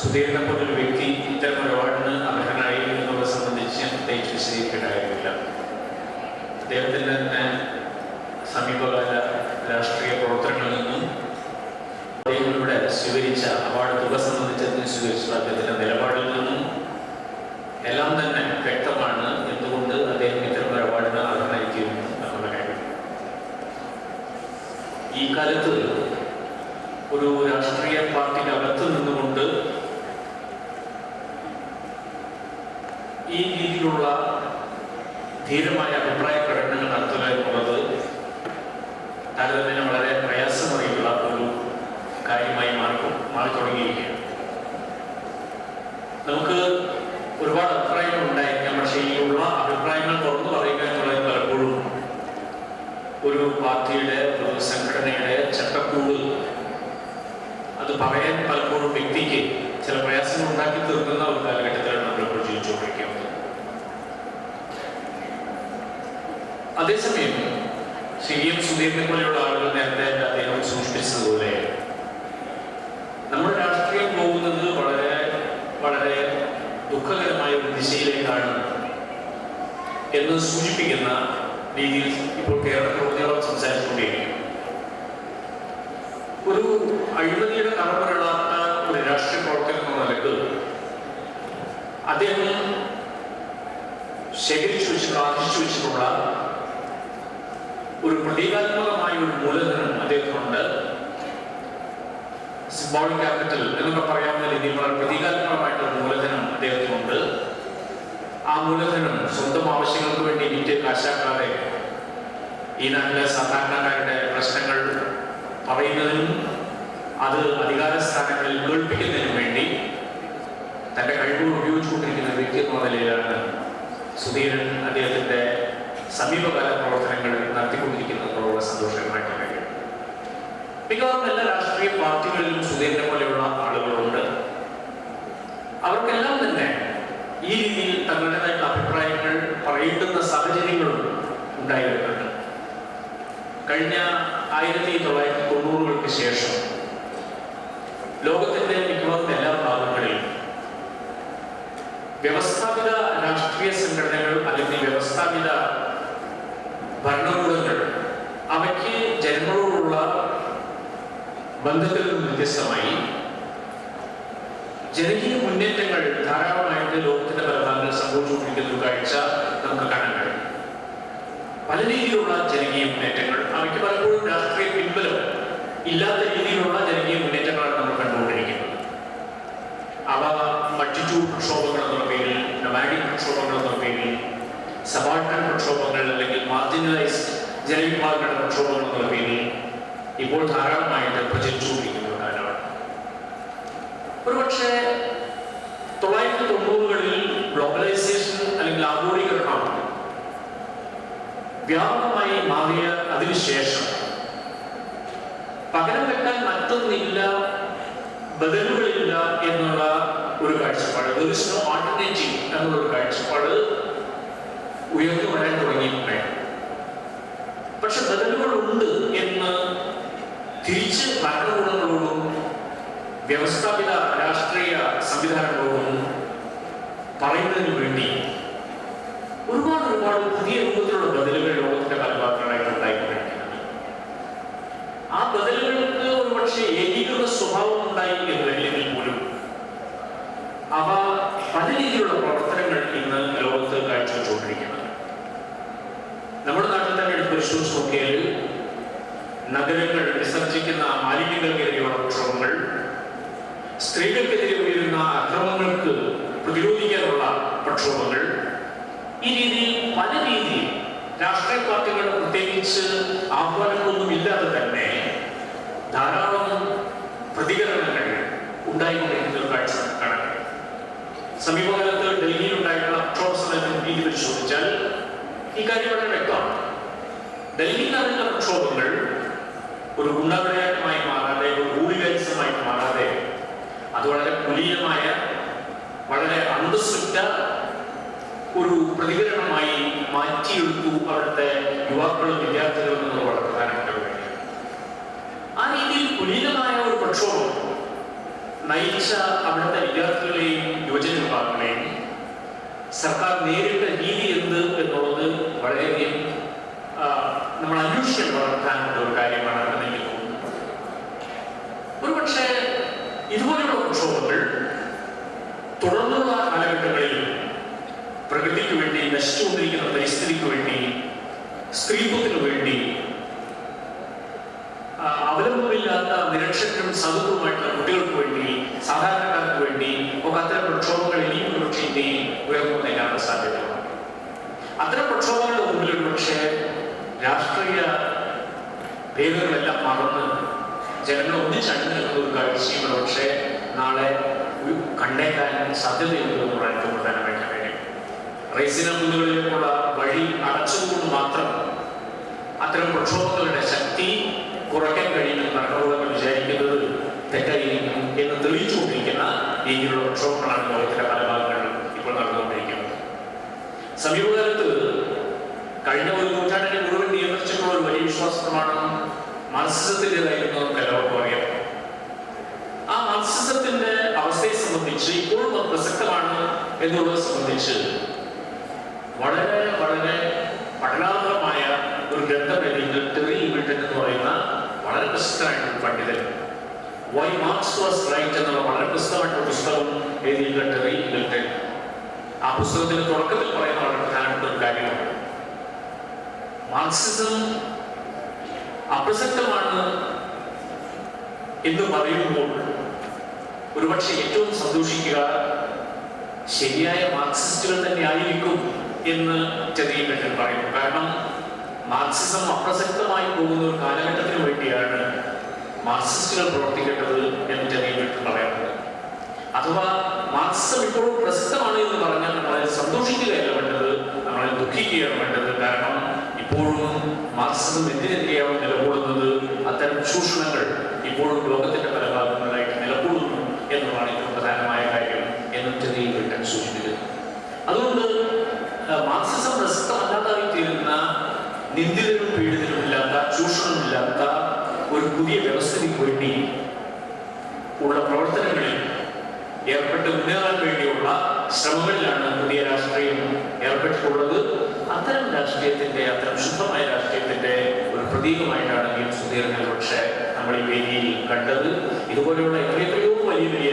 സുധീരനെ പോലൊരു വ്യക്തി ഇത്തരമൊരു അവാർഡിന് അർഹനായി എന്നുള്ളത് സംബന്ധിച്ച് പ്രത്യേകിച്ച് വിശദീകരിക്കേണ്ട കാര്യമില്ല. അദ്ദേഹത്തിൻ്റെ തന്നെ സമീപകാല രാഷ്ട്രീയ പ്രവർത്തനങ്ങളിൽ നിന്നും അദ്ദേഹം ഇവിടെ സ്വീകരിച്ച അവാർഡ് തുക സംബന്ധിച്ചതിന് സ്വീകരിച്ച അദ്ദേഹത്തിൻ്റെ നിലപാടിൽ നിന്നും എല്ലാം തന്നെ വ്യക്തമാണ് എന്തുകൊണ്ട് അദ്ദേഹം ഇത്തരമൊരു അവാർഡിന് അർഹനായിരിക്കുന്നു എന്നുള്ള കാര്യം. ഈ കാലത്ത് ഒരു രാഷ്ട്രീയ പാർട്ടിക്ക് അകത്ത് നിന്നുകൊണ്ട് ഈ രീതിയിലുള്ള ധീരമായ അഭിപ്രായ പ്രകടനങ്ങൾ നടത്തുക എന്നുള്ളത് താരതമ്യേന വളരെ പ്രയാസമറിയുള്ള ഒരു കാര്യമായി മാറി തുടങ്ങിയിരിക്കുകയാണ്. നമുക്ക് ഒരുപാട് അഭിപ്രായങ്ങൾ ഉണ്ടായിരിക്കാം. പക്ഷേ ഈ ഉള്ള അഭിപ്രായങ്ങൾ തുറന്നു പറയുക എന്നുള്ളത് പലപ്പോഴും ഒരു പാർട്ടിയുടെ, ഒരു സംഘടനയുടെ ചട്ടക്കൂട് അത് പറയാൻ പലപ്പോഴും വ്യക്തിക്ക് ചില പ്രയാസങ്ങൾ ഉണ്ടാക്കി തീർക്കുന്ന ഒരു കാലഘട്ടത്തിലാണ് നമ്മളിപ്പോൾ ജീവിച്ചുകൊണ്ടിരിക്കുന്നത്. അതേസമയം ശ്രീ എം സുധീരനെ പോലെയുള്ള ആളുകൾ നേരത്തെ അദ്ദേഹം സൂചിപ്പിച്ചതുപോലെ നമ്മുടെ രാഷ്ട്രീയം പോകുന്നത് വളരെ വളരെ ദുഃഖകരമായ ഒരു ദിശയിലേക്കാണ് എന്ന് സൂചിപ്പിക്കുന്ന രീതിയിൽ ഇപ്പോൾ കേരളത്തിലുടനീളം സംസാരിച്ചുകൊണ്ടിരിക്കും. ഒരു അഴിമതിയുടെ കടമറിടാത്ത ഒരു രാഷ്ട്രീയ പ്രവർത്തകൻ എന്ന നിലക്ക് അദ്ദേഹം ആർജിച്ചു വെച്ചിട്ടുള്ള ഒരു പ്രതീകാത്മകമായ ഒരു മൂലധനം അദ്ദേഹത്തിനുണ്ട്. സിംബോളിക് ക്യാപിറ്റൽ എന്നൊക്കെ പറയാവുന്ന രീതിയിൽ വളരെ പ്രതീകാത്മകമായിട്ടുള്ള മൂലധനം അദ്ദേഹത്തിനുണ്ട്. ആ മൂലധനം സ്വന്തം ആവശ്യങ്ങൾക്ക് വേണ്ടി വിറ്റ് കാശാക്കാതെ ഈ നാട്ടിലെ സാധാരണക്കാരുടെ പ്രശ്നങ്ങൾ പറയുന്നതിനും അത് അധികാര സ്ഥാനങ്ങളിൽ കേൾപ്പിക്കുന്നതിനും വേണ്ടി തൻ്റെ കഴിവുകൾ ഉപയോഗിച്ചുകൊണ്ടിരിക്കുന്ന വ്യക്തി എന്ന നിലയിലാണ് സുധീരൻ അദ്ദേഹത്തിൻ്റെ സമീപകാല പ്രവർത്തനങ്ങൾ നടത്തിക്കൊണ്ടിരിക്കുന്നതിനുള്ള സന്തോഷകരമായിട്ടുള്ള കാര്യം. മിക്കവാറും എല്ലാ രാഷ്ട്രീയ പാർട്ടികളിലും സുധീരനെ പോലെയുള്ള ആളുകളുണ്ട്. അവർക്കെല്ലാം തന്നെ ഈ രീതിയിൽ തങ്ങളുടേതായിട്ടുള്ള അഭിപ്രായങ്ങൾ പറയേണ്ടുന്ന സാഹചര്യങ്ങളും ഉണ്ടായിരുന്നുണ്ട്. കഴിഞ്ഞ 1990-കൾക്ക് ശേഷം ലോകത്തിന്റെ മിക്കവാറും എല്ലാ ഭാഗങ്ങളിലും വ്യവസ്ഥാപിത രാഷ്ട്രീയ സംഘടനകൾ അല്ലെങ്കിൽ വ്യവസ്ഥാപിത ഭരണകൂടങ്ങൾ അവയ്ക്ക് ജനങ്ങളോടുള്ള ബന്ധത്തിൽ നിന്നും വ്യത്യസ്തമായി ജനകീയ മുന്നേറ്റങ്ങൾ ധാരാളമായിട്ട് ലോകത്തിന്റെ പല ഭാഗങ്ങളിൽ സംഭവിച്ചുകൊണ്ടിരിക്കുന്ന ഒരു കാഴ്ച നമുക്ക് കാണാൻ കഴിയും. പല രീതിയിലുള്ള ജനകീയ മുന്നേറ്റങ്ങൾ, അവയ്ക്ക് പലപ്പോഴും രാഷ്ട്രീയ പിൻബലം ഇല്ലാത്ത രീതിയിലുള്ള ജനകീയ മുന്നേറ്റങ്ങളാണ് നമ്മൾ കണ്ടുകൊണ്ടിരിക്കുന്നത്. അവ മൾട്ടിറ്റ്യൂഡ് പ്രക്ഷോഭങ്ങൾ എന്നുള്ള പേരിൽ, നൊമാഡിക് പ്രക്ഷോഭങ്ങൾ എന്നുള്ള പേരിൽ, സബാൾട്ടൻ പ്രക്ഷോഭങ്ങൾ അല്ലെങ്കിൽ മാർജിനലൈസ്ഡ് ജനവിഭാഗങ്ങളുടെ പ്രക്ഷോഭങ്ങൾ എന്നുള്ള പേരിൽ ഇപ്പോൾ ധാരാളമായിട്ട് പ്രചരിച്ചുകൊണ്ടിരിക്കുന്ന ഒരു കാലമാണ്. ഒരുപക്ഷെ 1990-കളിൽ ഗ്ലോബലൈസേഷൻ അല്ലെങ്കിൽ ആഗോളീകരണം വ്യാപകമായി മാറിയ അതിനുശേഷം പകരം വെക്കാൻ മറ്റൊന്നില്ല, ബദലുകളില്ല എന്നുള്ള ഒരു കാഴ്ചപ്പാട്, ആൾട്ടർനേറ്റീവ് എന്നുള്ള ഒരു കാഴ്ചപ്പാട് ഉയർന്നു വരാൻ തുടങ്ങിയിട്ടുണ്ടായിരുന്നു. പക്ഷെ ബദലുകളുണ്ട് എന്ന് തിരിച്ച് ഭരണകൂടങ്ങളോടും വ്യവസ്ഥാപിത രാഷ്ട്രീയ സംവിധാനങ്ങളോടും പറയുന്നതിന് വേണ്ടി ഒരുപാട് പുതിയ രൂപത്തിലുള്ള ബദലുകൾ ലോകത്തിന്റെ പല ഭാഗങ്ങളായിട്ട് ഉണ്ടായിക്കൊണ്ടിരിക്കുന്നത്. ആ ബദലുകൾക്ക് ഒരുപക്ഷെ ഏകീകൃത സ്വഭാവം ഉണ്ടായി എന്ന് വരില്ലെങ്കിൽ പോലും അവ പല രീതിയിലുള്ള പ്രവർത്തനങ്ങൾ ഇന്ന് ലോകത്ത് കാഴ്ചവെച്ചുകൊണ്ടിരിക്കുന്നത്. നമ്മുടെ നാട്ടിൽ തന്നെ എടുത്ത് പരിശോധിച്ച് നോക്കിയാൽ നഗരങ്ങൾ വിസർജിക്കുന്ന മാലിന്യങ്ങൾക്കെതിരെയുള്ള പ്രക്ഷോഭങ്ങൾ, സ്ത്രീകൾക്കെതിരെ ഉയരുന്ന അക്രമങ്ങൾക്ക് പ്രതിരോധിക്കാനുള്ള പ്രക്ഷോഭങ്ങൾ, ഈ രീതിയിൽ പല രീതിയിൽ രാഷ്ട്രീയ പാർട്ടികൾ പ്രത്യേകിച്ച് ആഹ്വാനങ്ങളൊന്നും ഇല്ലാതെ തന്നെ ധാരാളം പ്രതികരണങ്ങൾ ഉണ്ടായിക്കൊണ്ടിരിക്കുന്ന ഒരു കാഴ്ച കാണാൻ. സമീപകാലത്ത് ഡൽഹിയിൽ ഉണ്ടായിട്ടുള്ള പ്രക്ഷോഭ സമയത്തിന് രീതി പരിശോധിച്ചാൽ ഈ കാര്യം വളരെ വ്യക്തമാണ്. ഡൽഹിയിൽ നടന്ന പ്രക്ഷോഭങ്ങൾ ഒരു ഗുണ്ടാവിളയാട്ടമായി മാറാതെ, ഒരു ഹൂളിഗാനിസമായി മാറാതെ, അത് വളരെ കുലീനമായ, വളരെ അന്തസ്സുറ്റ ഒരു പ്രതികരണമായി മാറ്റിയെടുത്തു അവിടുത്തെ യുവാക്കളും വിദ്യാർത്ഥികളും എന്നുള്ള വളരെ പ്രധാനപ്പെട്ട ഒരു കാര്യം. ആ രീതിയിൽ കുലീനമായ ഒരു പ്രക്ഷോഭം നയിച്ച അവിടുത്തെ വിദ്യാർത്ഥികളെയും യുവജന വിഭാഗങ്ങളെയും സർക്കാർ നേരിട്ട രീതി എന്ത് എന്നുള്ളത് വളരെയധികം നമ്മൾ അന്വേഷിക്കാൻ പ്രധാനപ്പെട്ട ഒരു കാര്യമാണ് എന്ന് എനിക്ക് തോന്നുന്നു. ഒരുപക്ഷെ ഇതുപോലെയുള്ള പ്രക്ഷോഭങ്ങൾ തുടർന്നുള്ള കാലഘട്ടങ്ങളിൽ പ്രകൃതിക്ക് വേണ്ടി, നശിച്ചുകൊണ്ടിരിക്കുന്ന പരിസ്ഥിതിക്ക് വേണ്ടി, സ്ത്രീത്വത്തിന് വേണ്ടി, അവലംബമില്ലാത്ത നിരക്ഷരരും സൗഹൃദവുമായിട്ടുള്ള കുട്ടികൾക്ക് വേണ്ടി, സാധാരണക്കാർക്ക് വേണ്ടി ഒക്കെ അത്തരം പ്രക്ഷോഭങ്ങൾ ഇനിയും ഒരുപക്ഷെ ഇന്ത്യയിൽ ഉയർന്നു വന്നേക്കാനുള്ള സാധ്യതയാണ്. അത്തരം പ്രക്ഷോഭങ്ങളുടെ മുമ്പിൽ ഒരുപക്ഷെ രാഷ്ട്രീയ ഭേദങ്ങളെല്ലാം മറന്ന് ജനങ്ങൾ ഒന്നിച്ചണിഞ്ഞു നിൽക്കുന്ന ഒരു കാഴ്ചയും ഒരുപക്ഷെ നാളെ കണ്ടേക്കാൻ സാധ്യതയുണ്ടെന്ന് പറയാൻ പ്രധാനമായിട്ട് കാര്യം. റൈസിന കുന്നുകളിലേക്കുള്ള വഴി അടച്ചതുകൊണ്ട് മാത്രം അത്തരം പ്രക്ഷോഭങ്ങളുടെ ശക്തി കുറയ്ക്കാൻ കഴിയുമെന്ന് ഭരണകൂടങ്ങൾ വിചാരിക്കുന്നത് തെറ്റായിരിക്കും എന്ന് തെളിയിച്ചുകൊണ്ടിരിക്കുന്ന രീതിയിലുള്ള പ്രക്ഷോഭങ്ങളാണ് ലോകത്തിന്റെ പല ഭാഗങ്ങളിലും ഇപ്പോൾ നടന്നുകൊണ്ടിരിക്കുന്നത്. സമീപകാലത്ത് കഴിഞ്ഞ ഒരു നൂറ്റാണ്ടിനെ മുഴുവൻ നിയന്ത്രിച്ചിട്ടുള്ള ഒരു വലിയ വിശ്വാസമാണ് മാർക്സിസത്തിൻ്റെതായിരുന്നു നമുക്ക് എല്ലാവർക്കും അറിയാം. ആ മാർക്സിസത്തിന്റെ അവസ്ഥയെ സംബന്ധിച്ച് ഇപ്പോഴും അത് പ്രസക്തമാണ് എന്നുള്ളത് സംബന്ധിച്ച് വളരെ വളരെ പഠനാത്മകമായ ഒരു ഗ്രന്ഥം എഴുതിയ ടെറി ഈഗിൾട്ടൺ എന്ന് പറയുന്ന വളരെ പ്രസിദ്ധമായിട്ടൊരു പണ്ഡിതൻ വൈ മാർക്സ് വാസ് റൈറ്റ് എന്നുള്ള വളരെ പ്രസിദ്ധമായിട്ടൊരു പുസ്തകം എഴുതിയ ടെറി ഈഗിൾട്ടൺ ആ പുസ്തകത്തിന്റെ തുടക്കത്തിൽ പറയുന്ന വളരെ പ്രധാനപ്പെട്ട ഒരു കാര്യമാണ് മാർക്സിസം അപ്രസക്തമാണ് എന്ന് പറയുമ്പോൾ ഒരുപക്ഷെ ഏറ്റവും സന്തോഷിക്കുക ശരിയായ മാർക്സിസ്റ്റുകൾ തന്നെ ആയിരിക്കും എന്ന് ടെറി ഈഗിൾട്ടൺ പറയുന്നു. കാരണം മാർക്സിസം അപ്രസക്തമായി പോകുന്ന ഒരു കാലഘട്ടത്തിന് വേണ്ടിയാണ് മാർക്സിസ്റ്റുകൾ പ്രവർത്തിക്കേണ്ടത് എന്ന് ടെറി ഈഗിൾട്ടൺ പറയുന്നത്. അഥവാ മാർക്സിസം ഇപ്പോഴും പ്രസക്തമാണ് എന്ന് പറഞ്ഞാൽ നമ്മളെ സന്തോഷിക്കുകയല്ല വേണ്ടത്, നമ്മളെ ദുഃഖിക്കുകയാണ് വേണ്ടത്. കാരണം ഇപ്പോഴും മാർക്സിസം എന്തിനെതിരെയാണ് നിലകൊള്ളുന്നത്, അത്തരം ചൂഷണങ്ങൾ ഇപ്പോഴും ലോകത്തിന്റെ പല ഭാഗങ്ങളിലായിട്ട് നിലകൊള്ളുന്നു എന്നുള്ളതാണ് ഏറ്റവും പ്രധാനമായ കാര്യം എന്ന് ടെറി ഈഗിൾട്ടൺ സൂചിപ്പിക്കുന്നു. അതുകൊണ്ട് മാർക്സിസം പ്രസക്തമല്ലാതായി തീരുന്ന, നിന്ദിതരും പീഡിതരുമില്ലാത്ത, ചൂഷണമില്ലാത്ത ഒരു പുതിയ വ്യവസ്ഥയ്ക്ക് വേണ്ടി ഉള്ള പ്രവർത്തനങ്ങളിൽ ഏർപ്പെട്ട് മുന്നേറാൻ വേണ്ടിയുള്ള ശ്രമങ്ങളിലാണ് പുതിയ രാഷ്ട്രീയം ഏർപ്പെട്ടിട്ടുള്ളത്. അത്തരം രാഷ്ട്രീയത്തിന്റെ, അത്തരം ശുദ്ധമായ രാഷ്ട്രീയത്തിന്റെ ഒരു പ്രതീകമായിട്ടാണ് ഈ സുധീർഘ പക്ഷേ നമ്മൾ ഈ വേദിയിൽ കണ്ടത്. ഇതുപോലെയുള്ള എത്രയോ വലിയ വലിയ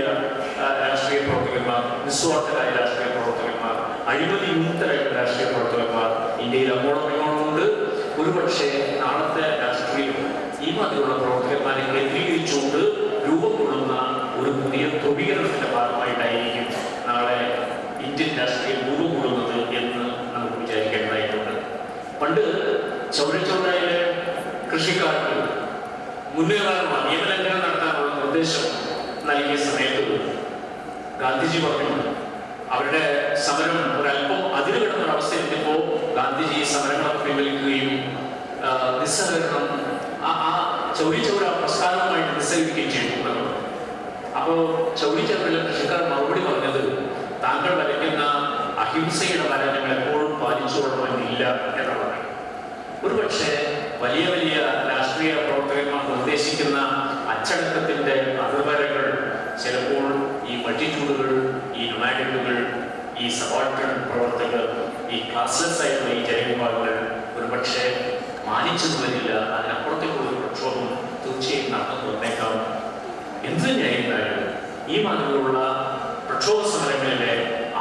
രാഷ്ട്രീയ പ്രവർത്തകന്മാർ, നിസ്വാർത്ഥരായ രാഷ്ട്രീയ പ്രവർത്തകന്മാർ, അഴിമതി വിമുക്തരായ രാഷ്ട്രീയ പ്രവർത്തകന്മാർ ഇന്ത്യയിൽ അങ്ങോളമുണ്ട്. ഒരുപക്ഷെ നാളത്തെ രാഷ്ട്രീയം ഈ മാതിരിയുള്ള പ്രവർത്തകന്മാരെ കേന്ദ്രീകരിച്ചുകൊണ്ട് രൂപം കൊള്ളുന്ന ഒരു പുതിയ ധ്രുവീകരണത്തിന്റെ ഭാഗമായിട്ടായിരിക്കും നാളെ ഇന്ത്യൻ രാഷ്ട്രീയം രൂപം കൊള്ളുന്നത് എന്ന് നമുക്ക് വിചാരിക്കേണ്ടതായിട്ടുണ്ട്. പണ്ട് ചൗരച്ചൗരയിലെ കൃഷിക്കാർക്ക് മുന്നേറാനുള്ള, നിയമലംഘനം നടത്താനുള്ള നിർദ്ദേശം നൽകിയ സമയത്ത് ഗാന്ധിജി പറഞ്ഞു അവരുടെ സമരം ഒരല്പം അതിര് കിടന്ന അവസ്ഥയെത്തിയപ്പോൾ ഗാന്ധിജി സമരങ്ങളൊക്കെ പിൻവലിക്കുകയും നിസ്സഹകരണം ആ ചൗരിച്ചൗര പ്രസ്ഥാനവുമായിട്ട് നിസ്സഹകരിക്കുകയും ചെയ്തു. അപ്പോൾ ചൗരിച്ചൗരയിലെ കൃഷിക്കാർ മറുപടി പറഞ്ഞത് താങ്കൾ വരയ്ക്കുന്ന അഹിംസയുടെ വര ഞങ്ങൾ എപ്പോഴും പാലിച്ചുകൊള്ളണമെന്നില്ല എന്നുള്ളതാണ്. ഒരുപക്ഷെ വലിയ വലിയ രാഷ്ട്രീയ പ്രവർത്തകന്മാർ നിർദ്ദേശിക്കുന്ന അച്ചടക്കത്തിന്റെ അതിർവരകൾ ചിലപ്പോൾ ഈ മൾട്ടിറ്റ്യൂഡുകൾ, ഈ നൊമാഡിക്കുകൾ, ഈ സബോൾട്ടൺ പ്രവർത്തകർ, ഈ ക്ലാസ്ലെസ് ആയിട്ടുള്ള ഈ ജനവിഭാഗങ്ങൾ ഒരുപക്ഷെ മാനിച്ചെന്ന് വരില്ല. അതിനപ്പുറത്തേക്കുള്ള ഒരു പ്രക്ഷോഭം തീർച്ചയായും നടന്നു വന്നേക്കാം. എന്ത് തന്നെയായിരുന്നാലും ഈ മാതിരിയുള്ള പ്രക്ഷോഭ സമരങ്ങളിലെ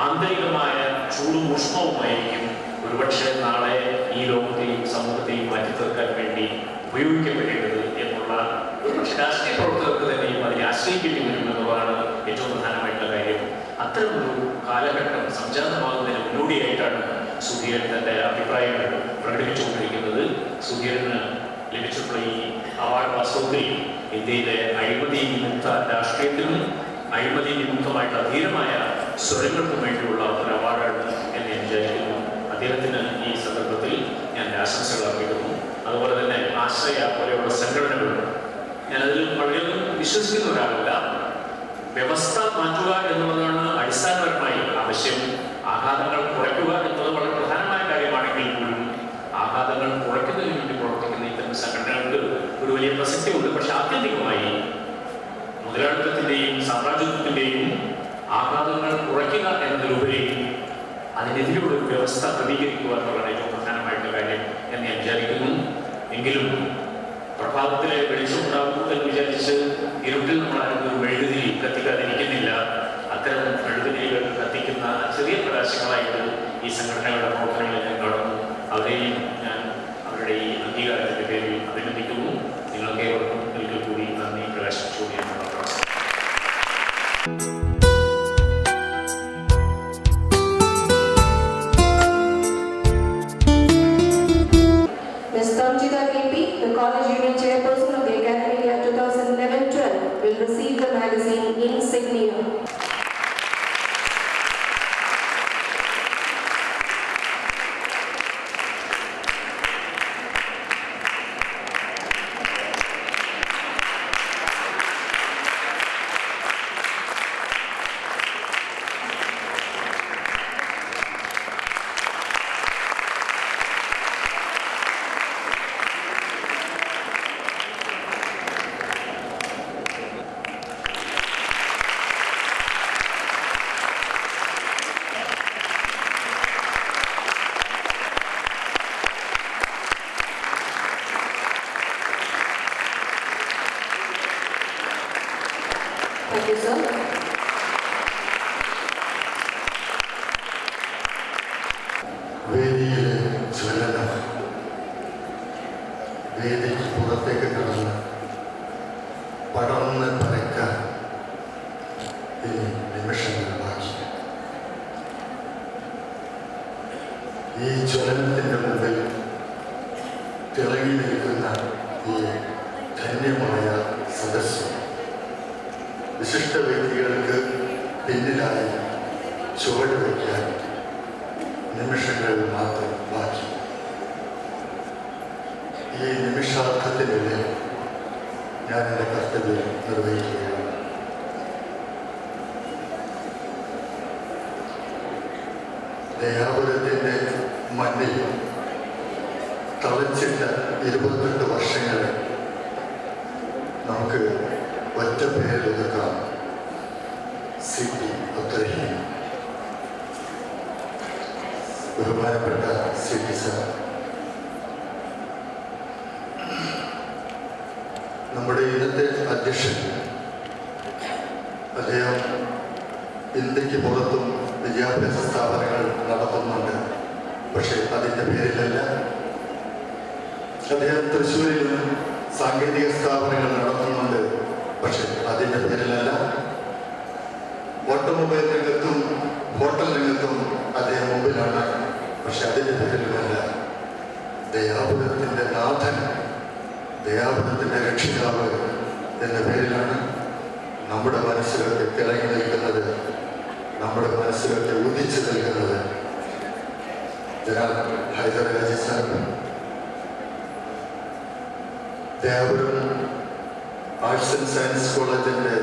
ആന്തരികമായ ചൂടും ഊഷ്മവുമായിരിക്കും ഒരുപക്ഷെ നാളെ ഈ ലോകത്തെയും സമൂഹത്തെയും മാറ്റി തീർക്കാൻ വേണ്ടി ഉപയോഗിക്കപ്പെടേണ്ടത് എന്നുള്ള ഒരുപക്ഷെ രാഷ്ട്രീയ പ്രവർത്തകർക്ക് തന്നെയും അതിനെ ആശ്രയിക്കേണ്ടി വരും എന്നുള്ളതാണ് ഏറ്റവും പ്രധാനമായിട്ടുള്ള കാര്യം. അത്തരമൊരു കാലഘട്ടം സംജാതമാകുന്നതിന് മുന്നോടിയായിട്ടാണ് സുധീരൻ തൻ്റെ അഭിപ്രായങ്ങൾ പ്രകടിപ്പിച്ചുകൊണ്ടിരിക്കുന്നത്. സുധീരന് ലഭിച്ചിട്ടുള്ള ഈ അവാർഡ് വാസ്തവത്തിൽ ഇന്ത്യയിലെ അഴിമതി വിമുക്ത രാഷ്ട്രീയത്തിനും അഴിമതി വിമുക്തമായിട്ടുള്ള ധീരമായ സ്വരങ്ങൾക്കും വേണ്ടിയുള്ള ഒരു അവാർഡാണ് എന്ന് ഞാൻ വിചാരിക്കുന്നു. അദ്ദേഹത്തിന് ഈ സന്ദർഭത്തിൽ ഞാൻ ആശംസകൾ അർപ്പിക്കുന്നു. അതുപോലെ തന്നെ ആശ്രയ പോലെയുള്ള സംഘടനകളും ഞാനതിൽ വളരെയധികം വിശ്വസിക്കുന്ന ഒരാളല്ല. വ്യവസ്ഥ മാറ്റുക എന്നുള്ളതാണ് അടിസ്ഥാനപരമായി ആവശ്യം. ആഘാതങ്ങൾ കുറയ്ക്കുക എന്നുള്ളത് വളരെ പ്രധാനമായ കാര്യമാണെങ്കിൽ പോലും ആഘാതങ്ങൾ കുറയ്ക്കുന്നതിന് വേണ്ടി പ്രവർത്തിക്കുന്ന ഇത്തരം സംഘടനകൾക്ക് ഒരു വലിയ പ്രസക്തിയുണ്ട്. പക്ഷെ ആത്യന്തികമായി മുതലാളിത്തത്തിൻ്റെയും സാമ്രാജ്യത്വത്തിൻ്റെയും ആഘാതങ്ങൾ കുറയ്ക്കുക എന്നതിലുപരി അതിനെതിരെയുള്ള ഒരു വ്യവസ്ഥ ക്രമീകരിക്കുക എന്നുള്ളതാണ് ഏറ്റവും പ്രധാനമായിട്ടുള്ള കാര്യം എന്ന് ഞാൻ വിചാരിക്കുന്നു. എങ്കിലും പ്രഭാതത്തിലെ വെളിച്ചമുണ്ടാകുന്നു എന്ന് വിചാരിച്ച് ഇരുട്ടിൽ നമ്മൾ ആരും ഒരു മെഴുകുതിരി കത്തിക്കാതിരിക്കുന്നില്ല. അത്തരം മെഴുകുതിരികൾ കത്തിക്കുന്ന ചെറിയ പ്രകാശങ്ങളായിട്ട് ഈ സംഘടനകളുടെ പ്രവർത്തനങ്ങളെ ഞാൻ കാണുന്നു. അവരെയും ഞാൻ അവരുടെ ഈ അംഗീകാരത്തിൻ്റെ പേരിൽ അഭിനന്ദിക്കുന്നു. നിങ്ങൾക്ക് ഏവർക്കും ഒരിക്കൽ കൂടി നന്ദി പ്രകാശിച്ചു എന്നുള്ള പ്രാർത്ഥന. Ms. Tamjida KP, the College Union Chairperson of the Academic Year 2011-12, will receive the magazine Insignia. Thank you, sir. വേദിയിലെ ജ്വലനം വേദിക്ക് പുറത്തേക്ക് കടന്ന് പടർന്ന് പരക്കാൻ ഇനി നിമിഷങ്ങൾ ബാക്കി. ഈ ജ്വലനത്തിൻ്റെ മുമ്പിൽ തിളങ്ങി നിൽക്കുന്ന ഈ ധന്യമായ സദസ്സ് വിശിഷ്ട വ്യക്തികൾക്ക് പിന്നിലായി ചുവട് വയ്ക്കാൻ നിമിഷങ്ങൾ മാത്രം ബാക്കി. ഈ നിമിഷാർത്ഥത്തിനുള്ളിൽ ഞാൻ എൻ്റെ കർത്തവ്യം നിർവഹിക്കുകയാണ്. ദയാപുരത്തിൻ്റെ മണ്ണിൽ തളച്ചിട്ട 28 വർഷങ്ങളെ നമുക്ക് ഒറ്റ പേരിലൊതുക്കാം: CP അബ്ദുറഹീം. ബഹുമാനപ്പെട്ട CP സർ, നമ്മുടെ ഇന്നത്തെ അധ്യക്ഷൻ, അദ്ദേഹം ഇന്ത്യക്ക് പുറത്തും വിദ്യാഭ്യാസ സ്ഥാപനങ്ങൾ നടത്തുന്നുണ്ട്. പക്ഷേ അതിൻ്റെ പേരിലല്ല. അദ്ദേഹം തൃശ്ശൂരിലും സാങ്കേതിക സ്ഥാപനങ്ങൾ നടത്തുന്നുണ്ട്. പക്ഷെ അതിൻ്റെ പേരിലല്ല. ഓട്ടോമൊബൈൽ രംഗത്തും ഹോട്ടൽ രംഗത്തും അദ്ദേഹം മുമ്പിലാണ്. പക്ഷെ അതിൻ്റെ പേരിലുമല്ല. ദയാപുരത്തിൻ്റെ നാഥൻ, ദയാപുരത്തിൻ്റെ രക്ഷിതാവ് എന്ന പേരിലാണ് നമ്മുടെ മനസ്സിലൊക്കെ തിളങ്ങി നിൽക്കുന്നത്, നമ്മുടെ മനസ്സിലൊക്കെ ഉദിച്ചു നിൽക്കുന്നത്. ജനാബ് ഹൈദർ അലി സാഹിബ്, ദയാപുരം ആർട്സ് ആൻഡ് സയൻസ് കോളേജിൻ്റെ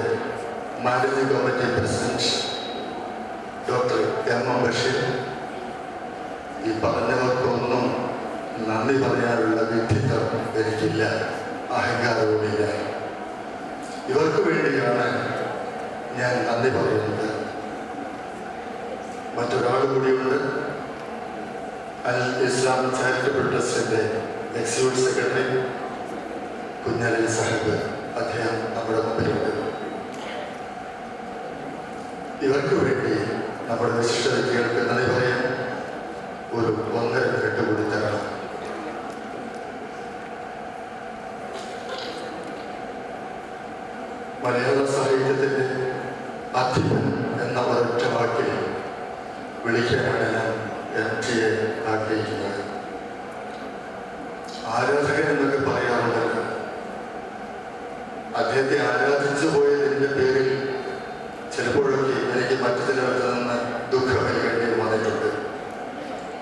managing committee president doctor M. Basheer, ഈ പറഞ്ഞവർക്കൊന്നും നന്ദി പറയാനുള്ള വിഡ്ഢിത്തം എനിക്കില്ല, അഹങ്കാരവുമില്ല. ഇവർക്ക് വേണ്ടിയാണ് ഞാൻ നന്ദി പറയുന്നത്. മറ്റൊരാൾ കൂടിയുണ്ട്. അൽ ഇസ്ലാം charitable ട്രസ്റ്റിൻ്റെ executive secretary Kunjali Sahib, അദ്ദേഹം നമ്മുടെ മുമ്പിലുണ്ട്. ഇവർക്ക് വേണ്ടി നമ്മുടെ വിശിഷ്ട വ്യക്തികൾക്ക് നന്ദി പറയാൻ ഒരു 1.5 മിനിറ്റ് കൂടി തരണം. മലയാള സാഹിത്യത്തിൻ്റെ അധിപൻ എന്ന ഒരൊറ്റ വാക്കിൽ വിളിക്കാനാണ് ഞാൻ MTയെ ആഗ്രഹിക്കുന്നത്. ആരാധകൻ എന്നൊക്കെ പറയാറുണ്ടല്ലോ. അദ്ദേഹത്തെ ആരാധിച്ചു പോയതിൻ്റെ പേരിൽ ചിലപ്പോഴൊക്കെ എനിക്ക് മറ്റു ചിലർക്ക് നിന്ന് ദുഃഖമേൽക്കേണ്ടി വന്നിട്ടുണ്ട്.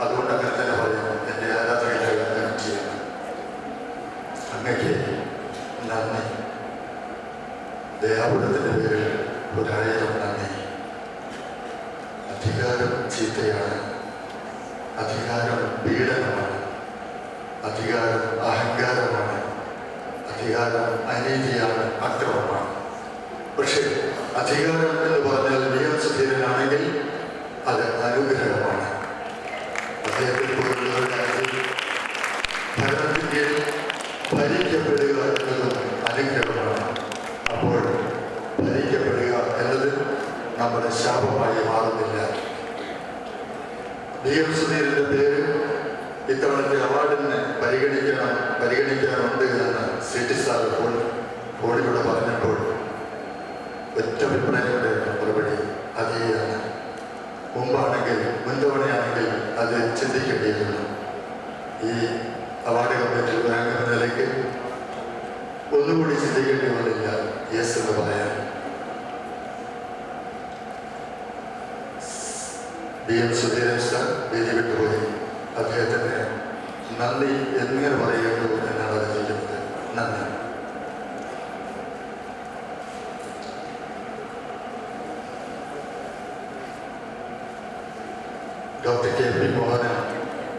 അതുകൊണ്ട് അങ്ങനെ തന്നെ പറയാം, എൻ്റെ ആരാധകനായ MTയാണ്. അങ്ങക്ക് നന്ദി. ദയാപുരത്തിൻ്റെ പേരിൽ 1000 നന്ദി. അധികാരം ചീത്തയാണ്, അധികാരം പീഡനമാണ്, അധികാരം അഹങ്കാരമാണ്, അധികാരം അനീതിയാണ്, അക്രമമാണ്. പക്ഷേ അധികാരം എന്ന് പറഞ്ഞാൽ VM സുധീരനാണെങ്കിൽ അത് അനുഗ്രഹമാണ്. അദ്ദേഹത്തിന് പോലുള്ള ഭരണത്തിൻ്റെ ഭരിക്കപ്പെടുക എന്നതും അനുഗ്രഹമാണ്. അപ്പോൾ ഭരിക്കപ്പെടുക എന്നത് നമ്മുടെ ശാപമായി മാറുന്നില്ല. VM സുധീരൻ്റെ പേര് ഇത്തവണത്തെ അവാർഡിന് പരിഗണിക്കാനുണ്ട് എന്ന് സിറ്റി സാർ കോടിലൂടെ പറഞ്ഞപ്പോൾ ഒറ്റ അഭിപ്രായങ്ങളുടെ മറുപടി അതേയാണ്. മുമ്പാണെങ്കിൽ മുൻതവണയാണെങ്കിൽ അത് ചിന്തിക്കേണ്ടിയിരുന്നു. ഈ അവാർഡ് കമ്മിറ്റിയിൽ ഒരംഗം നിലയ്ക്ക് ഒന്നുകൂടി ചിന്തിക്കേണ്ടി വന്നില്ല യെസ് എന്ന് പറയാൻ. VM സുധീരൻ സാർ വേദി വിട്ടുപോയി. അദ്ദേഹത്തിന് നന്ദി എങ്ങനെ പറയുന്നു എന്നാണ് ആലോചിക്കുന്നത്. നന്ദി. ഡോക്ടർ KP മോഹനൻ,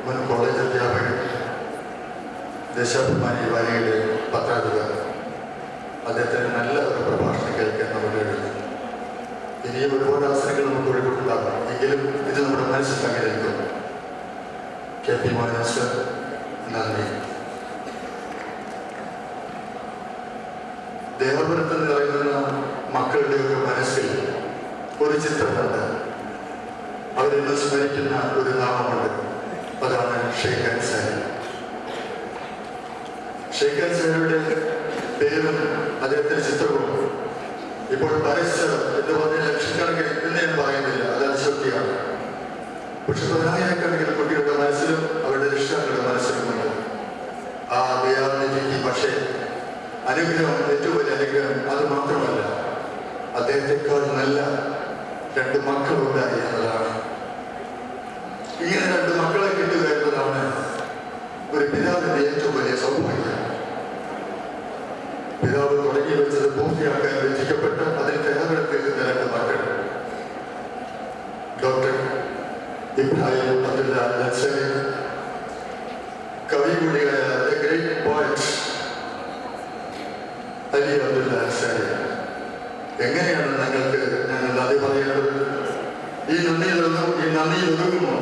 മുൻ കോളേജ് അധ്യാപകൻ, ദേശാഭിമാനി വാരികയുടെ പത്രാധിപർ. അദ്ദേഹത്തിന് നല്ല ഒരു പ്രഭാഷണം കേൾക്കാൻ നമ്മൾ എഴുതി. ഇനിയും ഒരുപാട് അവസരങ്ങൾ നമുക്ക് ഒഴിവുണ്ടാകും. എങ്കിലും ഇത് നമ്മുടെ മനസ്സിൽ തങ്ങിയിരിക്കും. KP മോഹനൻ സർ, നന്ദി. ദേവപുരത്ത് നിറയുന്ന മക്കളുടെയൊക്കെ മനസ്സിൽ ഒരു ചിത്രമുണ്ട്. അവരെന്ന് സ്മരിക്കുന്ന ഒരു നാമമുണ്ട്. അതാണ് ഷെയ്ഖ് അൻസാരി. ഷെയ്ഖ് അൻസാരിയുടെ പേരും അദ്ദേഹത്തിന്റെ ചിത്രവും ഇപ്പോൾ പരസ്യം എന്ന് പറഞ്ഞ ലക്ഷക്കണക്കിന് എന്ന് ഞാൻ പറയുന്നില്ല, അത് അതിശക്തിയാണ്. പക്ഷെ 10,000-കണക്കിന് കുട്ടികളുടെ മനസ്സിലും അവരുടെ രക്ഷിതാക്കളുടെ മനസ്സിലുമുണ്ട് ആ ദയാനിധി. പക്ഷേ അനുഗ്രഹം, ഏറ്റവും വലിയ അനുഗ്രഹം അത് മാത്രമല്ല, അദ്ദേഹത്തെക്കാൾ നല്ല 2 മക്കളുണ്ടായി എന്നതാണ്. ഇങ്ങനെ 2 മക്കളെ കിട്ടുക എന്നതാണ് ഒരു പിതാവിന്റെ ഏറ്റവും വലിയ സൗഭാഗ്യം. പിതാവ് തുടങ്ങി വെച്ചത് പൂർത്തിയാക്കാൻ വിധിക്കപ്പെട്ട് അതിൽ തയ്യാറെടുക്കുന്ന 2 മക്കൾ. ഡോക്ടർ ഇബ്രാഹിം അബ്ദുല്ല അൻസാരി, കവി കൂടിയായ the great poet Ali Abdullah Ansari. എങ്ങനെയാണ് ഞങ്ങൾക്ക് ഞങ്ങൾ നന്ദി പറയേണ്ടത്? ഈ നന്ദിയിൽ ഒതുങ്ങുമോ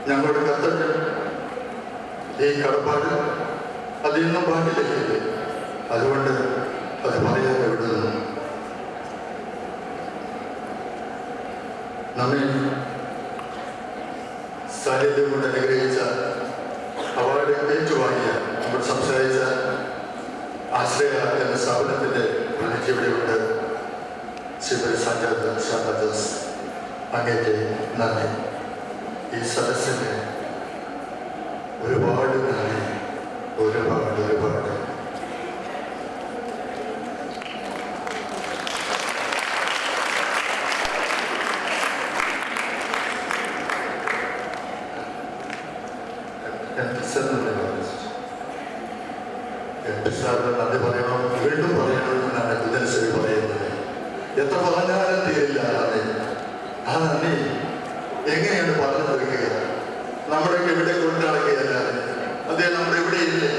ഞങ്ങളുടെ കർത്തവ്യം? ഈ കടപ്പാട് അതിന്നും പാട്ടിലേക്കില്ലേ? അതുകൊണ്ട് അത് പറയാൻ എവിടുന്നു. നമ്മെ സാന്നിധ്യം കൊണ്ട് അനുഗ്രഹിച്ച, അവാർഡ് ഏറ്റുവാങ്ങിയ, നമ്മൾ സംസാരിച്ച ആശ്രയ എന്ന സ്ഥാപനത്തിൻ്റെ പ്രതിനിധി ഇവിടെയുണ്ട്. ശ്രീമതി ശാന്ത ജോസ്, അങ്ങേക്ക് നന്ദി. ഈ സദസ്സിന് ഒരുപാട് നന്ദി, ഒരുപാട്. സാറിന് നന്ദി പറയണം, വീണ്ടും പറയണം എന്നാണ് കുഞ്ഞലശ്ശേരി പറയുന്നത്. എത്ര പറഞ്ഞാലും തീരില്ല നന്ദി. ആ നന്ദി എങ്ങനെയാണ് പറഞ്ഞു തീർക്കുക? നമ്മുടെയൊക്കെ ഇവിടെ കൊണ്ടടക്കുകയല്ലാതെ അദ്ദേഹം നമ്മുടെ ഇവിടെ ഇല്ലേ?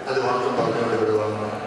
അത് മാത്രം പറഞ്ഞുകൊണ്ട് വിടുവാങ്ങണം.